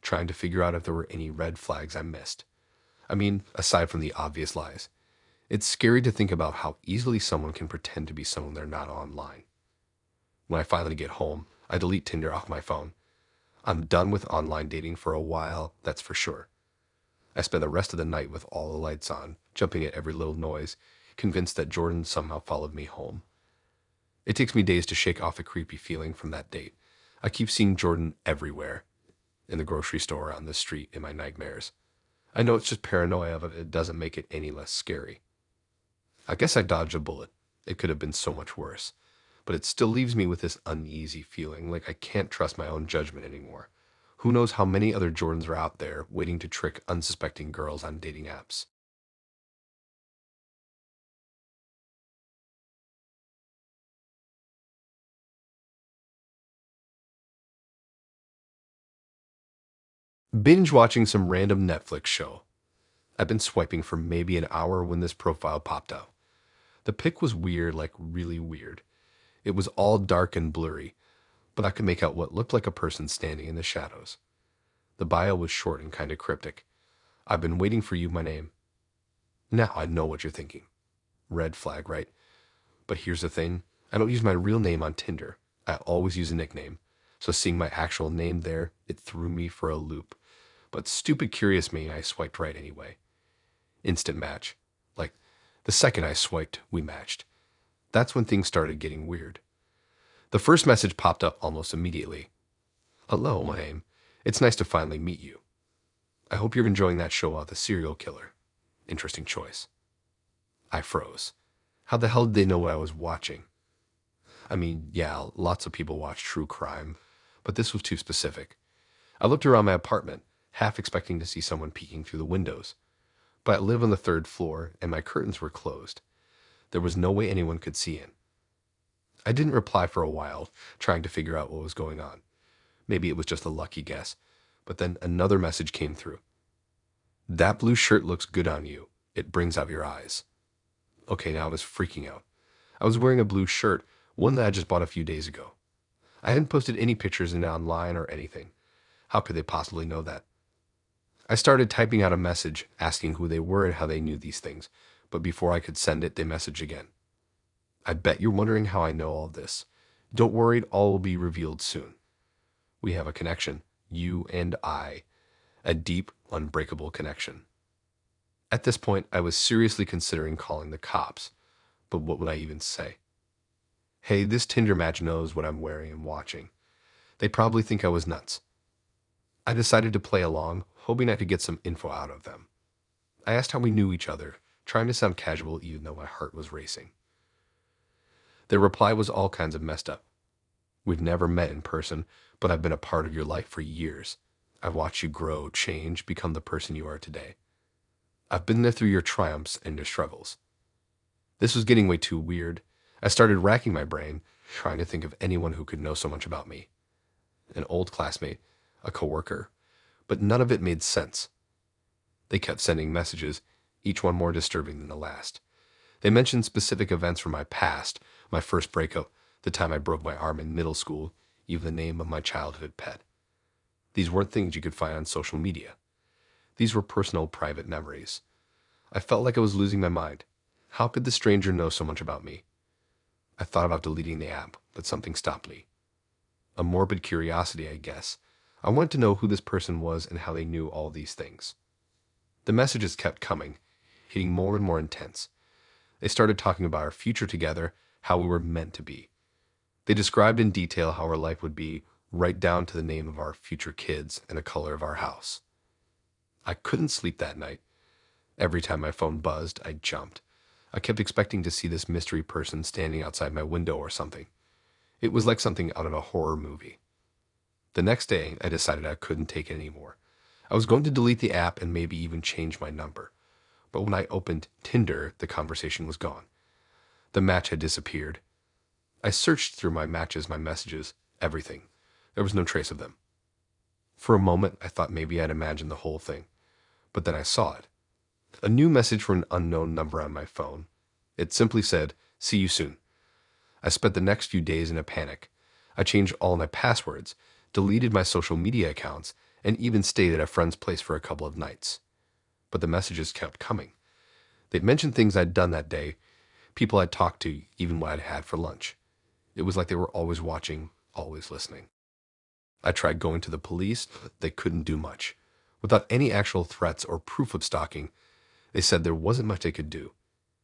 trying to figure out if there were any red flags I missed. I mean, aside from the obvious lies. It's scary to think about how easily someone can pretend to be someone they're not online. When I finally get home, I delete Tinder off my phone. I'm done with online dating for a while, that's for sure. I spend the rest of the night with all the lights on, jumping at every little noise, convinced that Jordan somehow followed me home. It takes me days to shake off the creepy feeling from that date. I keep seeing Jordan everywhere. In the grocery store, on the street, in my nightmares. I know it's just paranoia, but it doesn't make it any less scary. I guess I dodged a bullet. It could have been so much worse. But it still leaves me with this uneasy feeling, like I can't trust my own judgment anymore. Who knows how many other Jordans are out there waiting to trick unsuspecting girls on dating apps. Binge watching some random Netflix show. I've been swiping for maybe an hour when this profile popped up. The pic was weird, like really weird. It was all dark and blurry, but I could make out what looked like a person standing in the shadows. The bio was short and kind of cryptic. I've been waiting for you, my name. Now I know what you're thinking. Red flag, right? But here's the thing. I don't use my real name on Tinder. I always use a nickname. So seeing my actual name there, it threw me for a loop. But stupid curious me, I swiped right anyway. Instant match. Like, the second I swiped, we matched. That's when things started getting weird. The first message popped up almost immediately. Hello, my name. It's nice to finally meet you. I hope you're enjoying that show about the serial killer. Interesting choice. I froze. How the hell did they know what I was watching? I mean, yeah, lots of people watch true crime, but this was too specific. I looked around my apartment, half expecting to see someone peeking through the windows. But I live on the third floor, and my curtains were closed. There was no way anyone could see in. I didn't reply for a while, trying to figure out what was going on. Maybe it was just a lucky guess. But then another message came through. That blue shirt looks good on you. It brings out your eyes. Okay, now I was freaking out. I was wearing a blue shirt, one that I just bought a few days ago. I hadn't posted any pictures in it online or anything. How could they possibly know that? I started typing out a message asking who they were and how they knew these things, but before I could send it, they messaged again. I bet you're wondering how I know all this. Don't worry, all will be revealed soon. We have a connection, you and I, a deep, unbreakable connection. At this point, I was seriously considering calling the cops, but what would I even say? Hey, this Tinder match knows what I'm wearing and watching. They probably think I was nuts. I decided to play along, hoping I could get some info out of them. I asked how we knew each other, trying to sound casual even though my heart was racing. Their reply was all kinds of messed up. We've never met in person, but I've been a part of your life for years. I've watched you grow, change, become the person you are today. I've been there through your triumphs and your struggles. This was getting way too weird. I started racking my brain, trying to think of anyone who could know so much about me. An old classmate, a coworker, but none of it made sense. They kept sending messages, each one more disturbing than the last. They mentioned specific events from my past, my first breakup, the time I broke my arm in middle school, even the name of my childhood pet. These weren't things you could find on social media. These were personal, private memories. I felt like I was losing my mind. How could the stranger know so much about me? I thought about deleting the app, but something stopped me. A morbid curiosity, I guess. I wanted to know who this person was and how they knew all these things. The messages kept coming, getting more and more intense. They started talking about our future together, how we were meant to be. They described in detail how our life would be, right down to the name of our future kids and the color of our house. I couldn't sleep that night. Every time my phone buzzed, I jumped. I kept expecting to see this mystery person standing outside my window or something. It was like something out of a horror movie. The next day, I decided I couldn't take it anymore. I was going to delete the app and maybe even change my number. But when I opened Tinder, the conversation was gone. The match had disappeared. I searched through my matches, my messages, everything. There was no trace of them. For a moment, I thought maybe I'd imagined the whole thing. But then I saw it. A new message from an unknown number on my phone. It simply said, "See you soon." I spent the next few days in a panic. I changed all my passwords, deleted my social media accounts, and even stayed at a friend's place for a couple of nights. But the messages kept coming. They'd mentioned things I'd done that day, people I'd talked to, even what I'd had for lunch. It was like they were always watching, always listening. I tried going to the police, but they couldn't do much. Without any actual threats or proof of stalking, they said there wasn't much they could do.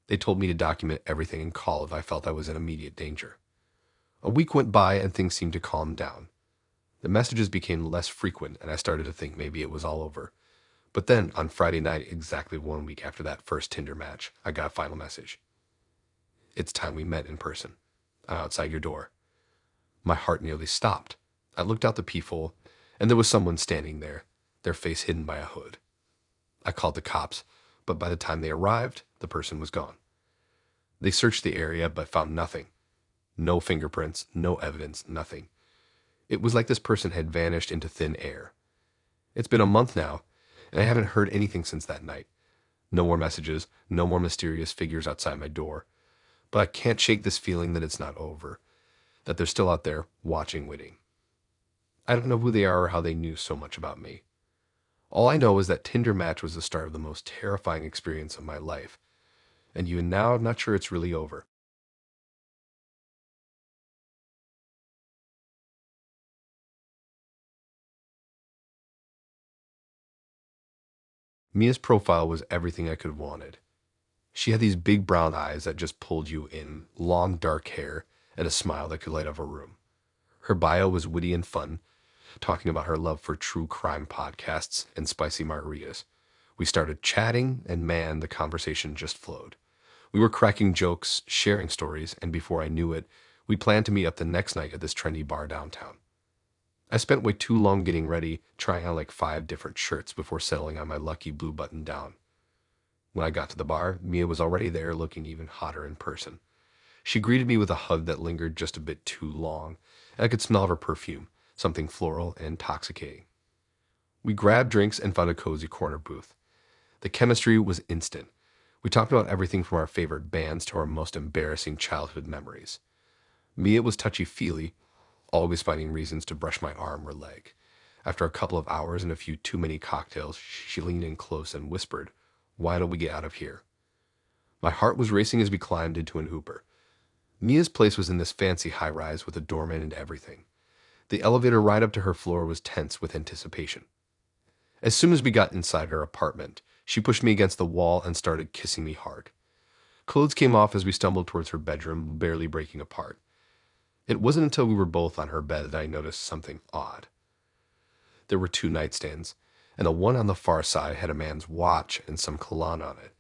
They told me to document everything and call if I felt I was in immediate danger. A week went by and things seemed to calm down. The messages became less frequent and I started to think maybe it was all over. But then, on Friday night, exactly 1 week after that first Tinder match, I got a final message. "It's time we met in person. I'm outside your door." My heart nearly stopped. I looked out the peephole, and there was someone standing there, their face hidden by a hood. I called the cops, but by the time they arrived, the person was gone. They searched the area, but found nothing. No fingerprints, no evidence, nothing. It was like this person had vanished into thin air. It's been a month now, and I haven't heard anything since that night. No more messages, no more mysterious figures outside my door. But I can't shake this feeling that it's not over, that they're still out there, watching, waiting. I don't know who they are or how they knew so much about me. All I know is that Tinder match was the start of the most terrifying experience of my life. And even now, I'm not sure it's really over. Mia's profile was everything I could have wanted. She had these big brown eyes that just pulled you in, long dark hair, and a smile that could light up a room. Her bio was witty and fun, talking about her love for true crime podcasts and spicy margaritas. We started chatting, and man, the conversation just flowed. We were cracking jokes, sharing stories, and before I knew it, we planned to meet up the next night at this trendy bar downtown. I spent way too long getting ready, trying on like 5 different shirts before settling on my lucky blue button down. When I got to the bar, Mia was already there looking even hotter in person. She greeted me with a hug that lingered just a bit too long, and I could smell her perfume, something floral and intoxicating. We grabbed drinks and found a cozy corner booth. The chemistry was instant. We talked about everything from our favorite bands to our most embarrassing childhood memories. Mia was touchy-feely, always finding reasons to brush my arm or leg. After a couple of hours and a few too many cocktails, she leaned in close and whispered, "Why don't we get out of here?" My heart was racing as we climbed into an Uber. Mia's place was in this fancy high-rise with a doorman and everything. The elevator ride up to her floor was tense with anticipation. As soon as we got inside her apartment, she pushed me against the wall and started kissing me hard. Clothes came off as we stumbled towards her bedroom, barely breaking apart. It wasn't until we were both on her bed that I noticed something odd. There were 2 nightstands, and the one on the far side had a man's watch and some cologne on it,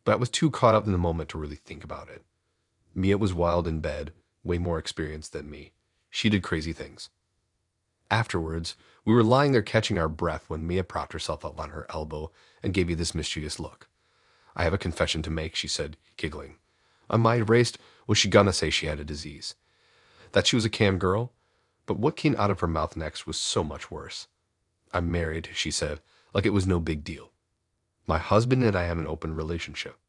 but I was too caught up in the moment to really think about it. Mia was wild in bed, way more experienced than me. She did crazy things. Afterwards, we were lying there catching our breath when Mia propped herself up on her elbow and gave me this mischievous look. "I have a confession to make," she said, giggling. My mind raced. Was she gonna say she had a disease? That she was a cam girl? But what came out of her mouth next was so much worse. "I'm married," she said, like it was no big deal. "My husband and I have an open relationship.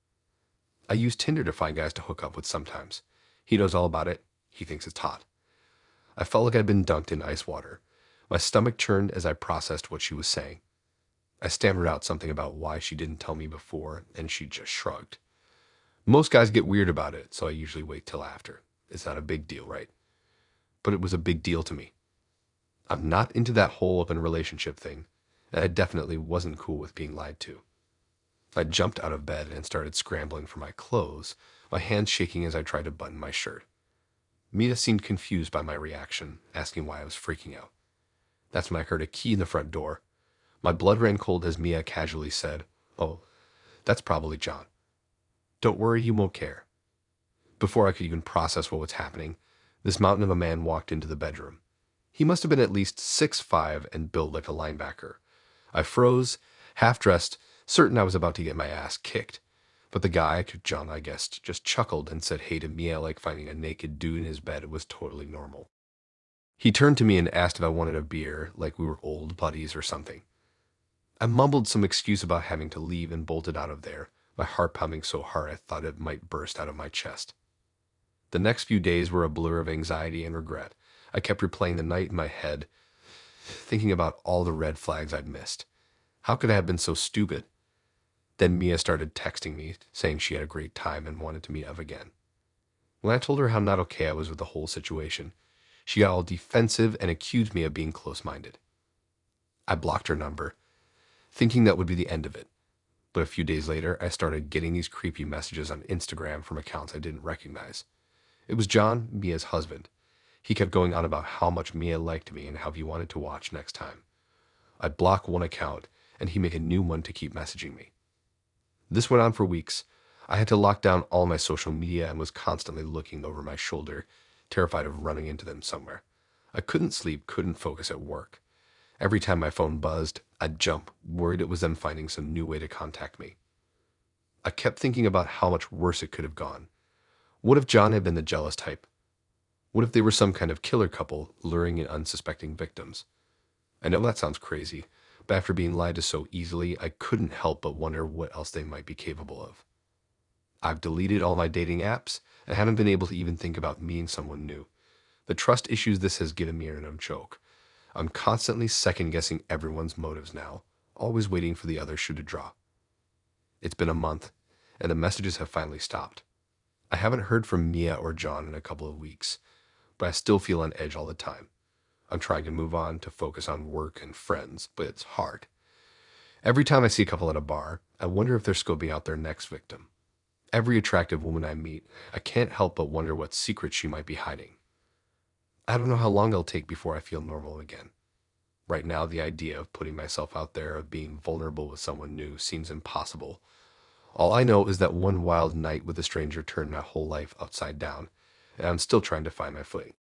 I use Tinder to find guys to hook up with sometimes. He knows all about it. He thinks it's hot." I felt like I'd been dunked in ice water. My stomach churned as I processed what she was saying. I stammered out something about why she didn't tell me before, and she just shrugged. Most guys get weird about it, so I usually wait till after. It's not a big deal, right? But it was a big deal to me. I'm not into that whole open relationship thing, and I definitely wasn't cool with being lied to. I jumped out of bed and started scrambling for my clothes, my hands shaking as I tried to button my shirt. Mia seemed confused by my reaction, asking why I was freaking out. That's when I heard a key in the front door. My blood ran cold as Mia casually said, "Oh, that's probably John. Don't worry, he won't care." Before I could even process what was happening, this mountain of a man walked into the bedroom. He must have been at least 6'5" and built like a linebacker. I froze, half-dressed, certain I was about to get my ass kicked. But the guy, John I guessed, just chuckled and said hey to Mia like finding a naked dude in his bed was totally normal. He turned to me and asked if I wanted a beer, like we were old buddies or something. I mumbled some excuse about having to leave and bolted out of there, my heart pounding so hard I thought it might burst out of my chest. The next few days were a blur of anxiety and regret. I kept replaying the night in my head, thinking about all the red flags I'd missed. How could I have been so stupid? Then Mia started texting me, saying she had a great time and wanted to meet up again. When I told her how not okay I was with the whole situation, she got all defensive and accused me of being close-minded. I blocked her number, thinking that would be the end of it. But a few days later, I started getting these creepy messages on Instagram from accounts I didn't recognize. It was John, Mia's husband. He kept going on about how much Mia liked me and how he wanted to watch next time. I'd block one account, and he made a new one to keep messaging me. This went on for weeks. I had to lock down all my social media and was constantly looking over my shoulder, terrified of running into them somewhere. I couldn't sleep, couldn't focus at work. Every time my phone buzzed, I'd jump, worried it was them finding some new way to contact me. I kept thinking about how much worse it could have gone. What if John had been the jealous type? What if they were some kind of killer couple luring in unsuspecting victims? I know that sounds crazy, but after being lied to so easily, I couldn't help but wonder what else they might be capable of. I've deleted all my dating apps and haven't been able to even think about meeting someone new. The trust issues this has given me are no joke. I'm constantly second-guessing everyone's motives now, always waiting for the other shoe to drop. It's been a month, and the messages have finally stopped. I haven't heard from Mia or John in a couple of weeks, but I still feel on edge all the time. I'm trying to move on to focus on work and friends, but it's hard. Every time I see a couple at a bar, I wonder if they're scoping out their next victim. Every attractive woman I meet, I can't help but wonder what secret she might be hiding. I don't know how long it'll take before I feel normal again. Right now, the idea of putting myself out there, of being vulnerable with someone new, seems impossible. All I know is that one wild night with a stranger turned my whole life upside down, and I'm still trying to find my footing.